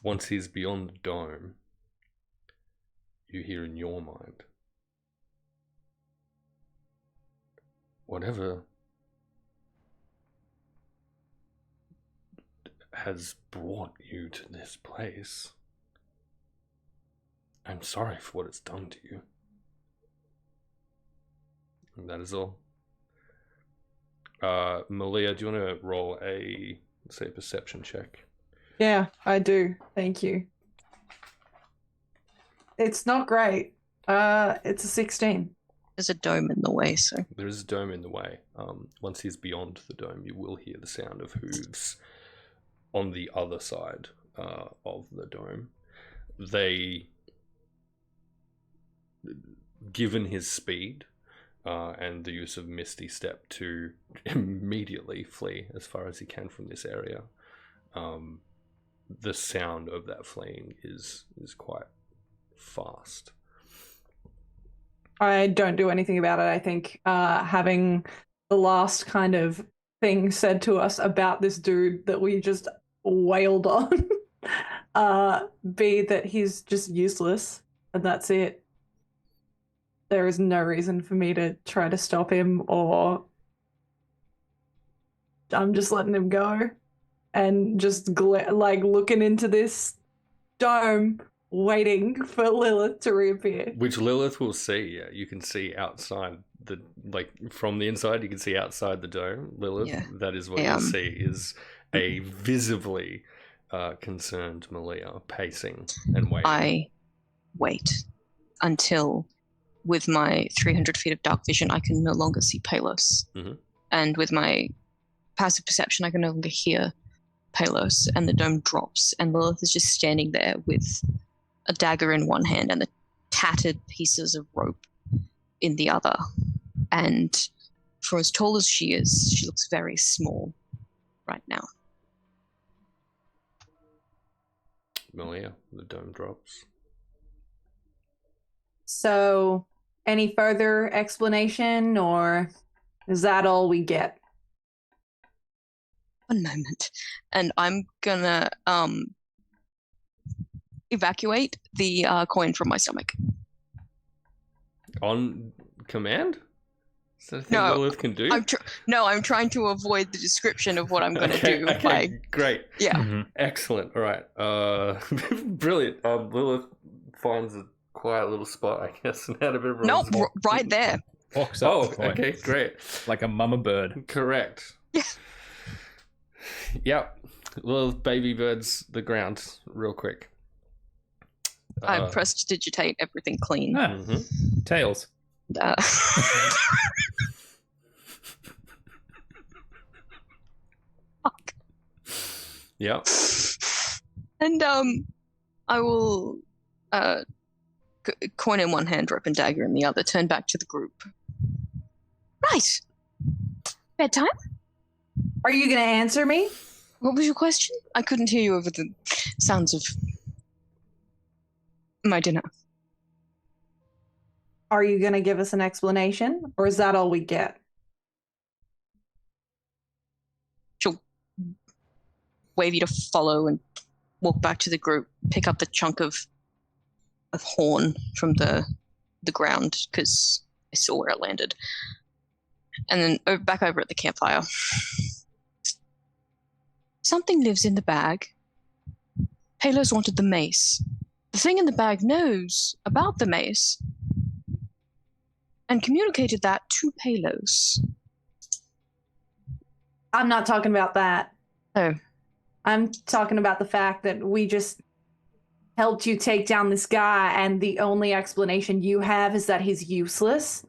Once he's beyond the dome, you hear in your mind, whatever has brought you to this place, I'm sorry for what it's done to you. And that is all. Malia, do you want to roll a, say, perception check? Yeah, I do. Thank you. It's not great. It's a 16. There's a dome in the way, so There is a dome in the way. Once he's beyond the dome, you will hear the sound of hooves on the other side of the dome. They, given his speed and the use of Misty Step to immediately flee as far as he can from this area, the sound of that fleeing is quite fast. I don't do anything about it. I think having the last kind of thing said to us about this dude that we just wailed on be that he's just useless and that's it. There is no reason for me to try to stop him, or I'm just letting him go and just like looking into this dome waiting for Lilith to reappear. Which Lilith will see. Yeah, you can see outside the, like, from the inside, you can see outside the dome. Lilith, Yeah. that is what you'll see, is a visibly concerned Malia pacing and waiting. I wait until, with my 300 feet of dark vision, I can no longer see Palos. Mhm. And with my passive perception, I can no longer hear Palos, and the dome drops, and Lilith is just standing there with a dagger in one hand and the tattered pieces of rope in the other. And for as tall as she is, she looks very small right now. Malia, the dome drops. So, any further explanation, or is that all we get? One moment. And I'm gonna evacuate the coin from my stomach. On command? Is that a thing No, Lilith can do? I'm trying to avoid the description of what I'm gonna do. Okay, By great. yeah. Mhm. Excellent. All right. Brilliant. Lilith finds a quiet little spot, I guess, and out of everyone's... Nope, right there. Walks up Oh, the coin okay, great. like a mama bird. Correct. Yeah. Yep. Little baby birds the ground real quick. I prestidigitate everything clean. Ah, Mhm. tails. Uh, Yep. and I will go coin in one hand, rope and dagger in the other, turn back to the group. Right. Bedtime? Are you going to answer me? What was your question? I couldn't hear you over the sounds of my dinner. Are you going to give us an explanation, or is that all we get? She'll wave you to follow and walk back to the group, pick up the chunk of horn from the ground, because I saw where it landed. And then back over at the campfire. Something lives in the bag. Palos wanted the mace. The thing in the bag knows about the mace and communicated that to Palos. I'm not talking about that. Oh. I'm talking about the fact that we just helped you take down this guy, and the only explanation you have is that he's useless.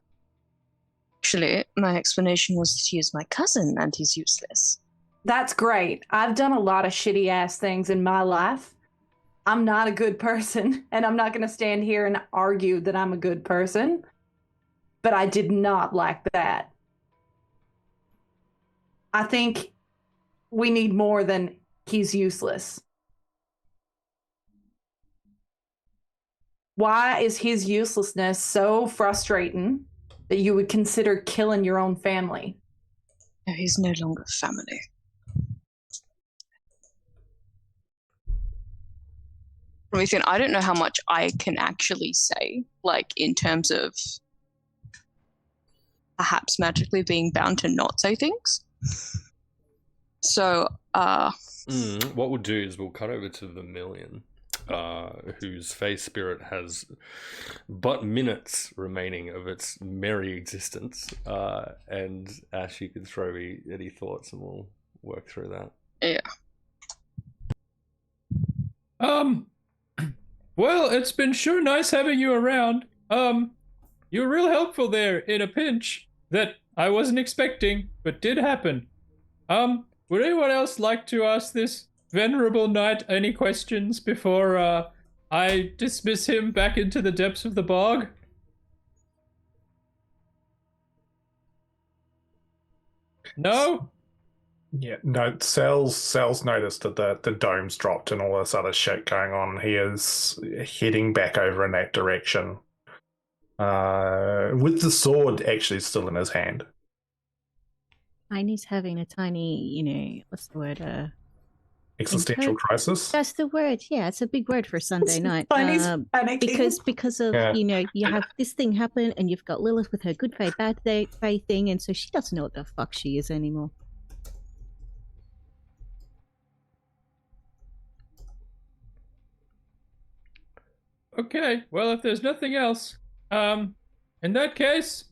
Actually, my explanation was that he is my cousin and he's useless. That's great. I've done a lot of shitty ass things in my life. I'm not a good person, and I'm not going to stand here and argue that I'm a good person. But I did not like that. I think we need more than he's useless. Why is his uselessness so frustrating that you would consider killing your own family? No, he's no longer family. Promethean, I don't know how much I can actually say, like, in terms of perhaps magically being bound to not say things. So, What we'll do is we'll cut over to Vermilion, whose face spirit has but minutes remaining of its merry existence. And Ash, you can throw me any thoughts and we'll work through that. yeah. Well, it's been sure nice having you around. You were real helpful there in a pinch that I wasn't expecting, but did happen. Would anyone else like to ask this venerable knight any questions before I dismiss him back into the depths of the bog? No? Yeah, no, Sal's noticed that the dome's dropped and all this other shit going on. He is heading back over in that direction. With the sword actually still in his hand. Tiny's having a tiny, what's the word? Existential crisis? That's the word. Yeah, it's a big word for Sunday night. Tiny's panicking. Because of, you have this thing happen and you've got Lilith with her good fae, bad fae thing, and so she doesn't know what the fuck she is anymore. Okay, well, if there's nothing else, in that case,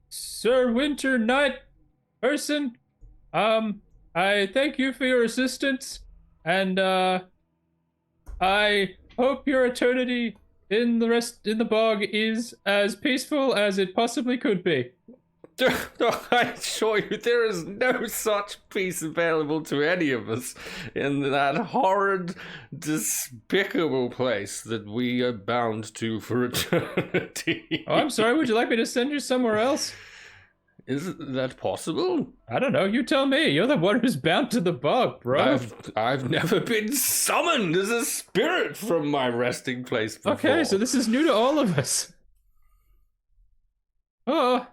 Sir Winter Knight person, I thank you for your assistance, and I hope your eternity in the bog is as peaceful as it possibly could be. I assure you, there is no such peace available to any of us in that horrid, despicable place that we are bound to for eternity. Oh, I'm sorry, would you like me to send you somewhere else? Is that possible? I don't know, you tell me. You're the one who's bound to the bog, bro. I've never been summoned as a spirit from my resting place before. Okay, so this is new to all of us. Oh.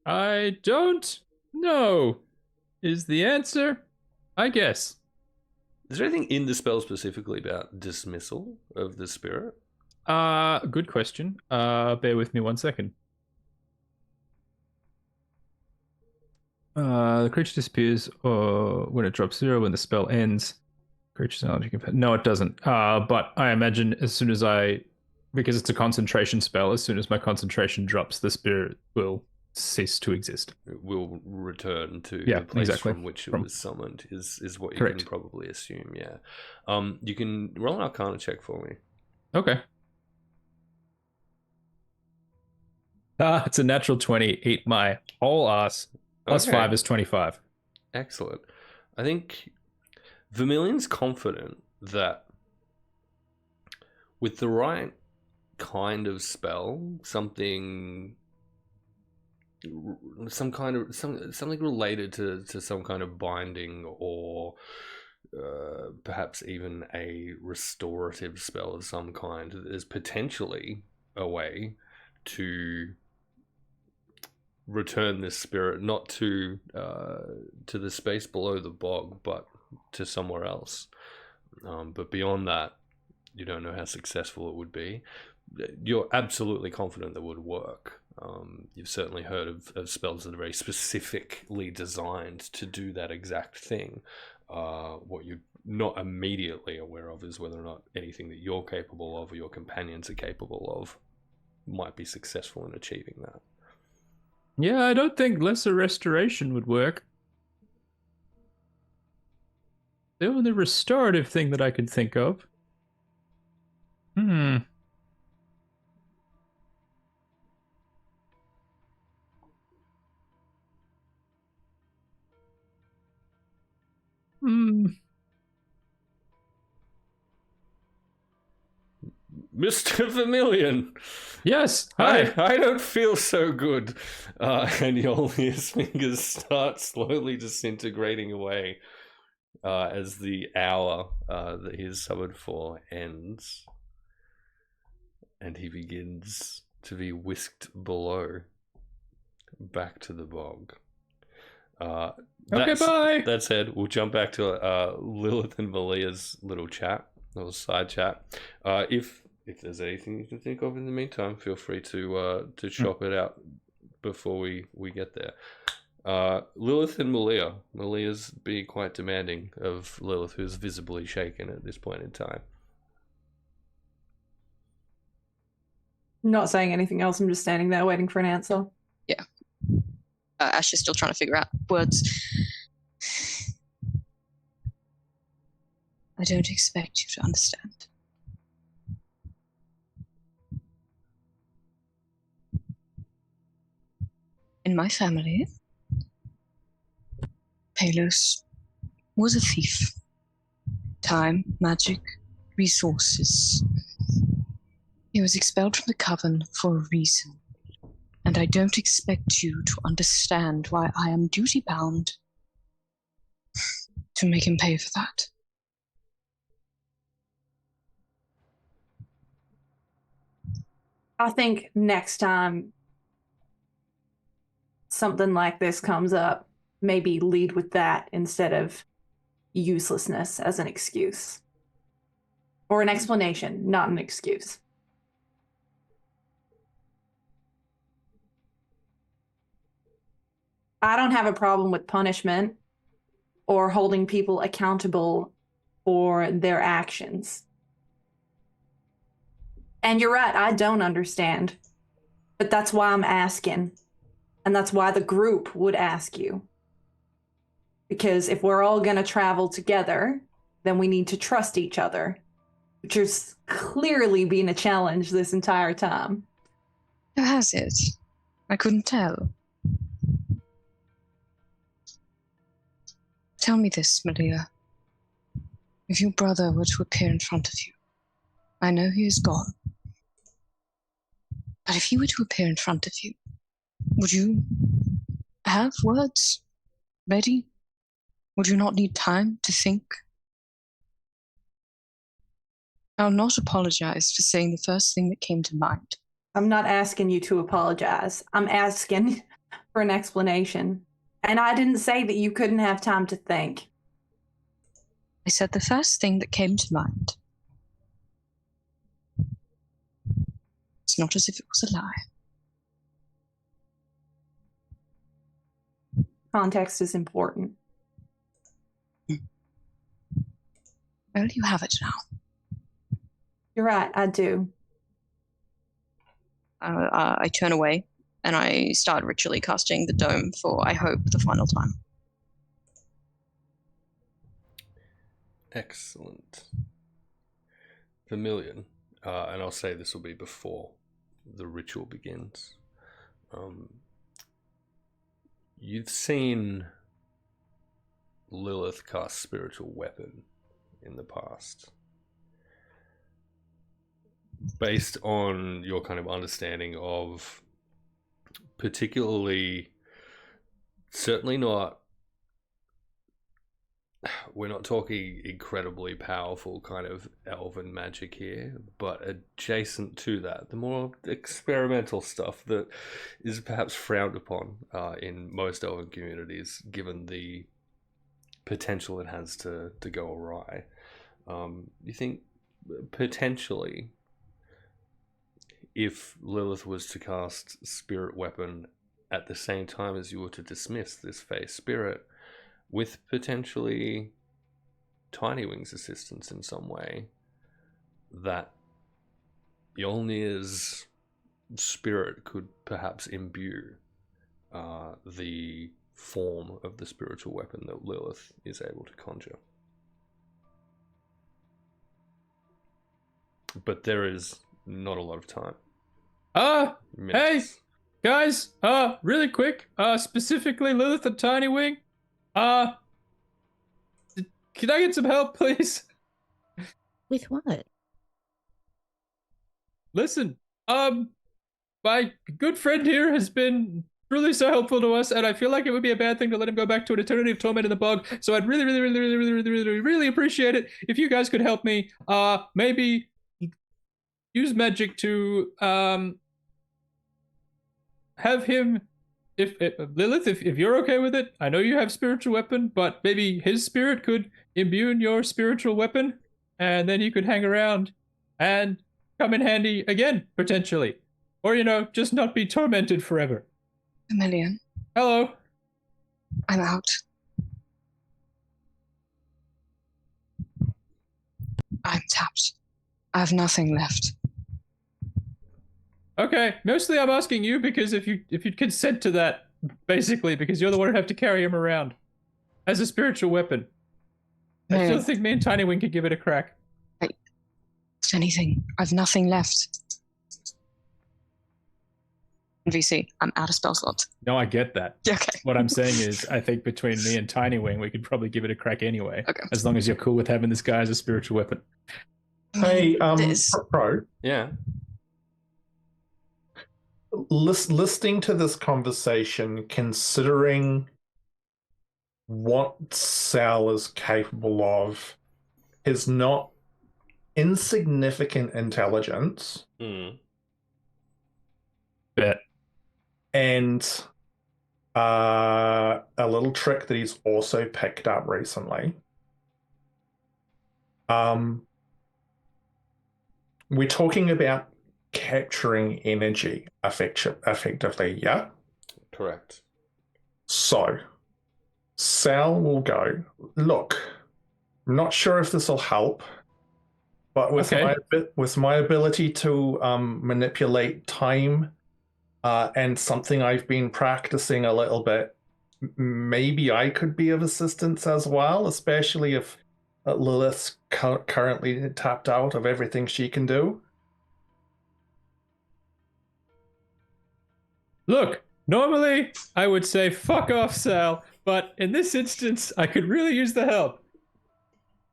I don't know, is the answer, I guess. Is there anything in the spell specifically about dismissal of the spirit? Good question. Bear with me 1 second. The creature disappears when it drops 0, when the spell ends. Creature's knowledge can... No, it doesn't. But I imagine as soon as because it's a concentration spell, as soon as my concentration drops, the spirit will cease to exist. It will return to Yeah, the place exactly. from which it was summoned, is what you Correct. can probably assume, yeah. You can roll an Arcana check for me. Okay. It's a natural 20. Eat my whole ass. Plus Okay. 5 is 25. Excellent. I think Vermilion's confident that with the right kind of spell, something related to some kind of binding, or perhaps even a restorative spell of some kind, is potentially a way to return this spirit not to the space below the bog, but to somewhere else. But beyond that, you don't know how successful it would be. You're absolutely confident that it would work. You've certainly heard of spells that are very specifically designed to do that exact thing. What you're not immediately aware of is whether or not anything that you're capable of or your companions are capable of might be successful in achieving that. Yeah, I don't think lesser restoration would work. The only restorative thing that I could think of. Hmm. Mr. Vermilion. Yes. Hi. I don't feel so good. And Yolia's fingers start slowly disintegrating away as the hour that he is summoned for ends. And he begins to be whisked below, back to the bog. Okay, bye. That said, we'll jump back to Lilith and Malia's little chat, little side chat. If there's anything you can think of in the meantime, feel free to shop it out before we get there. Lilith and Malia. Malia's being quite demanding of Lilith, who's visibly shaken at this point in time. Not saying anything else. I'm just standing there waiting for an answer. Yeah. Ash is still trying to figure out words. I don't expect you to understand. In my family, Palos was a thief. Time, magic, resources. He was expelled from the Coven for a reason, and I don't expect you to understand why I am duty-bound to make him pay for that. I think next time something like this comes up, maybe lead with that instead of uselessness as an excuse. Or an explanation, not an excuse. I don't have a problem with punishment or holding people accountable for their actions. And you're right, I don't understand. But that's why I'm asking. And that's why the group would ask you. Because if we're all going to travel together, then we need to trust each other, which has clearly been a challenge this entire time. How has it? I couldn't tell. Tell me this, Malia. If your brother were to appear in front of you, I know he is gone, but if he were to appear in front of you, would you have words ready? Would you not need time to think? I'll not apologize for saying the first thing that came to mind. I'm not asking you to apologize. I'm asking for an explanation. And I didn't say that you couldn't have time to think. I said the first thing that came to mind. It's not as if it was a lie. Context is important. Well, you have it now. You're right, I do. I turn away and I start ritually casting the dome for, I hope, the final time. Excellent. Vermilion, and I'll say this will be before the ritual begins. You've seen Lilith cast spiritual weapon in the past? Based on your kind of understanding of, particularly, certainly not, we're not talking incredibly powerful kind of elven magic here, but adjacent to that, the more experimental stuff that is perhaps frowned upon in most elven communities, given the potential it has to go awry. You think potentially, if Lilith was to cast Spirit Weapon at the same time as you were to dismiss this Fey Spirit, with potentially Tiny Wing's assistance in some way, that Yolnir's spirit could perhaps imbue the form of the spiritual weapon that Lilith is able to conjure. But there is not a lot of time. Hey, Minutes. guys, really quick, specifically Lilith and Tiny Wing, can I get some help, please? With what? Listen, my good friend here has been really so helpful to us, and I feel like it would be a bad thing to let him go back to an eternity of torment in the bog. So I'd really appreciate it if you guys could help me. Maybe use magic to have him. If Lilith, if you're okay with it, I know you have spiritual weapon, but maybe his spirit could imbue your spiritual weapon, and then you could hang around and come in handy again, potentially. Or, just not be tormented forever. Emilian, Hello. I'm out. I'm tapped. I have nothing left. Okay, mostly I'm asking you because if you'd consent to that, basically, because you're the one who'd have to carry him around as a spiritual weapon. I still think me and Tiny Wing could give it a crack. If anything, I've nothing left. VC, I'm out of spell slots. No, I get that. Okay. What I'm saying is, I think between me and Tiny Wing, we could probably give it a crack anyway. Okay. As long as you're cool with having this guy as a spiritual weapon. Hey, This. Pro, Yeah. listening to this conversation, considering what Sal is capable of, his not insignificant intelligence, Bet. and a little trick that he's also picked up recently. We're talking about capturing energy effectively, yeah? Correct. So, Sal will go, look, I'm not sure if this will help, but with my ability to manipulate time and something I've been practicing a little bit, maybe I could be of assistance as well, especially if Lilith's currently tapped out of everything she can do. Look, normally I would say fuck off, Sal, but in this instance, I could really use the help.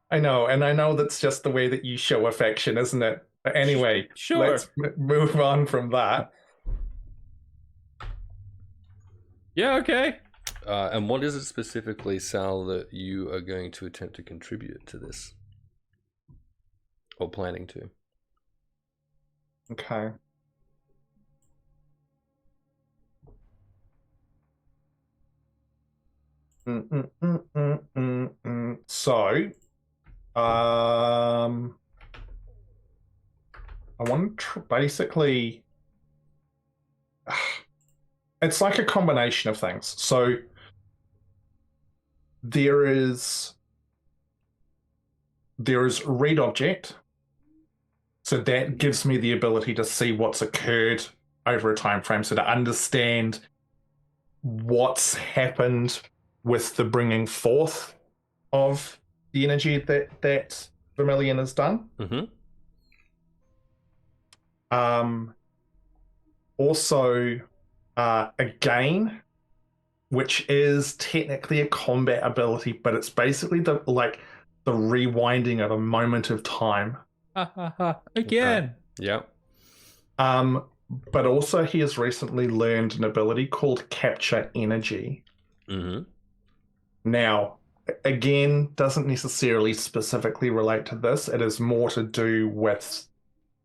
I know, and I know that's just the way that you show affection, isn't it? But anyway, Sure. let's move on from that. Yeah, okay. And what is it specifically, Sal, that you are going to attempt to contribute to this? Or planning to? Okay. So, I want to basically, it's like a combination of things. So there is read object. So that gives me the ability to see what's occurred over a time frame, so to understand what's happened with the bringing forth of the energy that Vermilion has done. Also, again, which is technically a combat ability, but it's basically the rewinding of a moment of time. Again. Yep. But also he has recently learned an ability called Capture Energy. Mm-hmm. Now, again, doesn't necessarily specifically relate to this. It is more to do with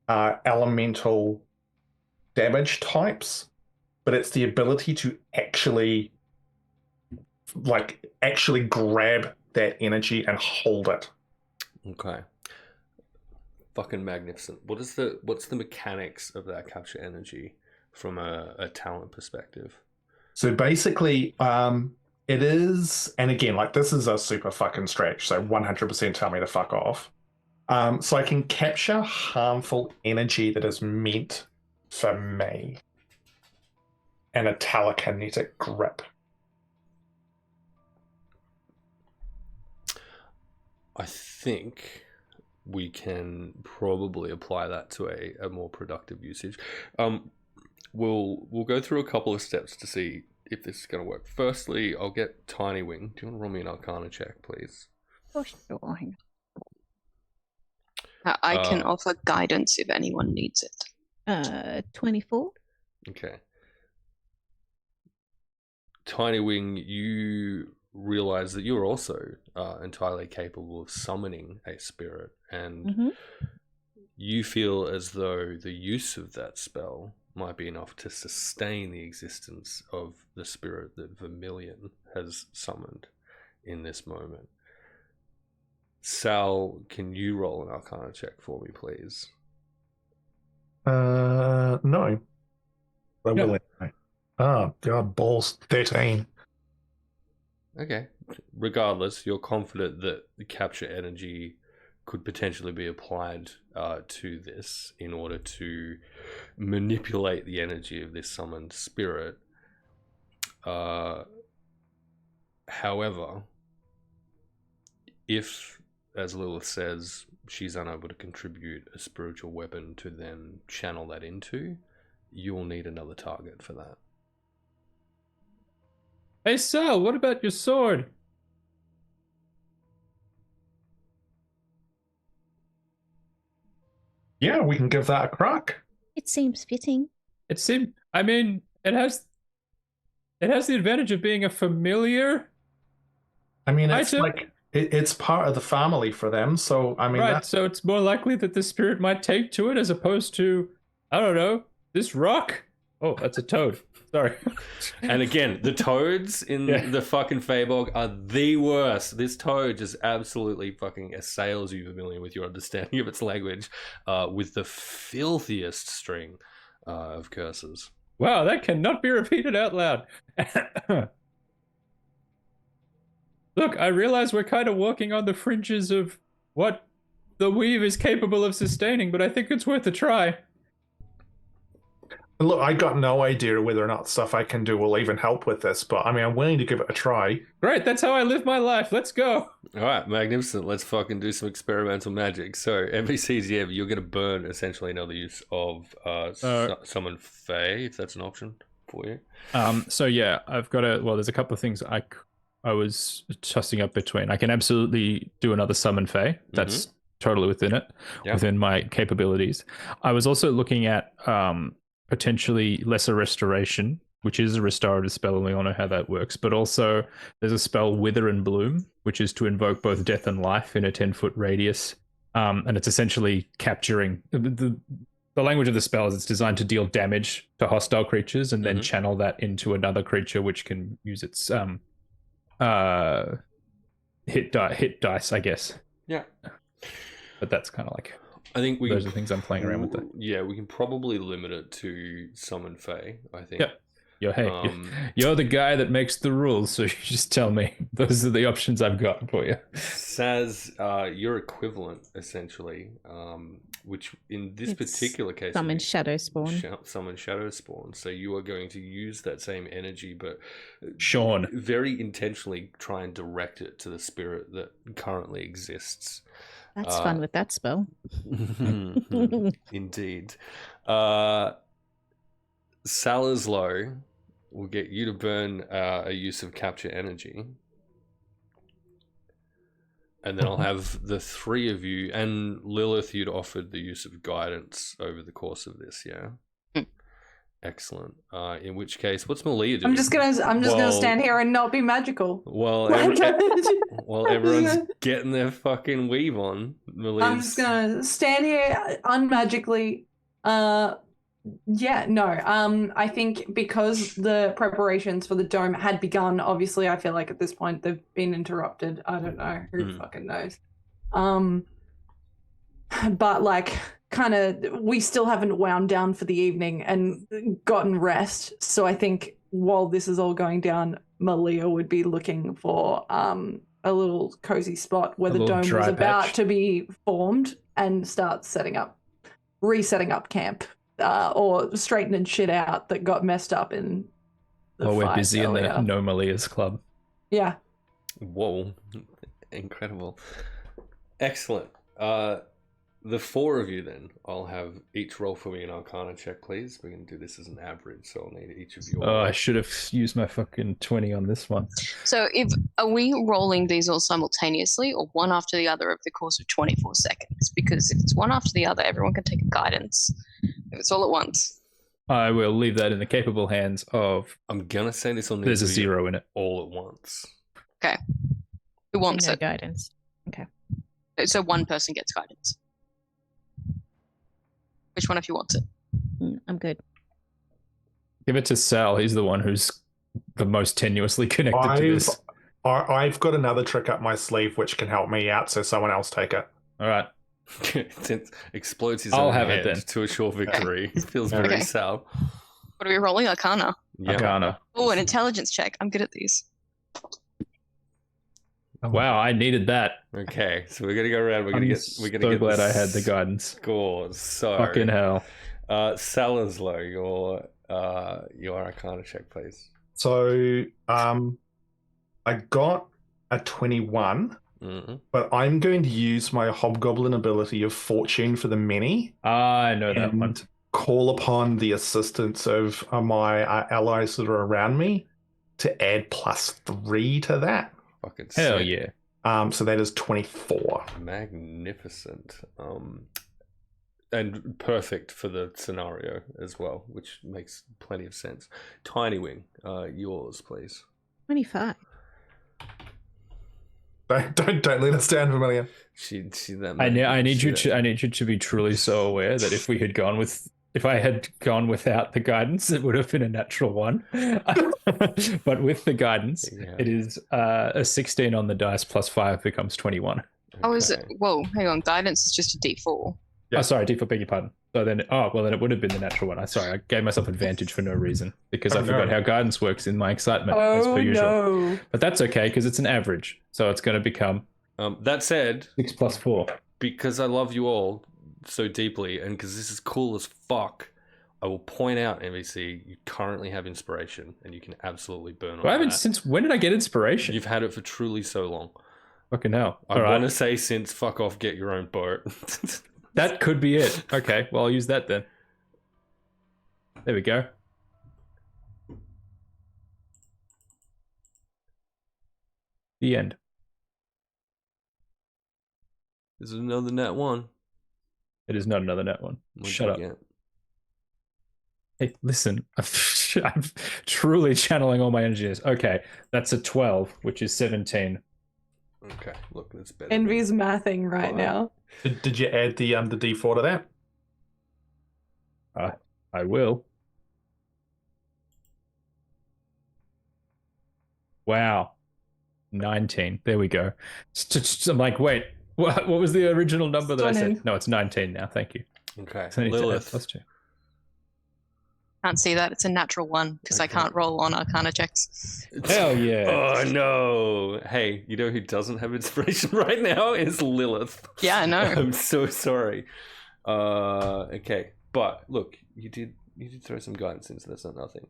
elemental damage types, but it's the ability to actually grab that energy and hold it. Okay. Fucking magnificent. What's the mechanics of that capture energy from a talent perspective? So basically, it is, and again, like this is a super fucking stretch, so 100% tell me to fuck off. So I can capture harmful energy that is meant for me and a telekinetic grip. I think we can probably apply that to a more productive usage. We'll go through a couple of steps to see if this is going to work. Firstly, I'll get Tiny Wing. Do you want to roll me an Arcana check, please? For sure. I can offer guidance if anyone needs it. 24. Okay. Tiny Wing, you realize that you're also entirely capable of summoning a spirit, and you feel as though the use of that spell might be enough to sustain the existence of the spirit that Vermilion has summoned in this moment. Sal, can you roll an Arcana check for me, please? No. I will. Oh, God, balls. 13. Okay. Regardless, you're confident that the capture energy could potentially be applied to this in order to manipulate the energy of this summoned spirit. However, if, as Lilith says, she's unable to contribute a spiritual weapon to then channel that into, you'll need another target for that. Hey, Sal, what about your sword? Yeah, we can give that a crack. It seems fitting. It seemed, I mean, it has the advantage of being a familiar. I mean, it's item. like it's part of the family for them, so I mean, Right, so it's more likely that the spirit might take to it as opposed to, I don't know, this rock. Oh, that's a toad. Sorry. And again, the toads in the fucking Feyborg are the worst. This toad just absolutely fucking assails you, Vermilion, with your understanding of its language, with the filthiest string of curses. Wow, that cannot be repeated out loud. Look, I realize we're kind of walking on the fringes of what the weave is capable of sustaining, but I think it's worth a try. look, I got no idea whether or not stuff I can do will even help with this, but I mean, I'm willing to give it a try. Great, that's how I live my life. Let's go. All right, magnificent. Let's fucking do some experimental magic. So, NPCs, yeah, you're going to burn essentially another use of Summon Fae, if that's an option for you. So yeah, I've got there's a couple of things I was tossing up between. I can absolutely do another Summon Fae. That's totally within it, within my capabilities. I was also looking at potentially Lesser Restoration, which is a restorative spell, and we all know how that works. But also, there's a spell Wither and Bloom, which is to invoke both death and life in a 10-foot radius. And it's essentially capturing the language of the spell is it's designed to deal damage to hostile creatures and then channel that into another creature, which can use its hit dice, I guess. Yeah. But that's kind of like, I think those are things I'm playing around with. Yeah, we can probably limit it to Summon Fae, I think. Yep. You're the guy that makes the rules, so you just tell me. Those are the options I've got for you. Saz, your equivalent, essentially, which in this particular case... Summon Shadow Spawn. Summon Shadow Spawn. So you are going to use that same energy, but... Sean. Very intentionally try and direct it to the spirit that currently exists. That's fun with that spell. Indeed. Salazlo, we'll get you to burn a use of capture energy. And then I'll have the three of you, and Lilith, you'd offered the use of guidance over the course of this, yeah? Excellent. In which case, what's Malia doing? I'm just gonna stand here and not be magical. While everyone's getting their fucking weave on, Malia's... I'm just gonna stand here unmagically. I think because the preparations for the dome had begun, obviously I feel like at this point they've been interrupted. I don't know. Who fucking knows? But like, kind of, we still haven't wound down for the evening and gotten rest. So I think while this is all going down, Malia would be looking for a little cozy spot where the dome was about to be formed and start resetting up camp. Or straightening shit out that got messed up in the we're fight busy earlier. in the No Malia's club. Yeah. Whoa. Incredible. Excellent. The four of you then, I'll have each roll for me an Arcana check, please. We're going to do this as an average, so I'll need each of you. Oh, I should have used my fucking 20 on this one. So are we rolling these all simultaneously or one after the other over the course of 24 seconds? Because if it's one after the other, everyone can take a guidance. If it's all at once. I will leave that in the capable hands of... I'm going to say this will need There's to a be 0 in it. all at once. Okay. Who wants No it? guidance. Okay. So one person gets guidance. Which one of you wants it? I'm good. Give it to Sal. He's the one who's the most tenuously connected to this. I've got another trick up my sleeve which can help me out, so someone else take it. All right. It explodes his I'll own have it head then. to assure victory. It feels very Okay. Sal. What are we rolling? Arcana. Yeah. Arcana. Oh, an intelligence check. I'm good at these. Wow, I needed that. Okay, so we're gonna go around. We're I'm gonna get glad I had the guidance. scores. So Fucking hell. Salazar, your Arcana check, please. So I got a 21, but I'm going to use my Hobgoblin ability of Fortune for the many. I know that one. And call upon the assistance of my allies that are around me to add +3 to that. Fucking Hell sick. yeah. So that is 24. Magnificent. And perfect for the scenario as well, which makes plenty of sense. Tiny Wing, yours, please. 25. Don't let us down, Familia. She that. I need you to be truly so aware that if I had gone without the guidance, it would have been a natural 1. But with the guidance, Yeah. it is a 16 on the dice plus 5 becomes 21. Oh, is it? Okay. Whoa, hang on. Guidance is just a D4. Yeah. Oh, sorry, D4, beg your pardon. So then, then it would have been the natural 1. I gave myself advantage for no reason because I forgot how guidance works in my excitement as per usual. No. But that's okay because it's an average, so it's going to become That said, 6 plus 4. because I love you all so deeply, and because this is cool as fuck, I will point out, MVC, you currently have inspiration, and you can absolutely burn on I haven't that. since when did I get inspiration? You've had it for truly so long. Fucking hell! I All want right, to say since fuck off, get your own boat. that could be it. Okay, well I'll use that then. There we go. The end. This is another net one. It is not another net one. What'd Shut you up. get? Hey, listen. I'm truly channeling all my energies. Okay, that's a 12, which is 17. Okay, look, that's better. Envy's mathing right now. Did you add the D4 to that? I will. Wow. 19. There we go. I'm like, wait, what was the original number that I Stunning. said? No, it's 19 now. Thank you. Okay, So I need to add Lilith. +2. Can't see that. It's a natural 1 because I Okay. can't roll on Arcana checks. Hell yeah. Oh no! Hey, you know who doesn't have inspiration right now is Lilith. Yeah, I know. I'm so sorry. Okay, but look, you did throw some guidance in, so that's not nothing.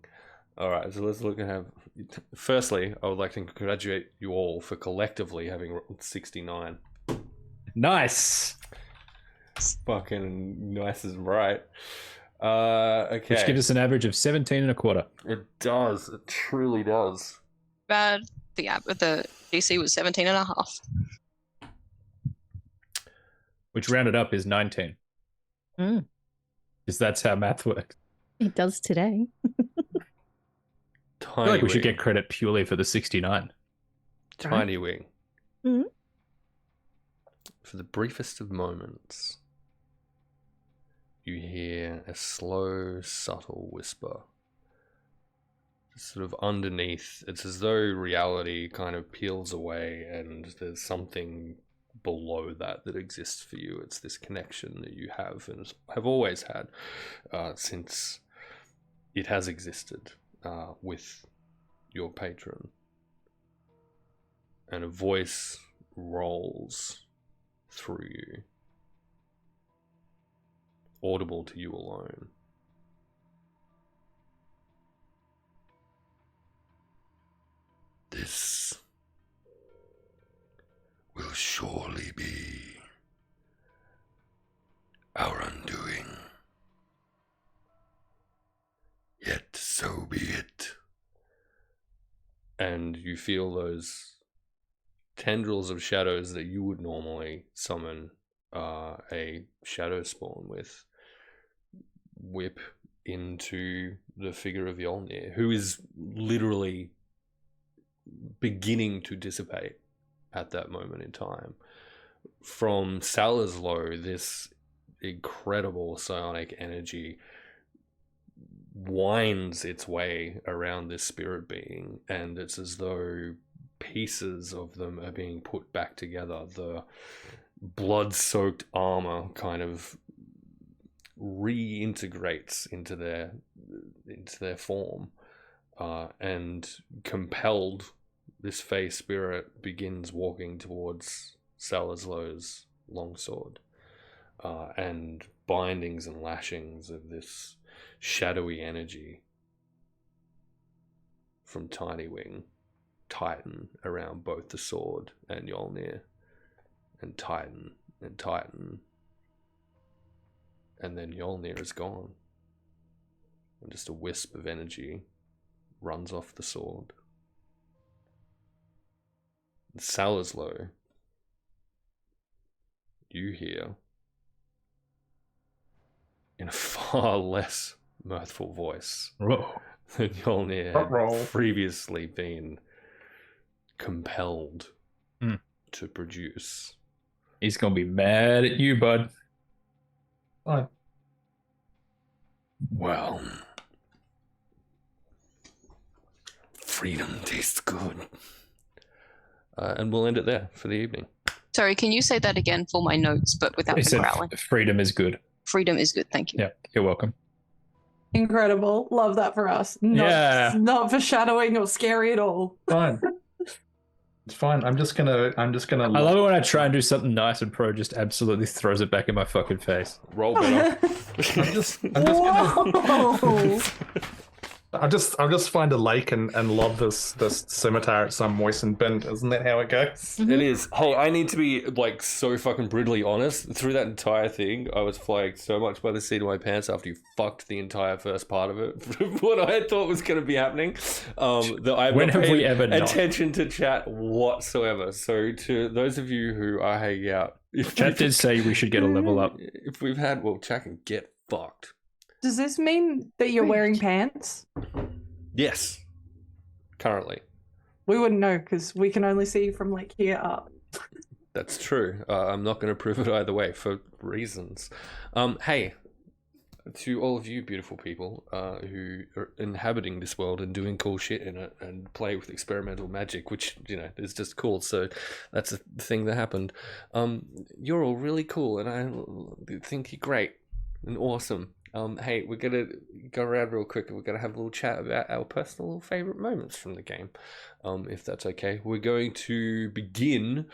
All right, so let's look and have. Firstly, I would like to congratulate you all for collectively having 69. Nice. Fucking nice as right. Okay. Which gives us an average of 17 and a quarter. It does. It truly does. Bad. The DC was 17 and a half. Which rounded up is 19. Mm. Because that's how math works. It does today. I feel like we should get credit purely for the 69. Tiny Wing. Mhm. For the briefest of moments, you hear a slow, subtle whisper. Sort of underneath, it's as though reality kind of peels away and there's something below that exists for you. It's this connection that you have and have always had since it has existed with your patron. And a voice rolls through you, audible to you alone. This will surely be our undoing. Yet so be it. And you feel those tendrils of shadows that you would normally summon a shadow spawn with whip into the figure of Yolnir, who is literally beginning to dissipate at that moment in time. From Salazlo, this incredible psionic energy winds its way around this spirit being, and it's as though pieces of them are being put back together. The blood-soaked armor kind of reintegrates into their form, and compelled, this Fey spirit begins walking towards Salazlo's longsword, and bindings and lashings of this shadowy energy from Tiny Wing tighten around both the sword and Yolnir, and tighten and tighten, and then Yolnir is gone, and just a wisp of energy runs off the sword. Salazlo, you hear, in a far less mirthful voice Whoa. than Yolnir had previously been compelled to produce. He's going to be mad at you, bud. Fine. Well, freedom tastes good. And we'll end it there for the evening. Sorry, can you say that again for my notes, but without He the said growling? freedom is good. Freedom is good, thank you. Yeah, you're welcome. Incredible. Love that for us. Not foreshadowing or scary at all. Fine. It's fine. I'm just gonna. I love it when I try and do something nice and Pro just absolutely throws it back in my fucking face. Roll better. I'm just gonna. I'll just find a lake and lob this scimitar at some moistened bin. Isn't that how it goes? It is. Hey, I need to be like so fucking brutally honest. Through that entire thing, I was flagged so much by the seat of my pants after you fucked the entire first part of it. What I had thought was going to be happening. That I When have we ever not? attention to chat whatsoever. So to those of you who are hanging out, Chat did say we should get a level up. If we've had, well, chat can get fucked. Does this mean that you're wearing pants? Yes. Currently. We wouldn't know because we can only see from like here up. That's true. I'm not going to prove it either way for reasons. Hey, to all of you beautiful people who are inhabiting this world and doing cool shit in it and play with experimental magic, which, you know, is just cool. So that's a thing that happened. You're all really cool and I think you're great and awesome. Hey, we're gonna go around real quick and we're gonna have a little chat about our personal favorite moments from the game, if that's okay. We're going to begin.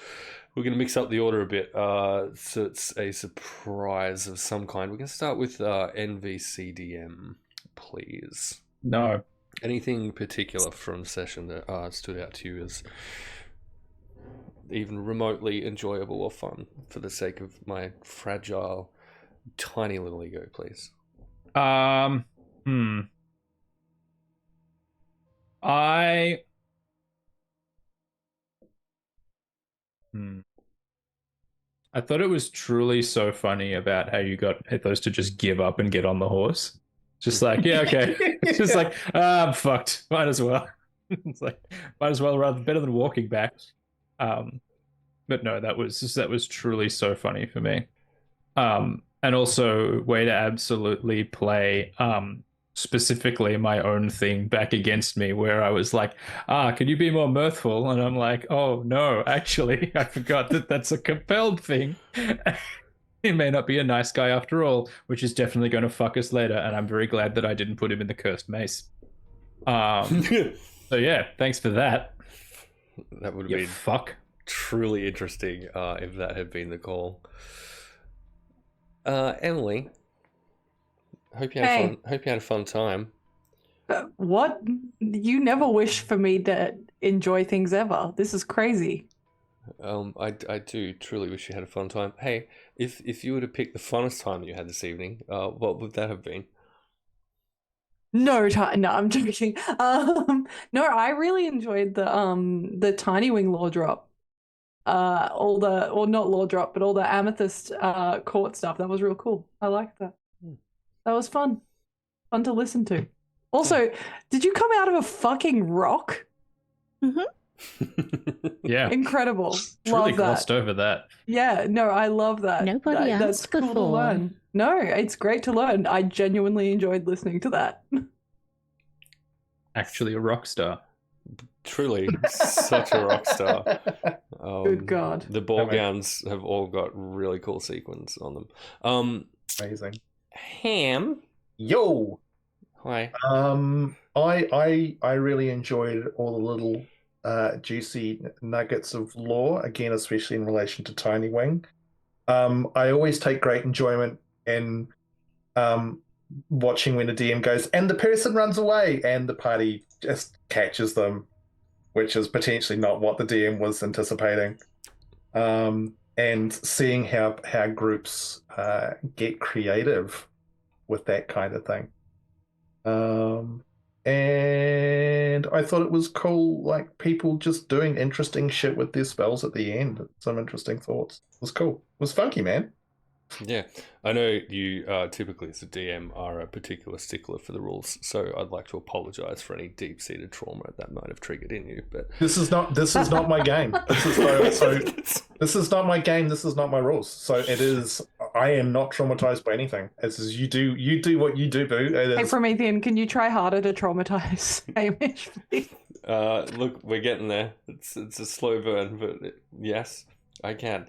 We're gonna mix up the order a bit, so it's a surprise of some kind. We're gonna start with NVCDM, please. No. Anything particular from session that stood out to you as even remotely enjoyable or fun, for the sake of my fragile, tiny little ego, please? Hmm. I. I thought it was truly so funny about how you got Hithos to just give up and get on the horse. Just like, yeah, okay. It's just like, I'm fucked. Might as well. It's like, might as well, rather better than walking back. But no, that was truly so funny for me. And also way to absolutely play specifically my own thing back against me, where I was like, can you be more mirthful? And I'm like, oh no, actually, I forgot that that's a compelled thing. He may not be a nice guy after all, which is definitely going to fuck us later. And I'm very glad that I didn't put him in the cursed mace. So yeah, thanks for that. That would have You been fuck. truly interesting if that had been the call. Emily, hope you had Hey. fun. Hope you had a fun time. What? You never wish for me to enjoy things ever. This is crazy. I do truly wish you had a fun time. Hey, if you were to pick the funnest time you had this evening, what would that have been? No time. No, I'm joking. No, I really enjoyed the Tiny Wing lore drop. All the, or not lore drop, but all the Amethyst court stuff. That was real cool. I liked that. That was fun. Fun to listen to. Also, did you come out of a fucking rock? Yeah. Incredible. Truly Love that. glossed over that. Yeah, no, I love that. Nobody That's asked cool to before. learn. No, it's great to learn. I genuinely enjoyed listening to that. Actually a rock star. Truly, such a rock star. Good God. The ball Amazing. gowns have all got really cool sequins on them. Amazing. Ham. Yo. Hi. I really enjoyed all the little juicy nuggets of lore, again, especially in relation to Tiny Wing. I always take great enjoyment in watching when a DM goes, and the person runs away, and the party just catches them, which is potentially not what the DM was anticipating. And seeing how groups get creative with that kind of thing. And I thought it was cool, like people just doing interesting shit with their spells at the end. Some interesting thoughts. It was cool. It was funky, man. Yeah, I know you typically as a DM are a particular stickler for the rules, so I'd like to apologise for any deep-seated trauma that might have triggered in you. But This is not my game. This is not my game. This is not my rules. So it is. I am not traumatized by anything. This is you do what you do, boo. It Hey, is. Promethean, can you try harder to traumatize Hamish, please? look, we're getting there. It's a slow burn, but yes, I can.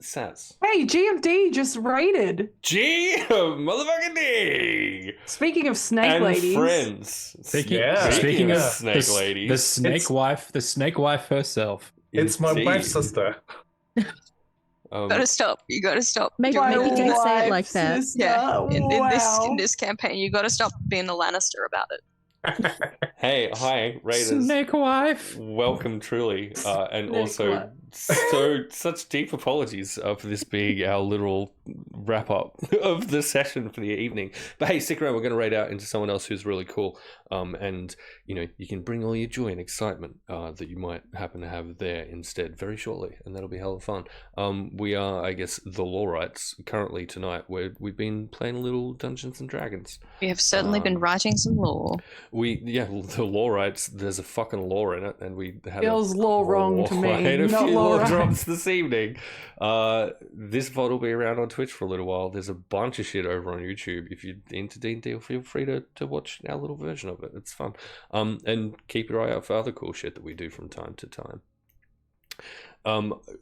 Saz. Hey, GMD just raided. Motherfucking D! Speaking of snake And ladies. friends. Yeah. Speaking of snake ladies. the snake It's- wife herself. It's my Indeed. wife's sister. Gotta stop. You gotta stop. Maybe- doing maybe that. don't say it like wife's that. sister. Yeah, in Wow. this campaign, you gotta stop being a Lannister about it. Hey, hi, Raiders. Snake wife. Welcome, truly, and Snake also wife. such deep apologies for this being our literal wrap up of the session for the evening. But hey, stick around. We're going to raid out into someone else who's really cool, and you can bring all your joy and excitement that you might happen to have there instead very shortly, and that'll be hella fun. We are, I guess, the Lawrights currently tonight, where we've been playing a little Dungeons and Dragons. We have certainly been writing some lore. The Lawrights, there's a fucking lore in it, and we had Feels law wrong to me, quite a not few law lore right. drops this evening. This VOD will be around on Twitch for a little while. There's a bunch of shit over on YouTube. If you're into D&D, feel free to watch our little version of it. It's fun. And keep your eye out for other cool shit that we do from time to time.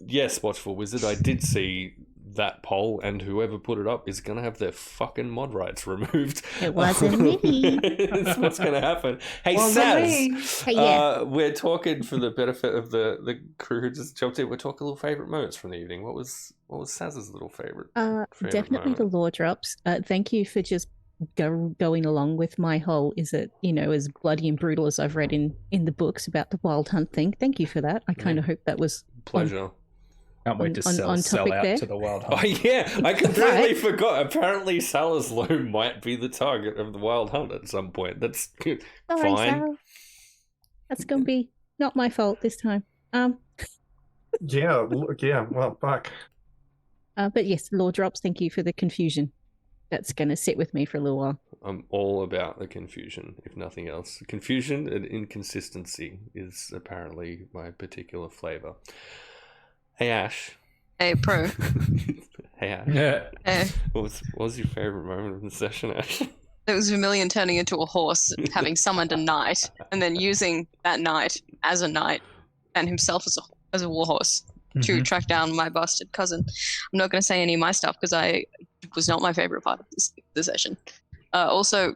Yes, Watchful Wizard, I did see that poll, and whoever put it up is gonna have their fucking mod rights removed. It wasn't me. That's what's gonna happen. Hey, Wasn't me. Saz, Hey, yeah. we're talking for the benefit of the crew who just jumped in. We're talking little favorite moments from the evening. What was Saz's little favorite? Definitely the lore drops. Thank you for just going along with my whole, is it, as bloody and brutal as I've read in the books about the Wild Hunt thing. Thank you for that. I kind of hope that was Pleasure. Can't wait to sell topic out there. to the Wild Oh Hunt. yeah, I completely Right. forgot. Apparently, Salazlo might be the target of the Wild Hunt at some point. That's Sorry, fine. Sal. That's gonna be not my fault this time. Yeah, look, yeah, well, fuck. But yes, Lord Drops, thank you for the confusion. That's gonna sit with me for a little while. I'm all about the confusion, if nothing else. Confusion and inconsistency is apparently my particular flavor. Hey Ash. Hey, pro. Hey Ash. Yeah. Hey. What was your favorite moment of the session, Ash? It was Vermilion turning into a horse, having summoned a knight, and then using that knight as a knight and himself as a warhorse to Mhm. track down my bastard cousin. I'm not going to say any of my stuff because I was not my favorite part of the session. Also,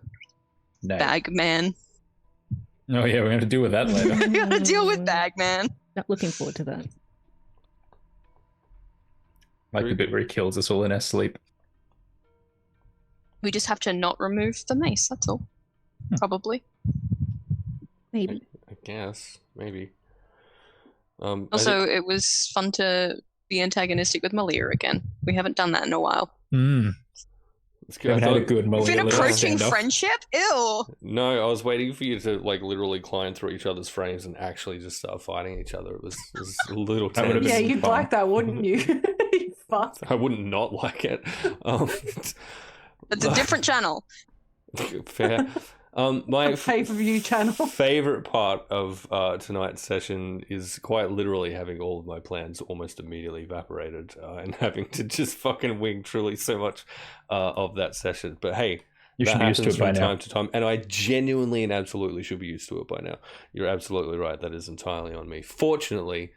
Nay. Bagman. Oh yeah, we're gonna have to deal with that later. We got to deal with Bagman. Not looking forward to that. Like the bit where he kills us all in our sleep. We just have to not remove the mace. That's all. Probably. Maybe. I guess. Maybe. I Also, think- it was fun to be antagonistic with Malia again. We haven't done that in a while. it's We good. I haven't had a thought- good We've been Malia approaching standoff. friendship? Ew. No, I was waiting for you to like literally climb through each other's frames and actually just start fighting each other. It was a little That would've tense. Yeah, been you'd fun. like that, wouldn't you? You fuck. I wouldn't not like it. It's a different channel. Fair. My Pay-per-view channel. favorite part of tonight's session is quite literally having all of my plans almost immediately evaporated and having to just fucking wing truly so much of that session. But hey, You that should be used to happens it by from now. time to time, and I genuinely and absolutely should be used to it by now. You're absolutely right. That is entirely on me. Fortunately,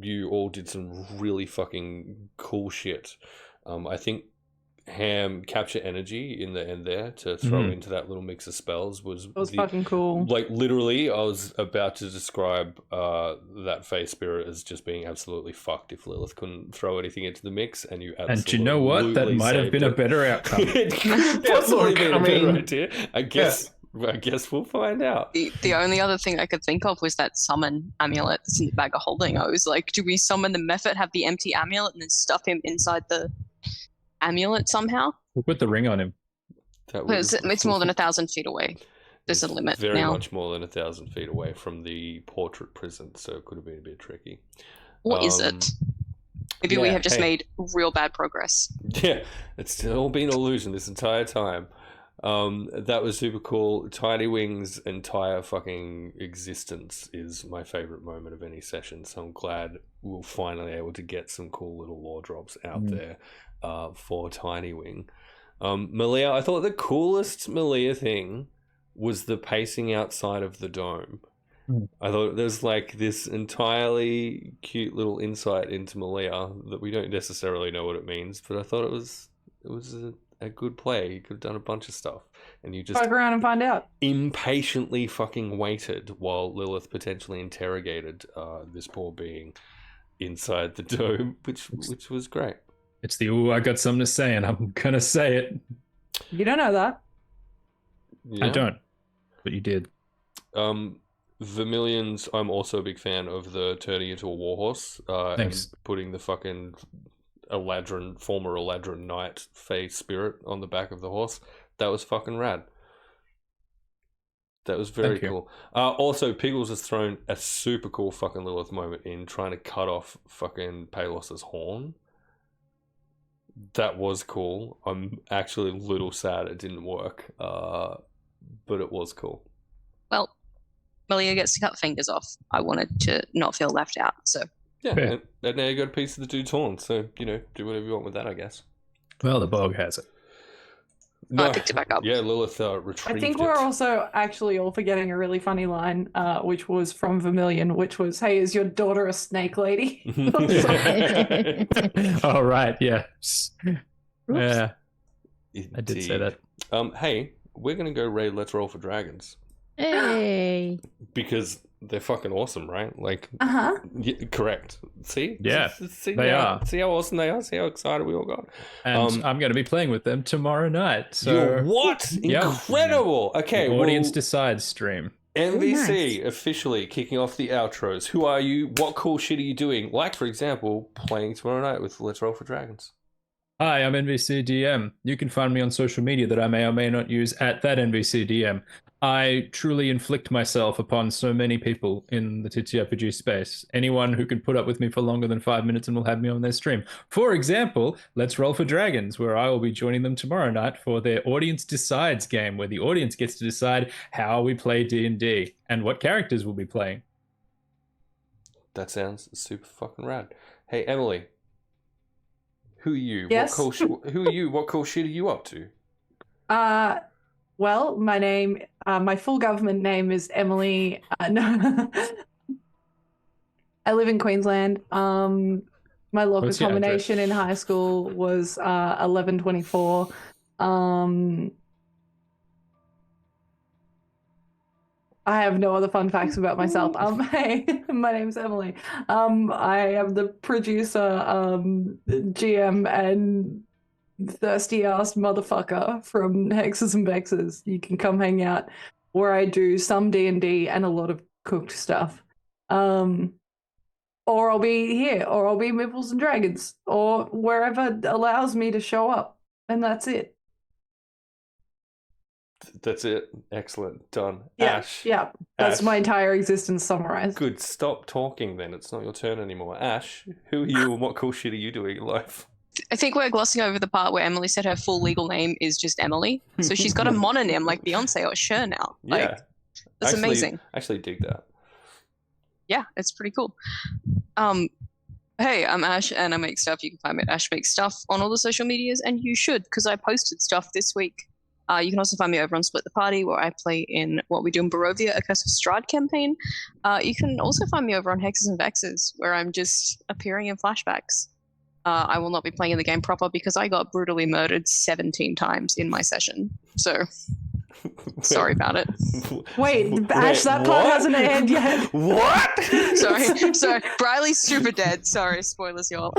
you all did some really fucking cool shit. I think Ham capture energy in the end there to throw into that little mix of spells was It was fucking cool. like literally I was about to describe that face spirit as just being absolutely fucked if Lilith couldn't throw anything into the mix, and you absolutely And you know what? That might have been a better outcome. it could have possibly look, been I a better mean- idea. I guess we'll find out. The only other thing I could think of was that summon amulet that's in the bag of holding. I was like, do we summon the Mephit, have the empty amulet, and then stuff him inside the amulet somehow? We'll put the ring on him. That Because would- it's more than 1,000 feet away. There's a It's limit very now. much more than 1,000 feet away from the portrait prison, so it could have been a bit tricky. What is Um, it? Maybe we yeah, have just hey. made real bad progress. Yeah, it's all been an illusion this entire time. That was super cool. Tiny Wing's entire fucking existence is my favorite moment of any session, so I'm glad we're finally able to get some cool little lore drops out there for Tiny Wing. Malia, I thought the coolest Malia thing was the pacing outside of the dome. I thought there's like this entirely cute little insight into Malia that we don't necessarily know what it means, but I thought it was a good play. You could have done a bunch of stuff, and you just Fuck around and find out. impatiently fucking waited while Lilith potentially interrogated this poor being inside the dome, which was great. It's the I got something to say, and I'm gonna say it. You don't know that. Yeah. I don't, but you did. Vermilions, I'm also a big fan of the turning into a warhorse Thanks. and putting the fucking former Eladrin knight face spirit on the back of the horse. That was fucking rad. That was very Thank you. cool. Also, Piggles has thrown a super cool fucking Lilith moment in trying to cut off fucking Palos's horn. That was cool. I'm actually a little sad it didn't work, but it was cool. Well, Malia gets to cut fingers off. I wanted to not feel left out, so. Yeah, Fair. and now you got a piece of the dude's horn, so, you know, do whatever you want with that, I guess. Well, the bog has it. I picked it back up. Yeah, Lilith retrieved I think it. we're also actually all forgetting a really funny line, which was from Vermilion, which was, "Hey, is your daughter a snake lady?" Oh right, yeah, Oops. yeah. I did say Indeed. that. Hey, we're gonna go raid Let's Roll for Dragons Hey. because they're fucking awesome, right? Like, Uh huh. correct. See, Yeah, see they now? are. See how awesome they are. See how excited we all got. And I'm going to be playing with them tomorrow night. So You're what? Yeah. Incredible. Okay, the audience well, decides stream. MVC nice. officially kicking off the outros. Who are you? What cool shit are you doing? Like, for example, playing tomorrow night with Let's Roll for Dragons. Hi, I'm NVCDM. You can find me on social media that I may or may not use at that NVCDM. I truly inflict myself upon so many people in the TTRPG space. Anyone who can put up with me for longer than 5 minutes and will have me on their stream. For example, Let's Roll for Dragons, where I will be joining them tomorrow night for their Audience Decides game, where the audience gets to decide how we play D&D and what characters we'll be playing. That sounds super fucking rad. Hey, Emily. Who are you? Yes? Who are you? What cool shit are you up to? Well, my full government name is Emily. No. I live in Queensland. My locus What's your combination in high school was 1124. I have no other fun facts about myself. Hey, my name's Emily. I am the producer, GM, and thirsty ass motherfucker from Hexes and Vexes. You can come hang out where I do some D&D and a lot of cooked stuff. Or I'll be here, or I'll be Meeples and Dragons, or wherever allows me to show up, and that's it. That's it. Excellent. Done. Yeah, Ash. yeah. That's Ash. my entire existence summarized. Good. Stop talking then. It's not your turn anymore. Ash, who are you and what cool shit are you doing in life? I think we're glossing over the part where Emily said her full legal name is just Emily. So she's got a mononym like Beyonce or Cher now. Yeah. Like, that's amazing. Actually dig that. Yeah, it's pretty cool. Hey, I'm Ash and I make stuff. You can find me at Ash Makes Stuff on all the social medias, and you should, because I posted stuff this week. You can also find me over on Split the Party, where I play in What We Do in Barovia, a Curse of Strahd campaign. You can also find me over on Hexes and Vexes, where I'm just appearing in flashbacks. I will not be playing in the game proper because I got brutally murdered 17 times in my session. So, sorry about it. Wait, Ash, that part hasn't aired yet. What? Sorry. Briley's super dead. Sorry, spoilers, y'all.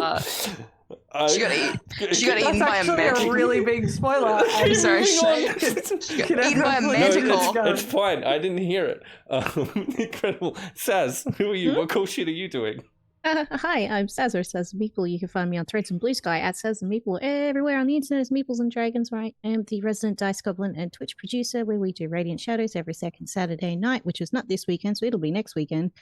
She got eaten That's by a actually manticore. a really big spoiler. I'm sorry. Can Eaten by a everyone manticore. please It's fine. I didn't hear it. Incredible. Saz, who are you? What cool shit are you doing? Hi, I'm Saz, or Saz Meeple. You can find me on Threads and Blue Sky at Saz and Meeple. Everywhere on the internet is Meeples and Dragons, where I am the resident Dice Goblin and Twitch producer, where we do Radiant Shadows every second Saturday night, which is not this weekend, so it'll be next weekend.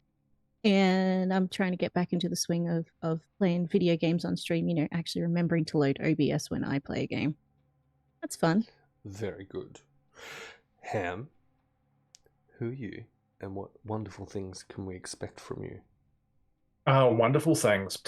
And I'm trying to get back into the swing of playing video games on stream, actually remembering to load OBS when I play a game. That's fun. Very good. Ham, who are you and what wonderful things can we expect from you? Wonderful things.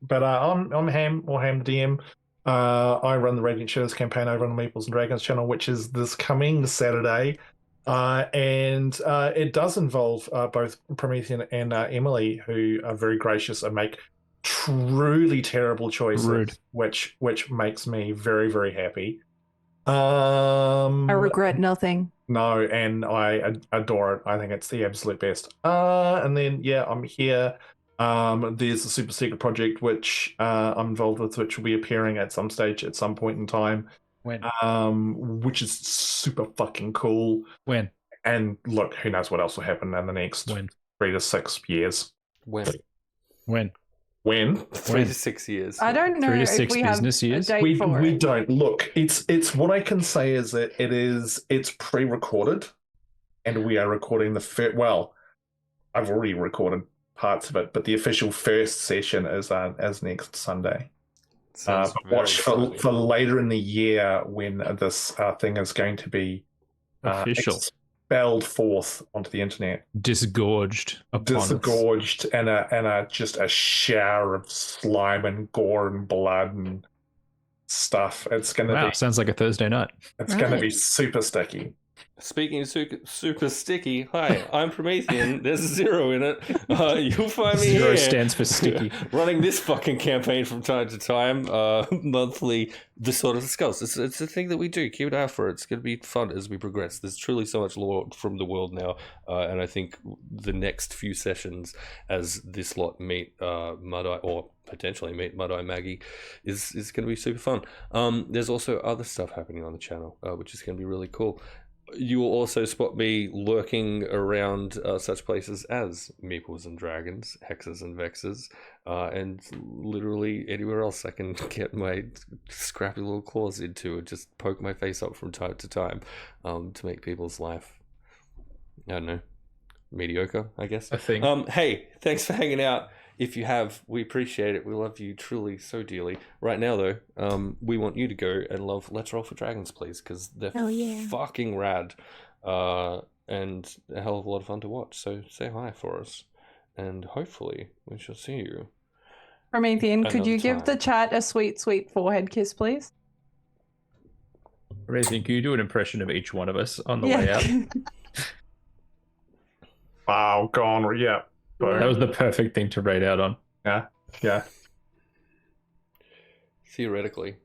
But I'm Ham, or Ham the DM. I run the Radiant Shadows campaign over on the Meeples and Dragons channel, which is this coming Saturday. And it does involve both Promethean and Emily, who are very gracious and make truly terrible choices, Rude. which makes me very, very happy. I regret nothing. No, and I adore it. I think it's the absolute best. And then I'm here. There's a super secret project which I'm involved with, which will be appearing at some stage at some point in time. When? Which is super fucking cool. When? And look, who knows what else will happen in the next When? 3 to 6 years. When? When? 3 to 6 years. I don't know 3 to if 6 we have business a years? date We for it. don't look. It's what I can say is that it's pre-recorded, and we are recording the well. I've already recorded parts of it, but the official first session is next Sunday. Sounds But very watch for exciting. later in the year when this thing is going to be Official. expelled forth onto the internet, Disgorged upon us. disgorged, and just a shower of slime and gore and blood and stuff. It's gonna Wow, be sounds like a Thursday night. gonna be Right. super sticky. Speaking of super sticky, hi, I'm Promethean. There's a 0 in it. You'll find me Zero here. stands for sticky. Running this fucking campaign from time to time, monthly, the Sword of the Skulls. It's a thing that we do. Keep an eye out for it. It's going to be fun as we progress. There's truly so much lore from the world now, and I think the next few sessions, as this lot meet Mud-Eye, or potentially meet Mud-Eye Maggie, is going to be super fun. There's also other stuff happening on the channel, which is going to be really cool. you will also spot me lurking around such places as Meeples and Dragons, Hexes and Vexes, and literally anywhere else I can get my scrappy little claws into and just poke my face up from time to time to make people's life, I don't know, mediocre, I guess. I think. Hey, thanks for hanging out. If you have, we appreciate it. We love you truly so dearly. Right now, though, we want you to go and love Let's Roll for Dragons, please, because they're Oh, yeah. fucking rad and a hell of a lot of fun to watch. So say hi for us, and hopefully we shall see you. Promethean, could you Another give the time. chat a sweet, sweet forehead kiss, please? Raising, can you do an impression of each one of us on the way out? Wow, gone. Yeah. That was the perfect thing to rate out on. Yeah. Yeah. Theoretically.